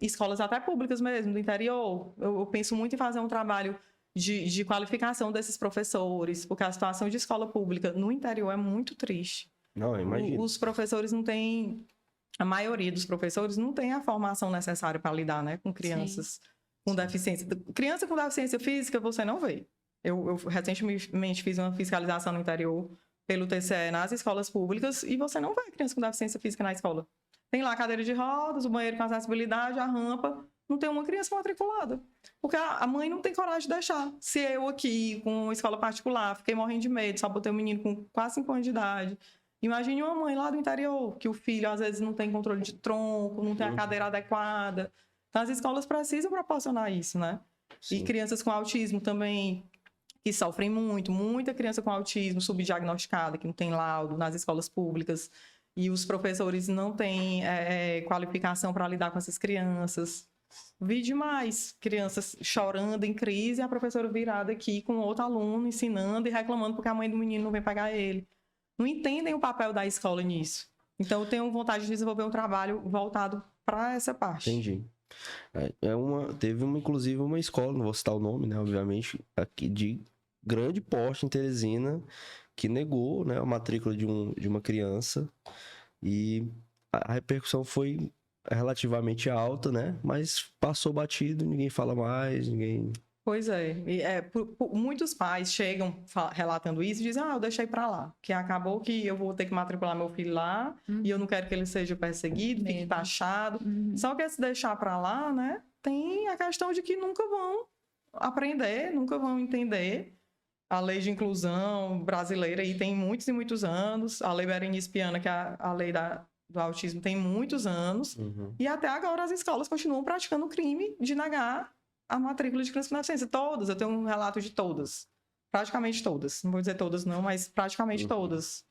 escolas até públicas mesmo, do interior. Eu penso muito em fazer um trabalho de qualificação desses professores, porque a situação de escola pública no interior é muito triste. Não, imagino. Os professores não têm... A maioria dos professores não tem a formação necessária para lidar, né, com crianças com deficiência. Criança com deficiência física, você não vê. Eu recentemente fiz uma fiscalização no interior pelo TCE nas escolas públicas e você não vê criança com deficiência física na escola. Tem lá a cadeira de rodas, o banheiro com acessibilidade, a rampa, não tem uma criança matriculada. Porque a mãe não tem coragem de deixar. Se eu aqui, com escola particular, fiquei morrendo de medo, só botei um menino com quase 5 anos de idade... Imagine uma mãe lá do interior, que o filho às vezes não tem controle de tronco, não tem a cadeira adequada. Então, as escolas precisam proporcionar isso, né? Sim. E crianças com autismo também, que sofrem muita criança com autismo subdiagnosticada, que não tem laudo nas escolas públicas. E os professores não têm qualificação para lidar com essas crianças. Vi demais crianças chorando em crise e a professora virada aqui com outro aluno ensinando e reclamando porque a mãe do menino não vem pegar ele. Não entendem o papel da escola nisso. Então, eu tenho vontade de desenvolver um trabalho voltado para essa parte. Entendi. Teve inclusive uma escola, não vou citar o nome, né, obviamente, aqui de grande porte em Teresina, que negou, né, a matrícula de uma criança e a repercussão foi relativamente alta, né, mas passou batido, ninguém fala mais, ninguém... Pois é. Muitos pais chegam relatando isso e dizem, eu deixei para lá, que acabou que eu vou ter que matricular meu filho lá e eu não quero que ele seja perseguido, fique taxado. Só que se deixar para lá, né, tem a questão de que nunca vão aprender, nunca vão entender. A lei de inclusão brasileira aí tem muitos e muitos anos, a lei Berenice Piana, que é a lei do autismo, tem muitos anos, e até agora as escolas continuam praticando o crime de negar a matrícula de criança com deficiência. Todas, eu tenho um relato de todas. Praticamente todas. Não vou dizer todas não, mas praticamente todas.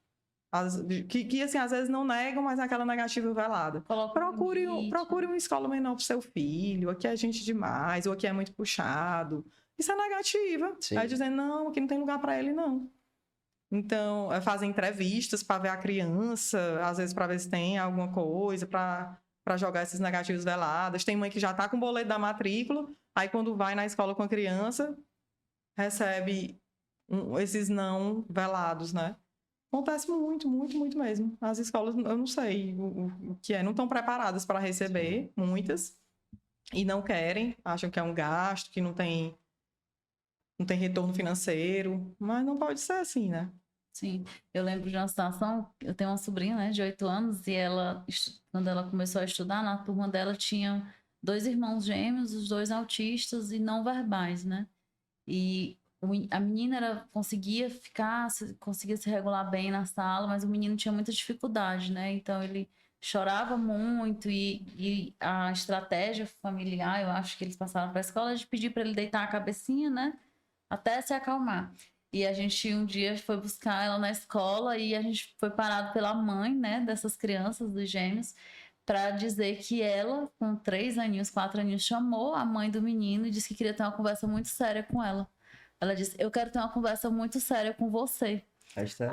Que assim, às vezes não negam, mas aquela negativa velada. Procure uma escola menor para o seu filho, aqui é gente demais, ou aqui é muito puxado. Isso é negativa. É dizer, não, aqui não tem lugar para ele, não. Então, fazem entrevistas para ver a criança, às vezes para ver se tem alguma coisa, para para jogar esses negativos velados. Tem mãe que já tá com o boleto da matrícula, aí quando vai na escola com a criança, recebe esses não velados, né? Acontece muito, muito, muito mesmo. As escolas, eu não sei o que é, não estão preparadas para receber, muitas, e não querem, acham que é um gasto, que não tem retorno financeiro, mas não pode ser assim, né? Sim, eu lembro de uma situação, eu tenho uma sobrinha, né, de 8 anos, e ela, quando ela começou a estudar, na turma dela tinha 2 irmãos gêmeos, os 2 autistas e não verbais, né? E a menina conseguia se regular bem na sala, mas o menino tinha muita dificuldade, né? Então ele chorava muito e a estratégia familiar, eu acho que eles passaram para a escola, de pedir para ele deitar a cabecinha, né? Até se acalmar. E a gente um dia foi buscar ela na escola e a gente foi parado pela mãe, né, dessas crianças, dos gêmeos, para dizer que ela, com 3 aninhos, 4 aninhos, chamou a mãe do menino e disse que queria ter uma conversa muito séria com ela. Ela disse: eu quero ter uma conversa muito séria com você.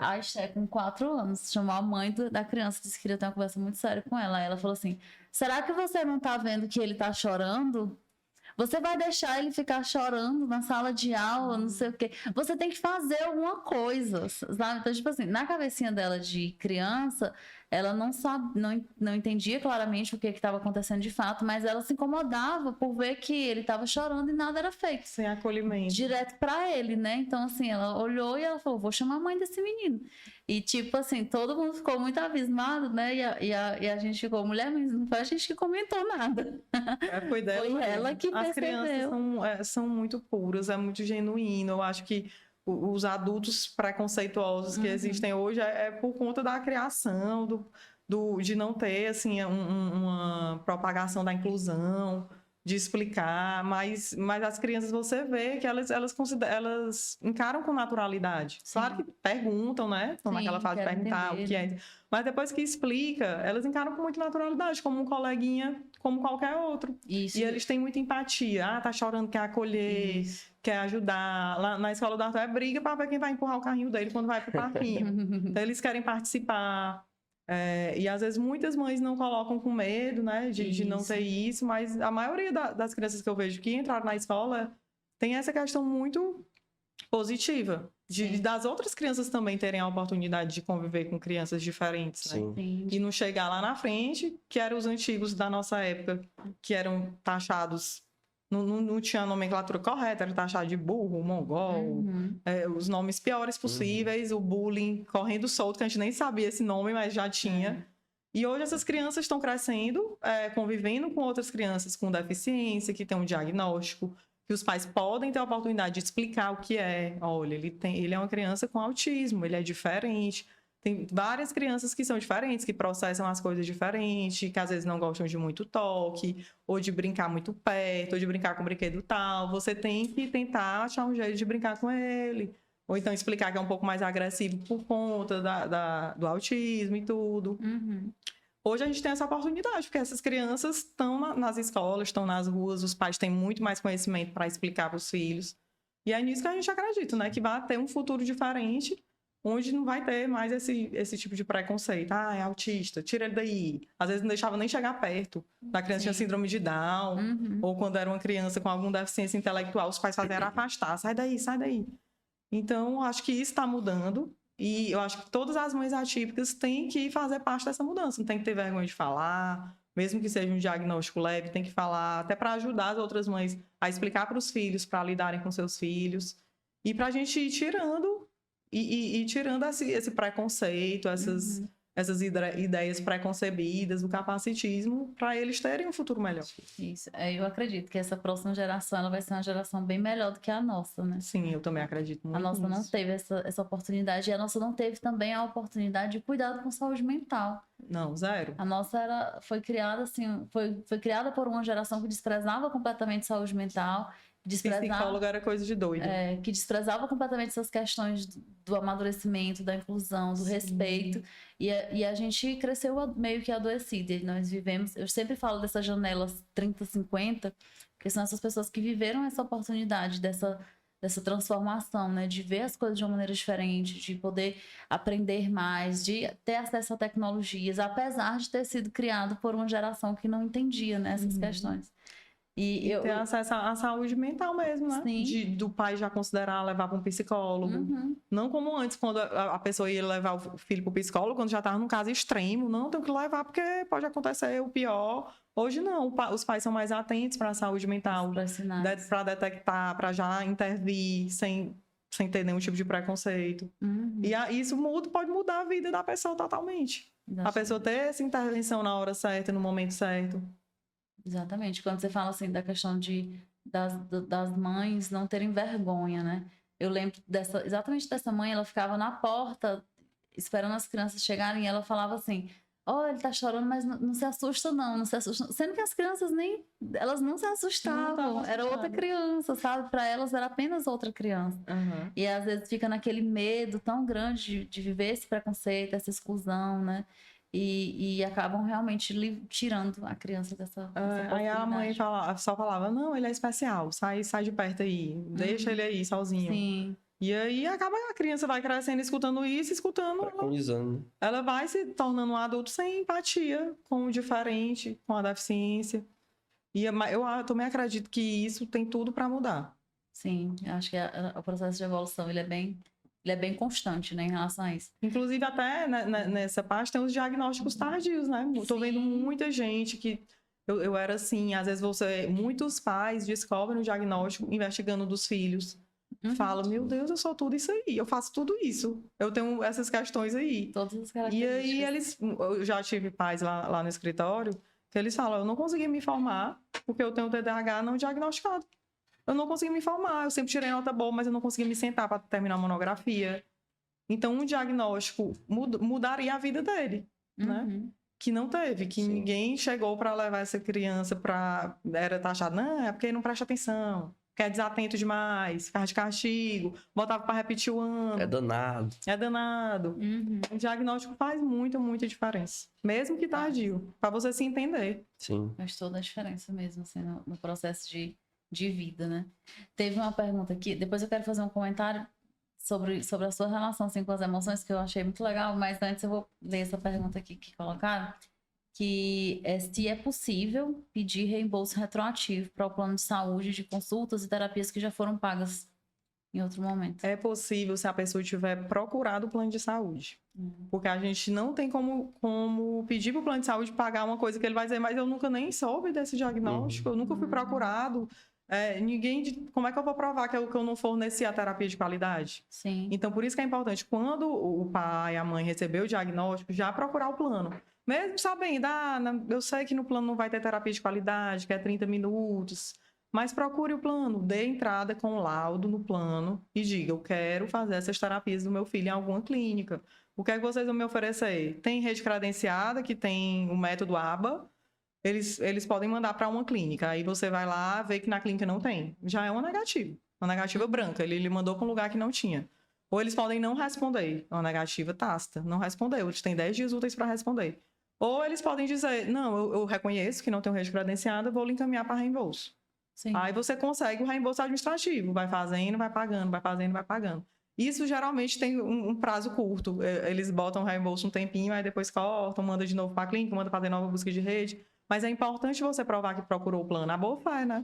A Esté, com 4 anos, chamou a mãe da criança, disse que queria ter uma conversa muito séria com ela. Aí ela falou assim: será que você não tá vendo que ele tá chorando? Você vai deixar ele ficar chorando na sala de aula, não sei o quê. Você tem que fazer alguma coisa, sabe? Então, tipo assim, na cabecinha dela de criança, ela não sabe, não entendia claramente o que estava acontecendo de fato, mas ela se incomodava por ver que ele estava chorando e nada era feito. Sem acolhimento. Direto para ele, né? Então, assim, ela olhou e ela falou: vou chamar a mãe desse menino. E, tipo assim, todo mundo ficou muito abismado, né? E a gente ficou: mulher, mas não foi a gente que comentou nada. Foi dela. Foi ela que As percebeu. crianças são muito puras, é muito genuíno. Eu acho que os adultos preconceituosos que existem hoje é por conta da criação, de não ter, assim, uma propagação da inclusão, de explicar, mas as crianças, você vê que elas encaram com naturalidade. Sim. Claro que perguntam, né? Estão naquela fase de perguntar o que é. Mas depois que explica, elas encaram com muita naturalidade, como um coleguinha, como qualquer outro. Isso. E eles têm muita empatia. Ah, tá chorando, quer acolher, Isso. quer ajudar. Lá na escola do Arthur é briga para ver quem vai empurrar o carrinho dele quando vai pro parquinho. Então, eles querem participar. E às vezes muitas mães não colocam com medo, né, de não ter isso, mas a maioria das crianças que eu vejo que entraram na escola tem essa questão muito positiva, das outras crianças também terem a oportunidade de conviver com crianças diferentes, né? Sim. E não chegar lá na frente, que eram os antigos da nossa época, que eram taxados, não tinha a nomenclatura correta, era taxado de burro, mongol, os nomes piores possíveis, o bullying correndo solto, que a gente nem sabia esse nome, mas já tinha. E hoje essas crianças estão crescendo, convivendo com outras crianças com deficiência, que têm um diagnóstico, que os pais podem ter a oportunidade de explicar o que é. Olha, ele é uma criança com autismo, ele é diferente. Tem várias crianças que são diferentes, que processam as coisas diferentes, que às vezes não gostam de muito toque, ou de brincar muito perto, ou de brincar com um brinquedo tal. Você tem que tentar achar um jeito de brincar com ele. Ou então explicar que é um pouco mais agressivo por conta do autismo e tudo. Hoje a gente tem essa oportunidade, porque essas crianças estão nas escolas, estão nas ruas, os pais têm muito mais conhecimento para explicar para os filhos. E é nisso que a gente acredita, né? Que vai ter um futuro diferente, onde não vai ter mais esse tipo de preconceito. Ah, é autista, tira ele daí. Às vezes não deixava nem chegar perto. Da criança tinha síndrome de Down, ou quando era uma criança com alguma deficiência intelectual, os pais faziam afastar. Sai daí, sai daí. Então, acho que isso está mudando. E eu acho que todas as mães atípicas têm que fazer parte dessa mudança. Não tem que ter vergonha de falar, mesmo que seja um diagnóstico leve, tem que falar, até para ajudar as outras mães a explicar para os filhos, para lidarem com seus filhos. E para a gente ir tirando esse preconceito, essas ideias preconcebidas, o capacitismo, para eles terem um futuro melhor. Isso. Eu acredito que essa próxima geração ela vai ser uma geração bem melhor do que a nossa, né? Sim, eu também acredito muito nisso. A nossa não teve essa oportunidade, e a nossa não teve também a oportunidade de cuidado com saúde mental. Não, zero. A nossa foi criada assim, foi criada por uma geração que desprezava completamente saúde mental. Psicólogo era coisa de doido. Que desprezava completamente essas questões do amadurecimento, da inclusão, do respeito. E a gente cresceu meio que adoecida. E nós vivemos... Eu sempre falo dessas janelas 30, 50, porque são essas pessoas que viveram essa oportunidade, dessa transformação, né? De ver as coisas de uma maneira diferente, de poder aprender mais, de ter acesso a tecnologias, apesar de ter sido criado por uma geração que não entendia, né, essas questões. E ter acesso à saúde mental mesmo, né? Sim. Do pai já considerar levar para um psicólogo. Não como antes, quando a pessoa ia levar o filho para o psicólogo, quando já estava num caso extremo. Não, tem que levar porque pode acontecer o pior. Hoje não, os pais são mais atentos para a saúde mental, para detectar, para já intervir sem ter nenhum tipo de preconceito. E isso pode mudar a vida da pessoa totalmente. A pessoa ter essa intervenção na hora certa, no momento certo. Exatamente. Quando você fala assim da questão das mães não terem vergonha, né? Eu lembro exatamente dessa mãe, ela ficava na porta esperando as crianças chegarem e ela falava assim: "Oh, ele tá chorando, mas não se assusta não se assusta". Sendo que as crianças elas não se assustavam, era outra criança, sabe? Para elas era apenas outra criança. E às vezes fica naquele medo tão grande de viver esse preconceito, essa exclusão, né? E acabam realmente tirando a criança dessa Aí a mãe só falava: "Não, ele é especial, sai de perto aí, deixa ele aí sozinho". Sim. E aí a criança vai crescendo, escutando isso, ela vai se tornando um adulto sem empatia com o diferente, com a deficiência. E eu também acredito que isso tem tudo para mudar. Sim, eu acho que o processo de evolução ele é bem constante, né, em relação a isso. Inclusive, até nessa parte tem os diagnósticos tardios, né? Estou vendo muita gente que... Eu era assim, às vezes muitos pais descobrem o diagnóstico investigando dos filhos. Falam: "Meu Deus, eu sou tudo isso aí, eu faço tudo isso, eu tenho essas questões aí". Todas as características. E aí eu já tive pais lá no escritório que eles falam: "Eu não consegui me formar porque eu tenho TDAH não diagnosticado. Eu não consegui me formar, eu sempre tirei nota boa, mas eu não consegui me sentar para terminar a monografia". Então, um diagnóstico mudaria a vida dele, né? Que não teve, que ninguém chegou para levar essa criança era taxado, não, é porque não presta atenção, que é desatento demais, ficava de castigo, botava para repetir o ano. É danado. O diagnóstico faz muita diferença, mesmo que tardio, para você se entender. Sim. Faz toda a diferença mesmo, assim, no processo de vida, né? Teve uma pergunta aqui, depois eu quero fazer um comentário sobre a sua relação assim, com as emoções, que eu achei muito legal, mas antes eu vou ler essa pergunta aqui que colocaram, que é se é possível pedir reembolso retroativo para o plano de saúde de consultas e terapias que já foram pagas em outro momento. É possível se a pessoa tiver procurado o plano de saúde. Porque a gente não tem como pedir para o plano de saúde pagar uma coisa que ele vai dizer: "Mas eu nunca nem soube desse diagnóstico, eu nunca fui procurado". Como é que eu vou provar que eu não forneci a terapia de qualidade? Sim. Então, por isso que é importante, quando o pai, a mãe recebeu o diagnóstico, já procurar o plano. Mesmo sabendo, eu sei que no plano não vai ter terapia de qualidade, que é 30 minutos, mas procure o plano, dê entrada com o laudo no plano e diga: "Eu quero fazer essas terapias do meu filho em alguma clínica. O que é que vocês vão me oferecer?". Tem rede credenciada, que tem o método ABA, eles podem mandar para uma clínica. Aí você vai lá, vê que na clínica não tem. Já é uma negativa branca. Ele mandou para um lugar que não tinha. Ou eles podem não responder, uma negativa tácita, não respondeu. Eles têm 10 dias úteis para responder. Ou eles podem dizer: "Não, eu reconheço que não tenho rede credenciada, vou lhe encaminhar para reembolso". Sim. Aí você consegue o reembolso administrativo, vai fazendo, vai pagando, vai fazendo, vai pagando. Isso geralmente tem um prazo curto. Eles botam o reembolso um tempinho, aí depois cortam, manda de novo para a clínica, manda fazer nova busca de rede. Mas é importante você provar que procurou o plano. A boa fé, né?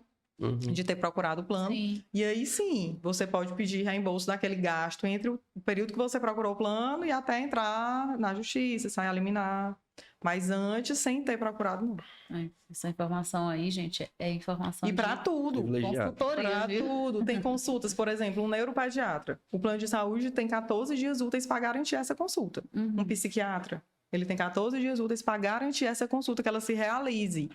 De ter procurado o plano. Sim. E aí sim, você pode pedir reembolso daquele gasto entre o período que você procurou o plano e até entrar na justiça, sair a liminar. Mas antes, sem ter procurado, não. Essa informação aí, gente, é informação e para tudo. Consultoria, para tudo. Tem consultas, por exemplo, um neuropediatra. O plano de saúde tem 14 dias úteis para garantir essa consulta. Um psiquiatra, ele tem 14 dias úteis para garantir essa consulta, que ela se realize.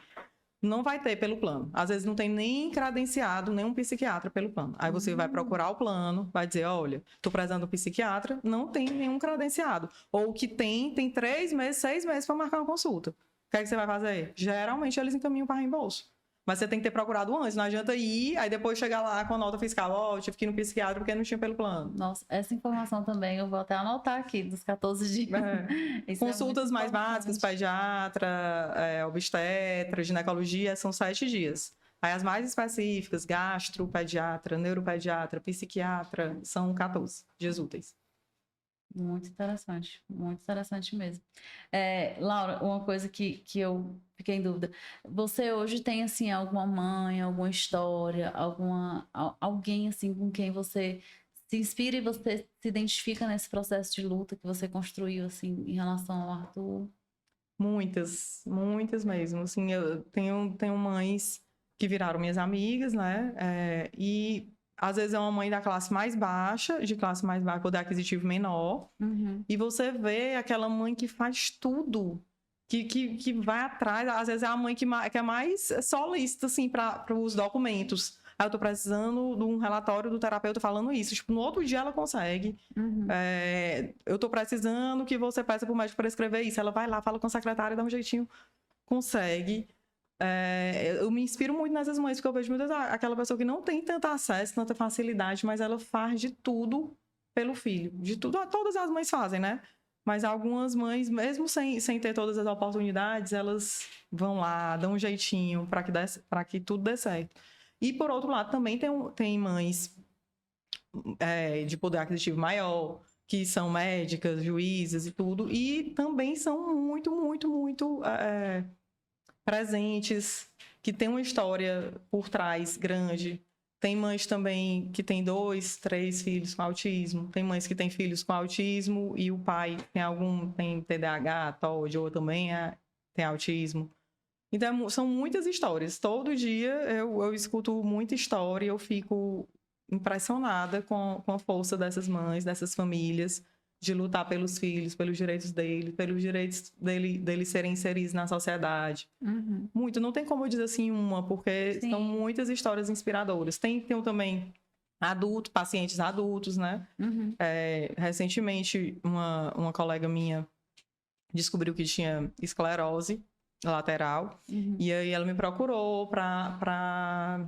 Não vai ter pelo plano. Às vezes não tem nem credenciado, nenhum psiquiatra pelo plano. Aí você vai procurar o plano, vai dizer: "Olha, estou precisando de um psiquiatra, não tem nenhum credenciado". Ou o que tem 3 meses, 6 meses para marcar uma consulta. O que é que você vai fazer? Geralmente eles encaminham para reembolso. Mas você tem que ter procurado antes, não adianta ir, aí depois chegar lá com a nota fiscal: "Eu tive que ir no psiquiatra porque não tinha pelo plano". Nossa, essa informação também eu vou até anotar aqui, dos 14 dias. Consultas mais básicas, pediatra, obstetra, ginecologia, são 7 dias. Aí as mais específicas, gastro, pediatra, neuropediatra, psiquiatra, são 14 dias úteis. Muito interessante mesmo. Laura, uma coisa que eu fiquei em dúvida. Você hoje tem, assim, alguma mãe, alguma história, alguém, assim, com quem você se inspira e você se identifica nesse processo de luta que você construiu, assim, em relação ao Arthur? Muitas, muitas mesmo. Assim, eu tenho mães que viraram minhas amigas, né? E às vezes é uma mãe da classe mais baixa, de classe mais baixa, poder aquisitivo menor. Uhum. E você vê aquela mãe que faz tudo, que vai atrás. Às vezes é a mãe que é mais solista, assim, para os documentos. Aí eu tô precisando de um relatório do terapeuta falando isso. Tipo, no outro dia ela consegue. Uhum. Eu tô precisando que você peça pro médico prescrever isso. Ela vai lá, fala com a secretária, dá um jeitinho, consegue. Eu me inspiro muito nessas mães, porque eu vejo muitas aquela pessoa que não tem tanto acesso, tanta facilidade, mas ela faz de tudo pelo filho. De tudo, todas as mães fazem, né? Mas algumas mães, mesmo sem ter todas as oportunidades, elas vão lá, dão um jeitinho para que tudo dê certo. E, por outro lado, também tem mães de poder aquisitivo maior, que são médicas, juízes e tudo, e também são muito, muito, muito presentes, que tem uma história por trás grande. Tem mães também que têm 2, 3 filhos com autismo. Tem mães que têm filhos com autismo e o pai tem TDAH, TOD, ou também tem autismo. Então, são muitas histórias. Todo dia eu escuto muita história e eu fico impressionada com a força dessas mães, dessas famílias, de lutar pelos filhos, pelos direitos deles serem inseridos na sociedade. Uhum. Muito, não tem como eu dizer assim uma, porque Sim. são muitas histórias inspiradoras. Tem também pacientes adultos, né? Uhum. Recentemente, uma colega minha descobriu que tinha esclerose lateral, Uhum. e aí ela me procurou para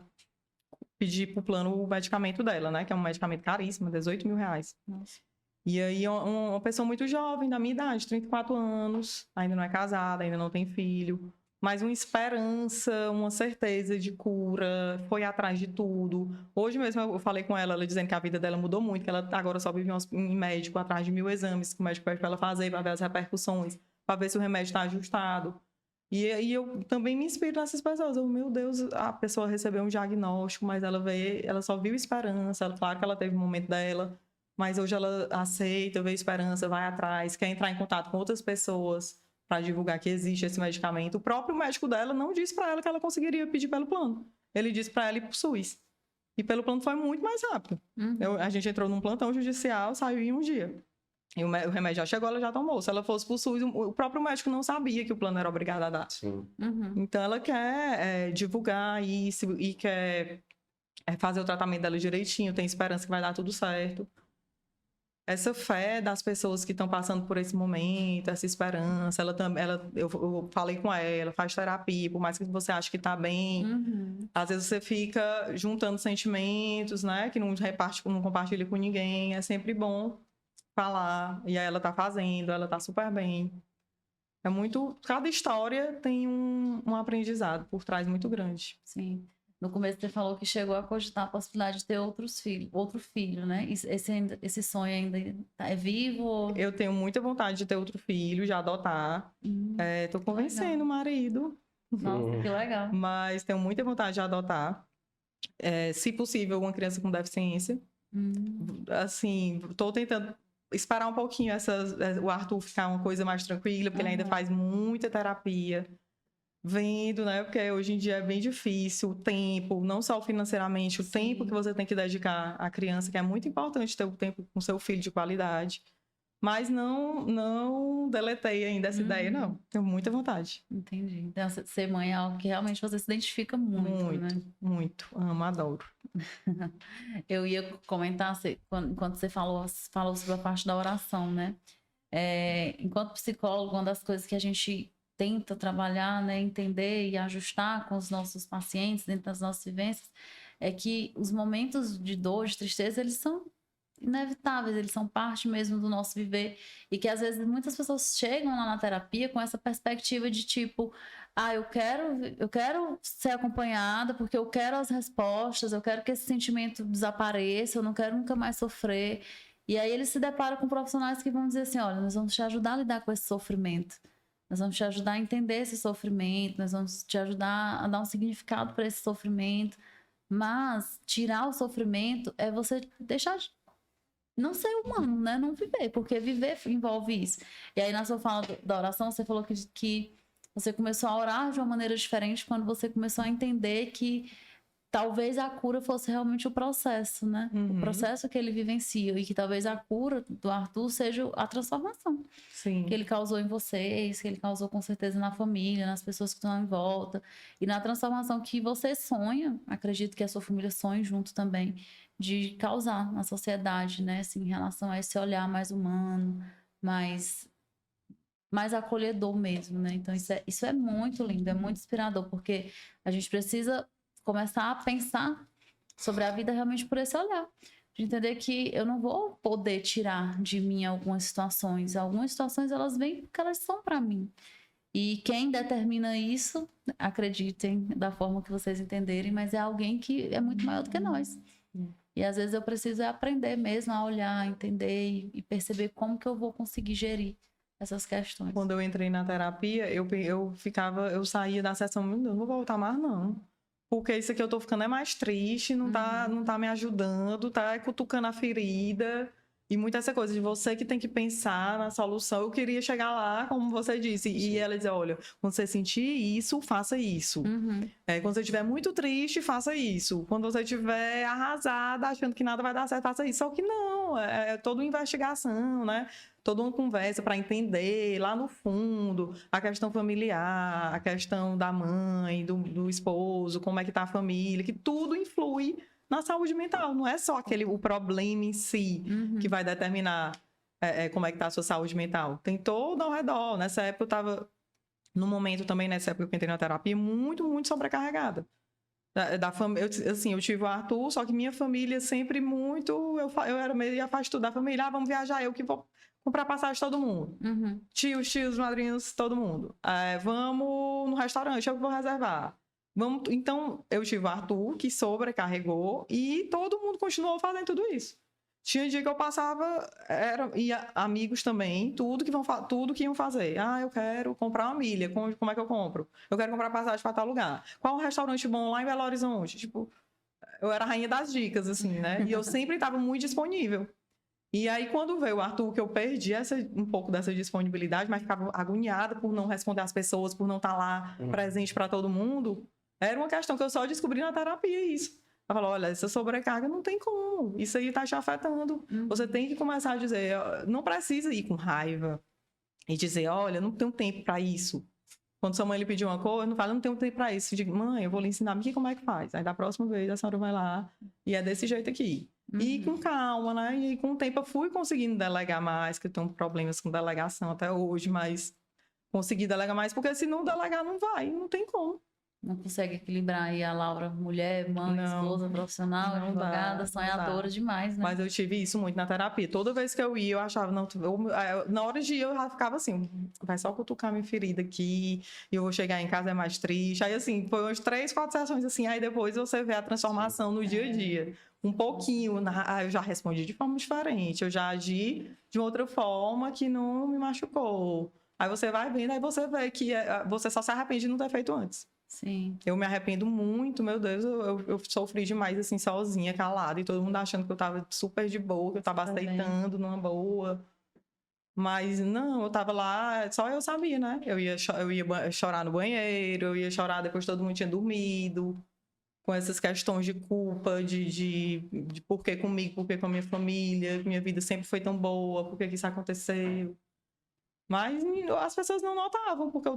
pedir pro plano o medicamento dela, né? Que é um medicamento caríssimo, R$18.000. Nossa. E aí, uma pessoa muito jovem, da minha idade, 34 anos, ainda não é casada, ainda não tem filho, mas uma esperança, uma certeza de cura, foi atrás de tudo. Hoje mesmo eu falei com ela dizendo que a vida dela mudou muito, que ela agora só vive em médico atrás de 1000 exames que o médico pede para ela fazer, para ver as repercussões, para ver se o remédio está ajustado. E eu também me inspiro nessas pessoas. Meu Deus, a pessoa recebeu um diagnóstico, mas ela só viu esperança. Claro que ela teve um momento dela, mas hoje ela aceita, vê esperança, vai atrás, quer entrar em contato com outras pessoas para divulgar que existe esse medicamento. O próprio médico dela não disse para ela que ela conseguiria pedir pelo plano. Ele disse para ela ir para o SUS. E pelo plano foi muito mais rápido. Uhum. A gente entrou num plantão judicial, saiu em um dia. E o remédio já chegou, ela já tomou. Se ela fosse pro SUS, o próprio médico não sabia que o plano era obrigado a dar. Sim. Uhum. Então, ela quer divulgar isso e quer fazer o tratamento dela direitinho, tem esperança que vai dar tudo certo. Essa fé das pessoas que estão passando por esse momento, essa esperança, eu falei com ela, faz terapia, por mais que você ache que tá bem, Uhum. às vezes você fica juntando sentimentos, né, que não compartilha com ninguém, é sempre bom falar, e aí ela tá fazendo, ela tá super bem. Cada história tem um aprendizado por trás muito grande. Sim. No começo você falou que chegou a cogitar a possibilidade de ter outro filho, né? Esse sonho ainda é vivo? Ou... Eu tenho muita vontade de ter outro filho, de adotar. Tô convencendo o marido. Nossa, que legal. Mas tenho muita vontade de adotar. Se possível, uma criança com deficiência. Assim, tô tentando esperar um pouquinho o Arthur ficar uma coisa mais tranquila, porque ele ainda faz muita terapia. Vendo, né? Porque hoje em dia é bem difícil o tempo, não só financeiramente, o tempo que você tem que dedicar à criança, que é muito importante ter o tempo com seu filho de qualidade. Mas não deletei ainda essa ideia, não. Tenho muita vontade. Entendi. Então, ser mãe é algo que realmente você se identifica muito, né? Muito. Amo, adoro. Eu ia comentar, enquanto você falou sobre a parte da oração, né? Enquanto psicólogo, uma das coisas que a gente tenta trabalhar, né, entender e ajustar com os nossos pacientes, dentro das nossas vivências, é que os momentos de dor, de tristeza, eles são inevitáveis, eles são parte mesmo do nosso viver. E que às vezes muitas pessoas chegam lá na terapia com essa perspectiva de tipo, eu quero ser acompanhada porque eu quero as respostas, eu quero que esse sentimento desapareça, eu não quero nunca mais sofrer. E aí eles se deparam com profissionais que vão dizer assim, olha, nós vamos te ajudar a lidar com esse sofrimento. Nós vamos te ajudar a entender esse sofrimento, nós vamos te ajudar a dar um significado para esse sofrimento. Mas tirar o sofrimento é você deixar de não ser humano, né? Não viver, porque viver envolve isso. E aí na sua fala da oração, você falou que você começou a orar de uma maneira diferente quando você começou a entender que talvez a cura fosse realmente o processo, né? O processo que ele vivencia e que talvez a cura do Arthur seja a transformação. Sim. Que ele causou em vocês, que ele causou com certeza na família, nas pessoas que estão em volta e na transformação que você sonha, acredito que a sua família sonha junto também, de causar na sociedade, né? Assim, em relação a esse olhar mais humano, mais acolhedor mesmo, né? Então isso é muito lindo, é muito inspirador, porque a gente precisa começar a pensar sobre a vida realmente por esse olhar. De entender que eu não vou poder tirar de mim algumas situações. Algumas situações, elas vêm porque elas são para mim. E quem determina isso, acreditem da forma que vocês entenderem, mas é alguém que é muito maior do que nós. E às vezes eu preciso aprender mesmo a olhar, a entender e perceber como que eu vou conseguir gerir essas questões. Quando eu entrei na terapia, eu saía da sessão, meu Deus, não vou voltar mais não. Porque isso aqui eu tô ficando mais triste, não tá me ajudando, tá cutucando a ferida. E muita essa coisa de você que tem que pensar na solução. Eu queria chegar lá, como você disse, e ela dizer, olha, quando você sentir isso, faça isso. Quando você estiver muito triste, faça isso. Quando você estiver arrasada, achando que nada vai dar certo, faça isso. Só que não, é toda uma investigação, né? Toda uma conversa para entender lá no fundo a questão familiar, a questão da mãe, do esposo, como é que tá a família, que tudo influi na saúde mental. Não é só o problema em si que vai determinar como é que tá a sua saúde mental. Tem todo ao redor. Nessa época eu estava, no momento também, nessa época que eu entrei na terapia, muito, muito sobrecarregada. Eu tive o Arthur, só que minha família sempre muito... Eu era meio afastada da família. Vamos viajar, eu que vou comprar passagem todo mundo. Tios, madrinhos, todo mundo. Vamos no restaurante, eu que vou reservar. Então, eu tive o Arthur, que sobrecarregou, e todo mundo continuou fazendo tudo isso. Tinha dia que eu passava, amigos também, tudo que iam fazer. Eu quero comprar uma milha, como é que eu compro? Eu quero comprar passagem para tal lugar. Qual o restaurante bom lá em Belo Horizonte? Tipo, eu era a rainha das dicas, assim, né? E eu sempre estava muito disponível. E aí, quando veio o Arthur, que eu perdi um pouco dessa disponibilidade, mas ficava agoniada por não responder às pessoas, por não estar lá presente para todo mundo, era uma questão que eu só descobri na terapia, isso. Eu falo, olha, essa sobrecarga não tem como, isso aí está te afetando. Você tem que começar a dizer, não precisa ir com raiva e dizer, olha, não tenho tempo para isso. Quando sua mãe lhe pediu uma coisa, não fala, eu não tenho tempo para isso. Eu digo, mãe, eu vou lhe ensinar aqui como é que faz. Aí da próxima vez a senhora vai lá e é desse jeito aqui. E com calma, né? E com o tempo eu fui conseguindo delegar mais, que eu tenho problemas com delegação até hoje, mas consegui delegar mais, porque se não delegar não vai, não tem como. Não consegue equilibrar aí a Laura, mulher, mãe, esposa, profissional, advogada, sonhadora demais, né? Mas eu tive isso muito na terapia. Toda vez que eu ia, eu achava, na hora de ir, eu já ficava assim, vai só cutucar minha ferida aqui, e eu vou chegar em casa é mais triste. Aí, assim, foi umas 3, 4 sessões assim, aí depois você vê a transformação no dia a dia. Um pouquinho, eu já respondi de forma diferente, eu já agi de outra forma que não me machucou. Aí você vai vendo, aí você vê que você só se arrepende de não ter feito antes. Sim. Eu me arrependo muito, meu Deus, eu sofri demais, assim, sozinha, calada, e todo mundo achando que eu tava super de boa, que eu tava aceitando numa boa. Mas não, eu tava lá, só eu sabia, né? Eu ia chorar no banheiro, eu ia chorar depois que todo mundo tinha dormido, com essas questões de culpa, de por que comigo, por que com a minha família, minha vida sempre foi tão boa, por que isso aconteceu. Mas as pessoas não notavam, porque eu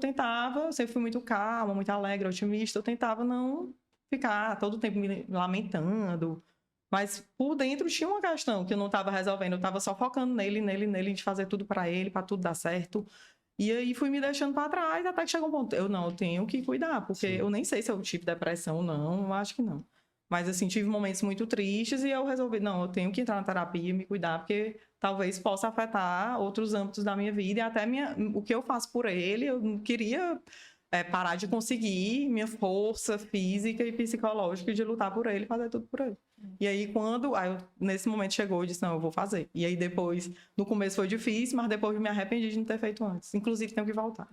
sempre fui muito calma, muito alegre, otimista, eu tentava não ficar todo o tempo me lamentando. Mas por dentro tinha uma questão que eu não estava resolvendo, eu estava só focando nele, de fazer tudo para ele, para tudo dar certo. E aí fui me deixando para trás, até que chegou um ponto, eu tenho que cuidar, porque eu nem sei se eu tive depressão ou não, eu acho que não. Mas, assim, tive momentos muito tristes e eu resolvi, não, eu tenho que entrar na terapia e me cuidar, porque talvez possa afetar outros âmbitos da minha vida e até o que eu faço por ele. Eu não queria parar de conseguir minha força física e psicológica de lutar por ele, fazer tudo por ele. E aí, nesse momento chegou, eu disse, não, eu vou fazer. E aí depois, no começo foi difícil, mas depois eu me arrependi de não ter feito antes. Inclusive, tenho que voltar.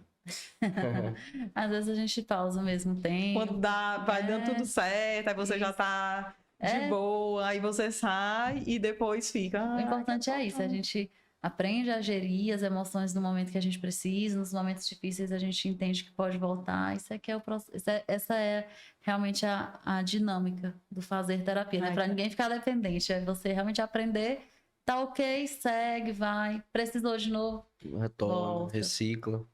Às vezes a gente pausa ao mesmo tempo. Quando vai dando tudo certo, aí você já tá de boa, aí você sai e depois fica. O importante é isso, a gente aprende a gerir as emoções no momento que a gente precisa, nos momentos difíceis a gente entende que pode voltar. Isso aqui é o processo, essa é realmente a dinâmica do fazer terapia, né? Para ninguém ficar dependente, é você realmente aprender, tá ok, segue, vai, precisou de novo, retorna, volta. recicla.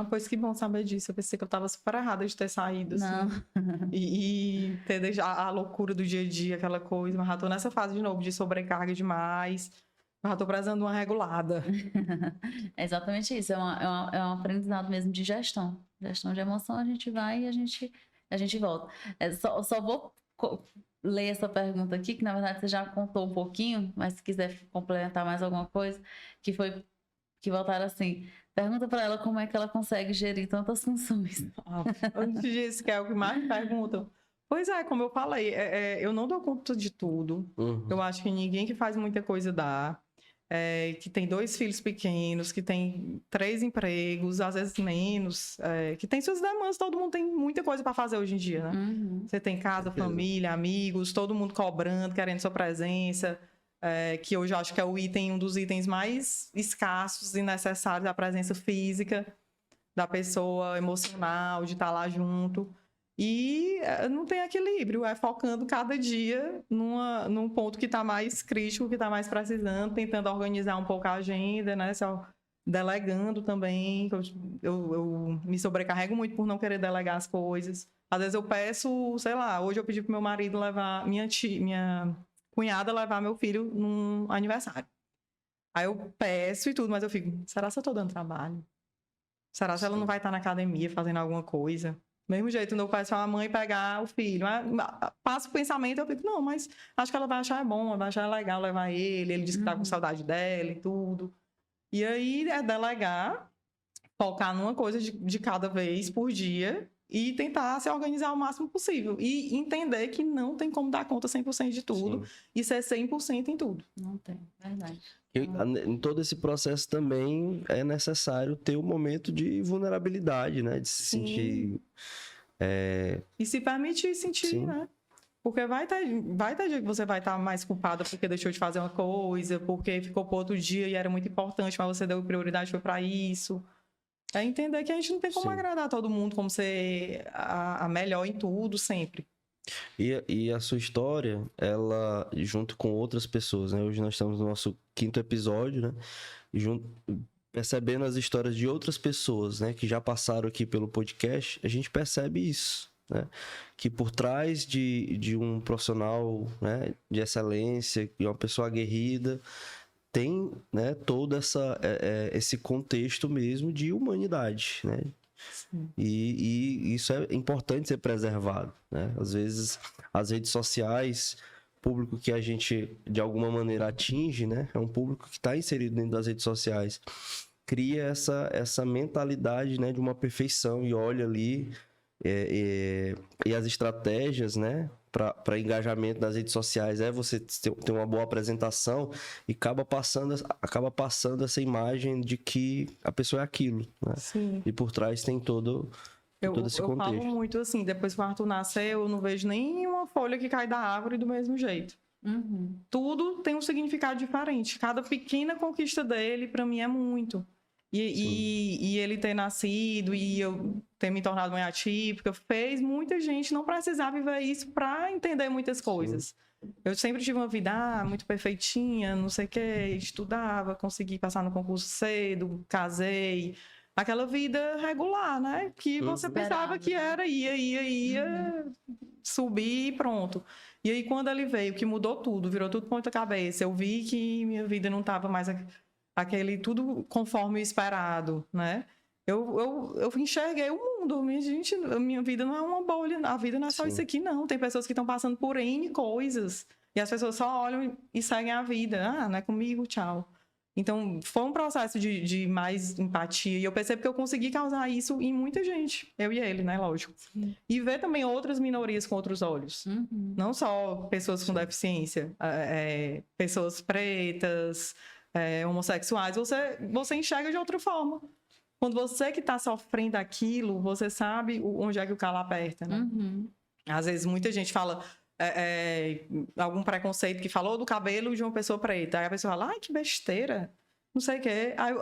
Pois que bom saber disso. Eu pensei que eu tava super errada de ter saído, assim. Não. E ter deixado a loucura do dia a dia, aquela coisa. Mas já tô nessa fase de novo, de sobrecarga demais. Mas já tô precisando de uma regulada. É exatamente isso, é um aprendizado mesmo de gestão. Gestão de emoção, a gente vai e a gente volta. Só vou ler essa pergunta aqui, que na verdade você já contou um pouquinho, mas se quiser complementar mais alguma coisa, que voltaram assim. Pergunta para ela como é que ela consegue gerir tantas funções. Antes disso, que é o que mais perguntam. Pois é, como eu falei, eu não dou conta de tudo. Eu acho que ninguém que faz muita coisa dá. Que tem 2 filhos pequenos, que tem 3 empregos, às vezes menos, que tem suas demandas, todo mundo tem muita coisa para fazer hoje em dia, né? Você tem casa, família, amigos, todo mundo cobrando, querendo sua presença, que hoje eu acho que é um dos itens mais escassos e necessários, a presença física da pessoa, emocional, de estar lá junto. E não tem equilíbrio, focando cada dia num ponto que está mais crítico, que está mais precisando, tentando organizar um pouco a agenda, né? Só delegando também. Eu me sobrecarrego muito por não querer delegar as coisas. Às vezes eu peço, sei lá, hoje eu pedi pro meu marido levar, minha cunhada levar meu filho num aniversário. Aí eu peço e tudo, mas eu fico, será que eu tô dando trabalho? Será que ela não vai estar na academia fazendo alguma coisa? Mesmo jeito, quando eu peço a mãe pegar o filho, passa o pensamento, eu fico, não, mas acho que ela vai achar bom, ela vai achar legal levar ele disse que tá com saudade dela e tudo. E aí é delegar, focar numa coisa de cada vez por dia e tentar se organizar o máximo possível. E entender que não tem como dar conta 100% de tudo. Sim. E ser 100% em tudo. Não tem, verdade. Em todo esse processo também é necessário ter um momento de vulnerabilidade, né? De se sentir... E se permitir sentir, Sim. né? Porque vai ter dia que você vai estar mais culpada porque deixou de fazer uma coisa, porque ficou para outro dia e era muito importante, mas você deu prioridade, foi para isso. É entender que a gente não tem como Sim. agradar todo mundo, como ser a melhor em tudo, sempre. E a sua história, ela, junto com outras pessoas, né? Hoje nós estamos no nosso 5º episódio, né? Percebendo as histórias de outras pessoas, né? Que já passaram aqui pelo podcast, a gente percebe isso, né? Que por trás de um profissional, né? De excelência, de uma pessoa aguerrida, tem, né? Todo esse contexto mesmo de humanidade, né? E isso é importante ser preservado, né? Às vezes as redes sociais, público que a gente de alguma maneira atinge, né? É um público que está inserido dentro das redes sociais, cria essa mentalidade, né? De uma perfeição e olha ali e as estratégias, né? Para engajamento nas redes sociais você ter uma boa apresentação e acaba passando essa imagem de que a pessoa é aquilo, né? Sim. E por trás tem todo esse contexto. Eu falo muito assim, depois que o Arthur nasceu, eu não vejo nenhuma folha que cai da árvore do mesmo jeito. Tudo tem um significado diferente. Cada pequena conquista dele, para mim, é muito. E ele ter nascido e eu ter me tornado mãe atípica fez muita gente não precisar viver isso para entender muitas coisas. Sim. Eu sempre tive uma vida muito perfeitinha, não sei o quê, estudava, consegui passar no concurso cedo, casei. Aquela vida regular, né? Que você pensava que era, ia, subir e pronto. E aí, quando ele veio, que mudou tudo, virou tudo ponta cabeça, eu vi que minha vida não estava mais... aquele tudo conforme o esperado, né? Eu enxerguei o mundo. Minha vida não é uma bolha, a vida não é só Sim. isso aqui, não. Tem pessoas que estão passando por N coisas. E as pessoas só olham e seguem a vida. Ah, não é comigo, tchau. Então, foi um processo de mais empatia. E eu percebo que eu consegui causar isso em muita gente. Eu e ele, né? Lógico. Sim. E ver também outras minorias com outros olhos. Uhum. Não só pessoas com deficiência, pessoas pretas, homossexuais. Você enxerga de outra forma. Quando você que está sofrendo aquilo, você sabe onde é que o calo aperta, né? Uhum. Às vezes muita gente fala algum preconceito que falou do cabelo de uma pessoa preta. Aí a pessoa fala, ai, que besteira. Não sei o quê. Aí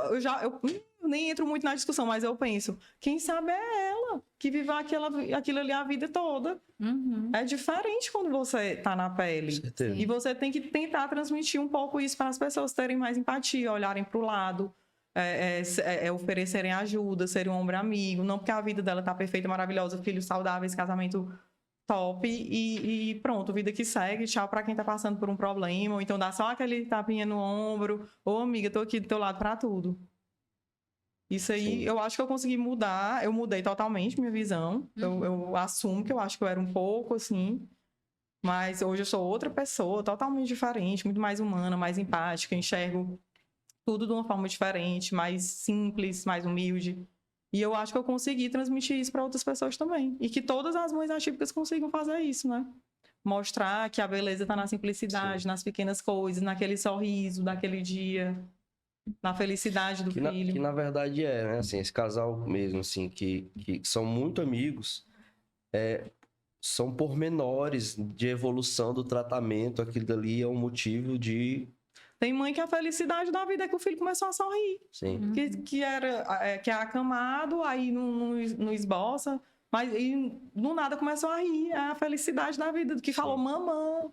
eu nem entro muito na discussão, mas eu penso, quem sabe é ela que vive aquilo ali a vida toda. Uhum. É diferente quando você está na pele. Certeza. E você tem que tentar transmitir um pouco isso para as pessoas terem mais empatia, olharem para o lado. Oferecerem ajuda, serem um ombro amigo, não porque a vida dela tá perfeita, maravilhosa, filhos saudáveis, casamento top e pronto, vida que segue, tchau pra quem tá passando por um problema, ou então dá só aquele tapinha no ombro, ô amiga, tô aqui do teu lado pra tudo. Isso aí, Sim. eu acho que eu consegui mudar, eu mudei totalmente minha visão, eu assumo que eu acho que eu era um pouco assim, mas hoje eu sou outra pessoa, totalmente diferente, muito mais humana, mais empática, enxergo tudo de uma forma diferente, mais simples, mais humilde. E eu acho que eu consegui transmitir isso para outras pessoas também. E que todas as mães atípicas consigam fazer isso, né? Mostrar que a beleza está na simplicidade, Sim. nas pequenas coisas, naquele sorriso daquele dia, na felicidade do filho. Que na verdade né? Assim, esse casal mesmo, assim, que são muito amigos, são pormenores de evolução do tratamento. Aquilo dali é um motivo de... Tem mãe que a felicidade da vida é que o filho começou a sorrir. Sim. Que é acamado, aí não esboça, mas do nada começou a rir. É a felicidade da vida, que falou mamãe.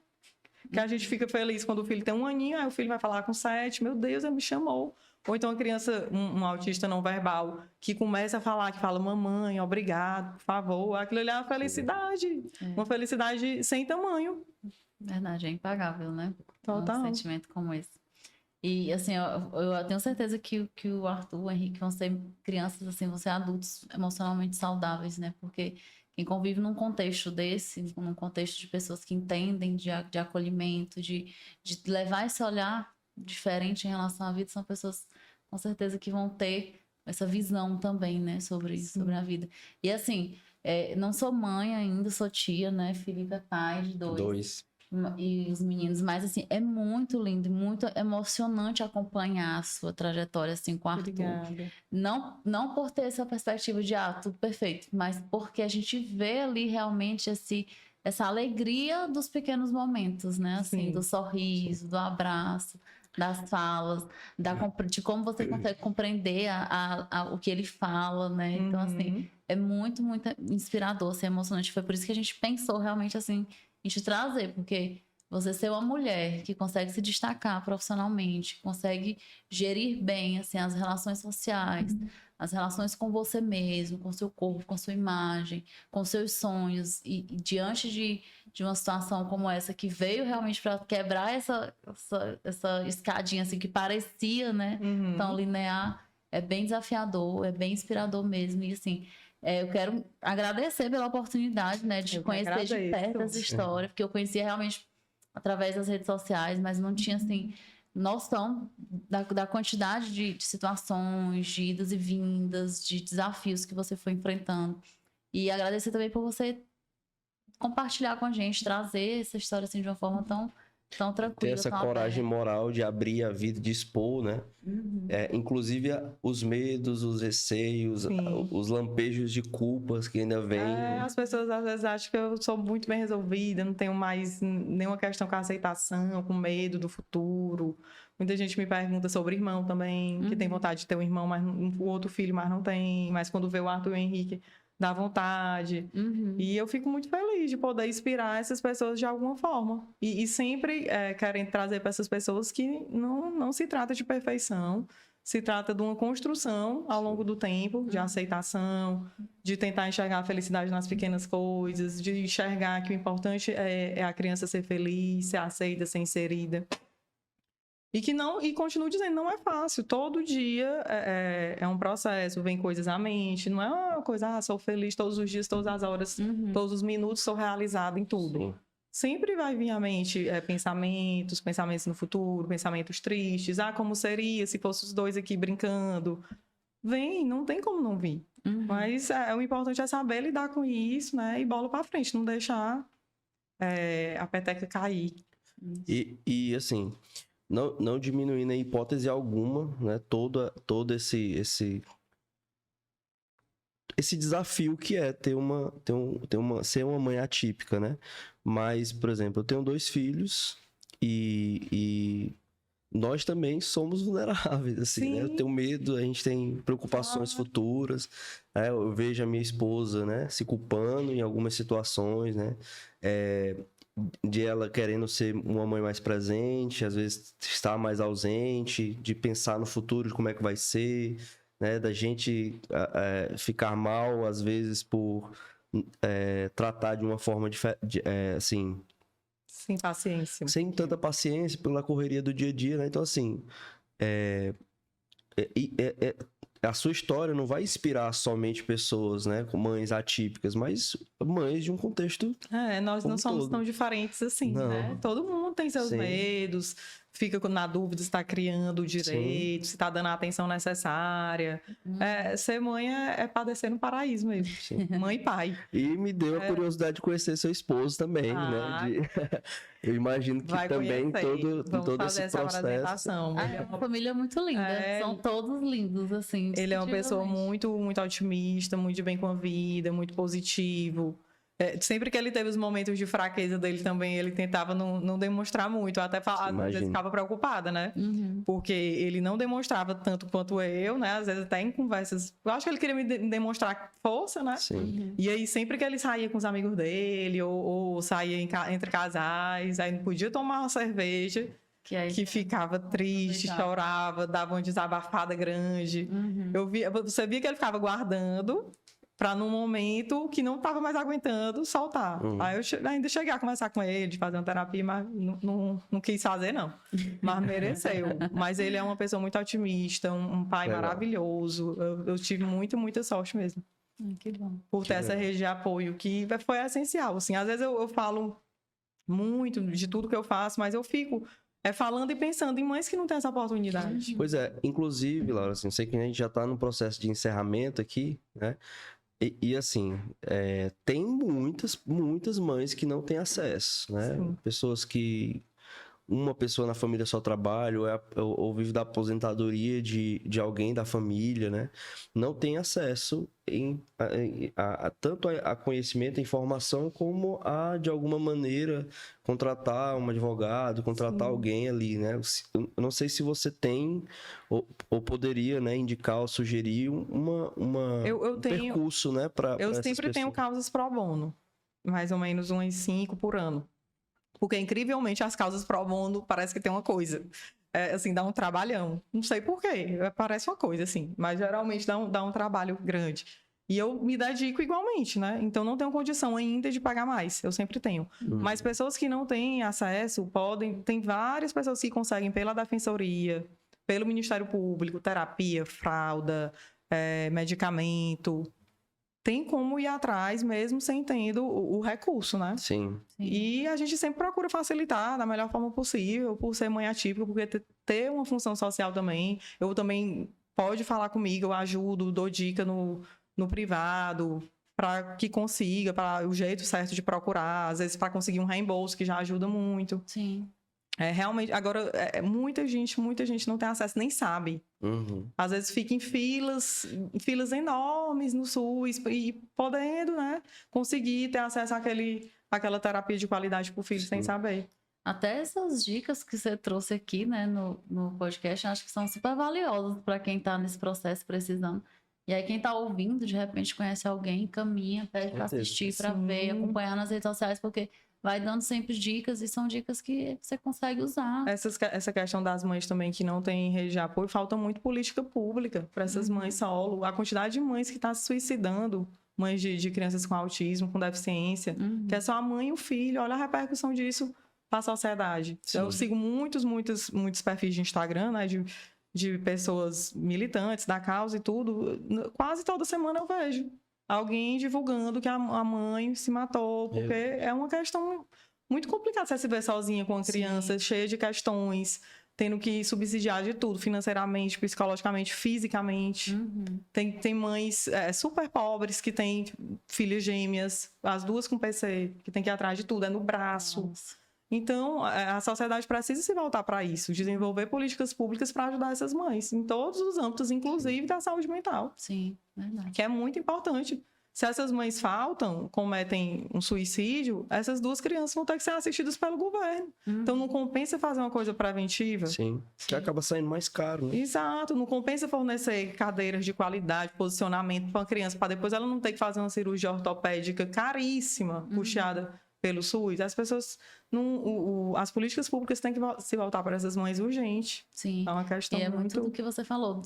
Que a gente fica feliz quando o filho tem 1 aninho, aí o filho vai falar com 7, meu Deus, ele me chamou. Ou então a criança, um autista não verbal, que começa a falar, que fala mamãe, obrigado, por favor. Aquilo ali é a felicidade. Uma felicidade sem tamanho. Verdade, é impagável, né? Total. Um sentimento como esse. E, assim, eu tenho certeza que o Arthur, o Henrique vão ser crianças, assim, vão ser adultos emocionalmente saudáveis, né? Porque quem convive num contexto desse, num contexto de pessoas que entendem de acolhimento, de levar esse olhar diferente em relação à vida, são pessoas, com certeza, que vão ter essa visão também, né? Sobre a vida. E, assim, não sou mãe ainda, sou tia, né? Felipe é pai de 2. E os meninos, mas assim, é muito lindo, muito emocionante acompanhar a sua trajetória assim com o Arthur. Obrigada. Não por ter essa perspectiva de tudo perfeito, mas porque a gente vê ali realmente essa alegria dos pequenos momentos, né? Assim, Sim. do sorriso, do abraço, das falas, de como você consegue compreender o que ele fala, né? Então, assim, é muito, muito inspirador, assim, emocionante. Foi por isso que a gente pensou realmente assim em te trazer, porque você ser uma mulher que consegue se destacar profissionalmente, consegue gerir bem assim, as relações sociais, as relações com você mesmo, com seu corpo, com sua imagem, com seus sonhos, e diante de uma situação como essa, que veio realmente para quebrar essa escadinha assim, que parecia, né, tão linear, é bem desafiador, é bem inspirador mesmo, e assim... eu quero agradecer pela oportunidade, né, de conhecer de perto essa história, porque eu conhecia realmente através das redes sociais, mas não tinha, assim, noção da quantidade de situações, de idas e vindas, de desafios que você foi enfrentando. E agradecer também por você compartilhar com a gente, trazer essa história, assim, de uma forma tão tranquila. Ter essa coragem moral de abrir a vida, de expor, né? Inclusive os medos, os receios, os lampejos de culpas que ainda vêm. As pessoas às vezes acham que eu sou muito bem resolvida, não tenho mais nenhuma questão com aceitação, com medo do futuro. Muita gente me pergunta sobre irmão também, que tem vontade de ter um irmão, mas o outro filho, mas não tem. Mas quando vê o Arthur e o Henrique, dá vontade. E eu fico muito feliz de poder inspirar essas pessoas de alguma forma. E sempre querem trazer para essas pessoas que não se trata de perfeição, se trata de uma construção ao longo do tempo, de aceitação, de tentar enxergar a felicidade nas pequenas coisas, de enxergar que o importante é a criança ser feliz, ser aceita, ser inserida. E continuo dizendo, não é fácil. Todo dia é um processo, vem coisas à mente. Não é uma coisa, sou feliz todos os dias, todas as horas, todos os minutos, sou realizada em tudo. Sim. Sempre vai vir à mente pensamentos no futuro, pensamentos tristes. Como seria se fossem os dois aqui brincando? Vem, não tem como não vir. Mas o importante é saber lidar com isso, né? E bola pra frente, não deixar a peteca cair. E assim, não diminuindo em hipótese alguma, né? Todo esse desafio que é ser uma mãe atípica, né? Mas, por exemplo, eu tenho 2 filhos e nós também somos vulneráveis, assim, né? Eu tenho medo, a gente tem preocupações futuras, né? Eu vejo a minha esposa, né, se culpando em algumas situações, né? De ela querendo ser uma mãe mais presente, às vezes estar mais ausente, de pensar no futuro, de como é que vai ser, né? Da gente ficar mal, às vezes, por tratar de uma forma assim... Sem paciência. Sem tanta paciência pela correria do dia a dia, né? Então, assim, a sua história não vai inspirar somente pessoas, né, com mães atípicas, mas mães de um contexto. Nós não somos todo. tão diferentes assim, Não. né? Todo mundo tem seus Sim. medos, fica na dúvida se está criando direito, se está dando a atenção necessária. Ser mãe é padecer no paraíso mesmo. Sim. Mãe e pai. E me deu a curiosidade de conhecer seu esposo também, né? Eu imagino que também todo esse processo. É uma família muito linda. São todos lindos, assim. Ele é uma pessoa muito, muito otimista, muito de bem com a vida, muito positivo. Sempre que ele teve os momentos de fraqueza dele também, ele tentava não demonstrar muito. Até às vezes ficava preocupada, né? Porque ele não demonstrava tanto quanto eu, né? Às vezes até em conversas... Eu acho que ele queria me demonstrar força, né? Sim. E aí sempre que ele saía com os amigos dele ou saía entre casais, aí não podia tomar uma cerveja... Que ficava triste, chorava, dava uma desabafada grande. Você via que ele ficava guardando para num momento que não estava mais aguentando soltar. Aí eu ainda cheguei a conversar com ele, de fazer uma terapia, mas não quis fazer, não. Mas mereceu. Mas ele é uma pessoa muito otimista, um pai maravilhoso. Eu tive muita sorte mesmo. Que bom. Por ter essa rede de apoio, que foi essencial. Assim, às vezes eu falo muito de tudo que eu faço, mas eu fico... falando e pensando em mães que não têm essa oportunidade. Pois é, inclusive, Laura, assim, eu sei que a gente já está no processo de encerramento aqui, né? E assim, tem muitas mães que não têm acesso, né? Sim. Pessoas que... Uma pessoa na família só trabalha ou vive da aposentadoria de alguém da família, né? Não tem acesso tanto a conhecimento, a informação, como a, de alguma maneira, contratar um advogado, contratar alguém ali, né? Eu não sei se você tem ou poderia, né, indicar ou sugerir um percurso, né? Eu sempre tenho causas pro bono, mais ou menos umas 5 por ano. Porque, incrivelmente, as causas pro bono parece que tem uma coisa. Assim, dá um trabalhão. Não sei por quê. Parece uma coisa, assim. Mas, geralmente, dá um trabalho grande. E eu me dedico igualmente, né? Então, não tenho condição ainda de pagar mais. Eu sempre tenho. Mas pessoas que não têm acesso podem... Tem várias pessoas que conseguem pela Defensoria, pelo Ministério Público, terapia, fralda, medicamento... Tem como ir atrás mesmo sem tendo o recurso, né? Sim. E a gente sempre procura facilitar da melhor forma possível, por ser mãe atípica, porque ter uma função social também. Eu também pode falar comigo, eu ajudo, dou dica no privado, para que consiga, para o jeito certo de procurar, às vezes para conseguir um reembolso, que já ajuda muito. Sim. Realmente, agora, muita gente não tem acesso, nem sabe. Às vezes fica em filas enormes no SUS e podendo, né, conseguir ter acesso àquela terapia de qualidade para o filho sem saber. Até essas dicas que você trouxe aqui, né, no podcast, acho que são super valiosas para quem está nesse processo precisando. E aí, quem está ouvindo, de repente conhece alguém, caminha, pede para assistir, para ver, acompanhar nas redes sociais, porque vai dando sempre dicas e são dicas que você consegue usar. Essa questão das mães também que não tem rede de apoio, falta muito política pública para essas mães solo. A quantidade de mães que estão se suicidando, mães de crianças com autismo, com deficiência, que é só a mãe e o filho. Olha a repercussão disso para a sociedade. Sim. Eu sigo muitos perfis de Instagram, né, de pessoas militantes da causa e tudo. Quase toda semana eu vejo alguém divulgando que a mãe se matou, porque é uma questão muito complicada você se ver sozinha com uma criança cheia de questões, tendo que subsidiar de tudo, financeiramente, psicologicamente, fisicamente. Tem mães super pobres que têm filhas gêmeas, as duas com PC, que tem que ir atrás de tudo, é no braço. Nossa. Então, a sociedade precisa se voltar para isso, desenvolver políticas públicas para ajudar essas mães, em todos os âmbitos, inclusive da saúde mental, Sim, verdade. que é muito importante. Se essas mães faltam, cometem um suicídio, essas duas crianças vão ter que ser assistidas pelo governo. Então, não compensa fazer uma coisa preventiva. Sim. Que acaba saindo mais caro, né? Exato, não compensa fornecer cadeiras de qualidade, posicionamento para a criança, para depois ela não ter que fazer uma cirurgia ortopédica caríssima, puxada pelo SUS. As pessoas as políticas públicas têm que se voltar para essas mães urgente. Sim. É uma questão E é muito do que você falou.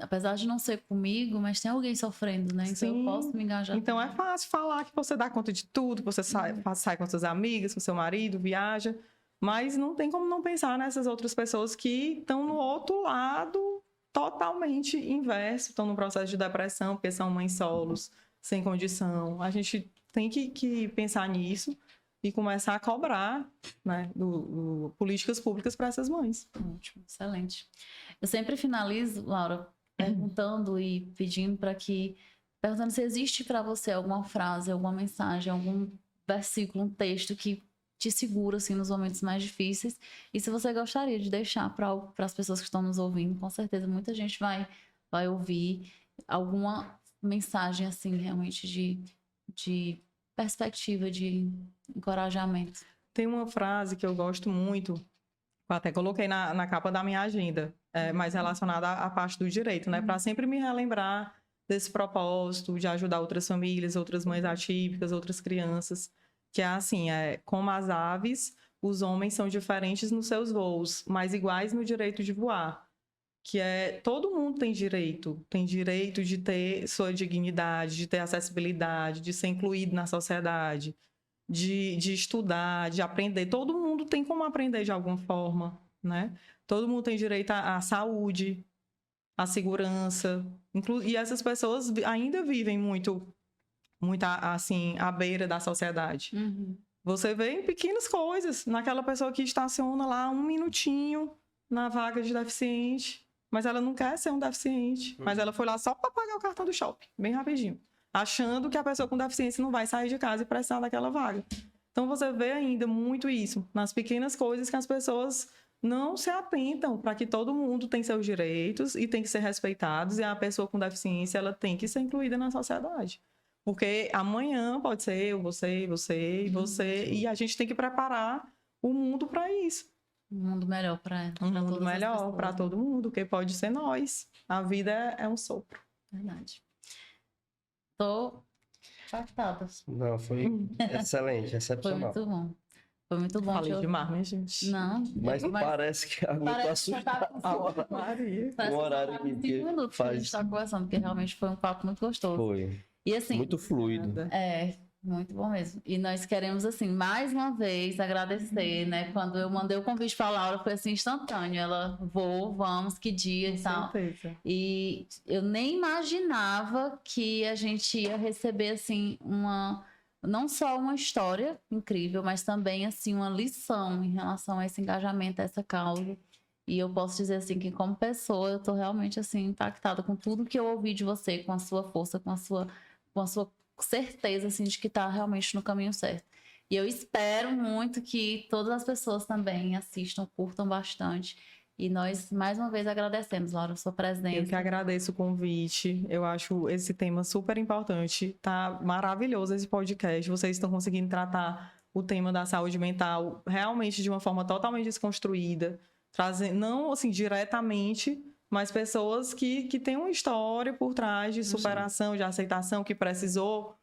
Apesar de não ser comigo, mas tem alguém sofrendo, né? Então Sim. eu posso me engajar. Então é fácil falar que você dá conta de tudo, que você sai com suas amigas, com seu marido, viaja, mas não tem como não pensar nessas outras pessoas que estão no outro lado totalmente inverso, estão no processo de depressão, porque são mães solos, sem condição. A gente tem que pensar nisso e começar a cobrar, né, políticas públicas para essas mães. Ótimo, excelente. Eu sempre finalizo, Laura, perguntando e pedindo perguntando se existe para você alguma frase, alguma mensagem, algum versículo, um texto que te segura assim nos momentos mais difíceis, e se você gostaria de deixar para as pessoas que estão nos ouvindo, com certeza muita gente vai ouvir alguma mensagem assim realmente de perspectiva, de encorajamento. Tem uma frase que eu gosto muito, eu até coloquei na capa da minha agenda, mais relacionada à parte do direito, né? Para sempre me relembrar desse propósito de ajudar outras famílias, outras mães atípicas, outras crianças, que é assim, como as aves, os homens são diferentes nos seus voos, mas iguais no direito de voar. Que todo mundo tem direito de ter sua dignidade, de ter acessibilidade, de ser incluído na sociedade, de estudar, de aprender. Todo mundo tem como aprender de alguma forma, né? Todo mundo tem direito à saúde, à segurança. E essas pessoas ainda vivem muito assim, à beira da sociedade. Você vê em pequenas coisas, naquela pessoa que estaciona lá 1 minutinho na vaga de deficiente, mas ela não quer ser um deficiente, mas ela foi lá só para pagar o cartão do shopping, bem rapidinho, achando que a pessoa com deficiência não vai sair de casa e precisar daquela vaga. Então você vê ainda muito isso, nas pequenas coisas que as pessoas não se atentam para que todo mundo tem seus direitos e tem que ser respeitados, e a pessoa com deficiência ela tem que ser incluída na sociedade. Porque amanhã pode ser eu, você, e você, e a gente tem que preparar o mundo para isso. Um mundo melhor para Um mundo melhor para todo mundo, que pode ser nós. A vida é um sopro. Verdade. Tô impactada. Não, foi excelente, Foi excepcional. muito bom. Foi muito bom. Falei demais, minha gente. Não. Mas parece que eu tô assustado. Maria. Um horário que 5 minutos que a gente tá conversando, porque realmente foi um papo muito gostoso. Foi. E assim, Muito fluido. Muito bom mesmo. E nós queremos, assim, mais uma vez agradecer, né? Quando eu mandei o convite para a Laura, foi assim, instantâneo. Ela, vamos, que dia e tal. Certeza. E eu nem imaginava que a gente ia receber, assim, não só uma história incrível, mas também, assim, uma lição em relação a esse engajamento, a essa causa. E eu posso dizer, assim, que como pessoa, eu tô realmente, assim, impactada com tudo que eu ouvi de você, com a sua força, com a sua certeza, assim, de que tá realmente no caminho certo. E eu espero muito que todas as pessoas também assistam, curtam bastante. E nós, mais uma vez, agradecemos, Laura, a sua presença. Eu que agradeço o convite. Eu acho esse tema super importante. Tá maravilhoso esse podcast. Vocês estão conseguindo tratar o tema da saúde mental realmente de uma forma totalmente desconstruída. Trazendo, não, assim, diretamente, mas pessoas que têm uma história por trás de superação, de aceitação, que precisou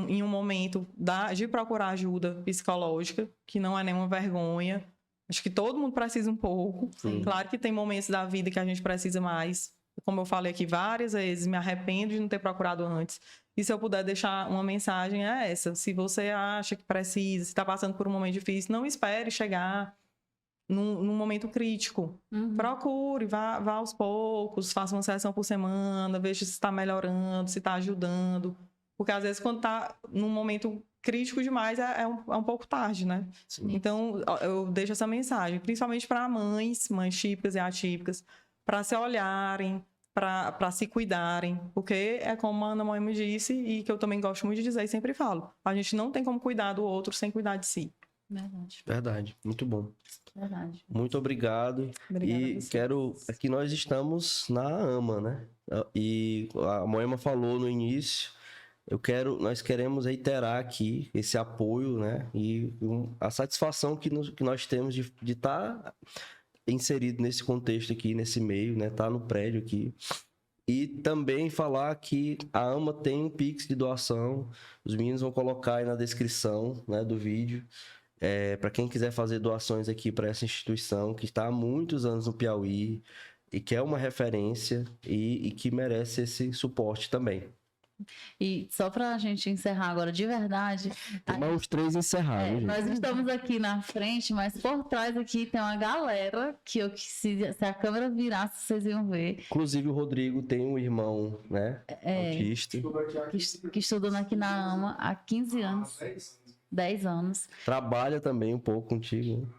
em um momento de procurar ajuda psicológica, que não é nenhuma vergonha. Acho que todo mundo precisa um pouco. Sim. Claro que tem momentos da vida que a gente precisa mais. Como eu falei aqui várias vezes, me arrependo de não ter procurado antes. E se eu puder deixar uma mensagem é essa. Se você acha que precisa, se está passando por um momento difícil, não espere chegar num momento crítico. Procure, vá aos poucos, faça uma sessão por semana, veja se está melhorando, se está ajudando. Porque às vezes quando está num momento crítico demais é um pouco tarde, né? Sim. Então eu deixo essa mensagem, principalmente para mães típicas e atípicas, para se olharem, para se cuidarem, porque é como a Ana Moema me disse e que eu também gosto muito de dizer e sempre falo, a gente não tem como cuidar do outro sem cuidar de si. Verdade. Verdade, muito bom. Verdade. Muito obrigado. Obrigada a E você. aqui nós estamos na AMA, né? E a Moema falou no início, nós queremos reiterar aqui esse apoio, né? E a satisfação que nós temos de estar inserido nesse contexto aqui, nesse meio, né? Tá no prédio aqui. E também falar que a AMA tem um Pix de doação. Os meninos vão colocar aí na descrição, né, do vídeo. Para quem quiser fazer doações aqui para essa instituição que está há muitos anos no Piauí e que é uma referência e que merece esse suporte também. E só pra gente encerrar agora de verdade. Tem mais uns 3 encerrados, gente. Nós estamos aqui na frente, mas por trás aqui tem uma galera que se a câmera virasse, vocês iam ver. Inclusive o Rodrigo tem um irmão, né? Autista. Que estudando aqui na AMA há 15 anos. 10 anos. Trabalha também um pouco contigo.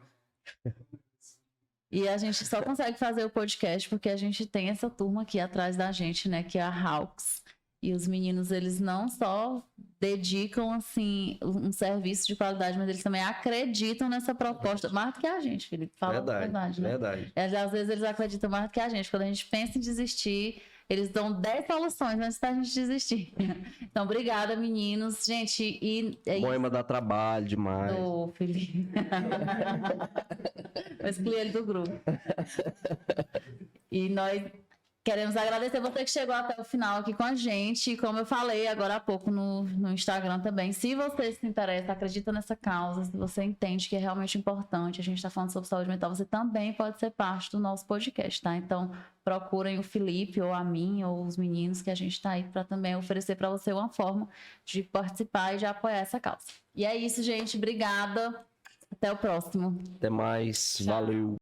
E a gente só consegue fazer o podcast porque a gente tem essa turma aqui atrás da gente, né? Que é a Hawks. E os meninos, eles não só dedicam, assim, um serviço de qualidade, mas eles também acreditam nessa proposta. Mais do que a gente, Felipe. Fala a verdade, né? Verdade. Às vezes eles acreditam mais do que a gente. Quando a gente pensa em desistir, eles dão 10 soluções antes da gente desistir. Então, obrigada, meninos. Gente, e... Moema dá trabalho demais. Ô, Felipe. Eu excluí ele do grupo. E nós queremos agradecer você que chegou até o final aqui com a gente. E como eu falei agora há pouco no Instagram também, se você se interessa, acredita nessa causa, se você entende que é realmente importante, a gente está falando sobre saúde mental, você também pode ser parte do nosso podcast, tá? Então, procurem o Felipe ou a mim ou os meninos que a gente está aí para também oferecer para você uma forma de participar e de apoiar essa causa. E é isso, gente. Obrigada. Até o próximo. Até mais. Tchau. Valeu.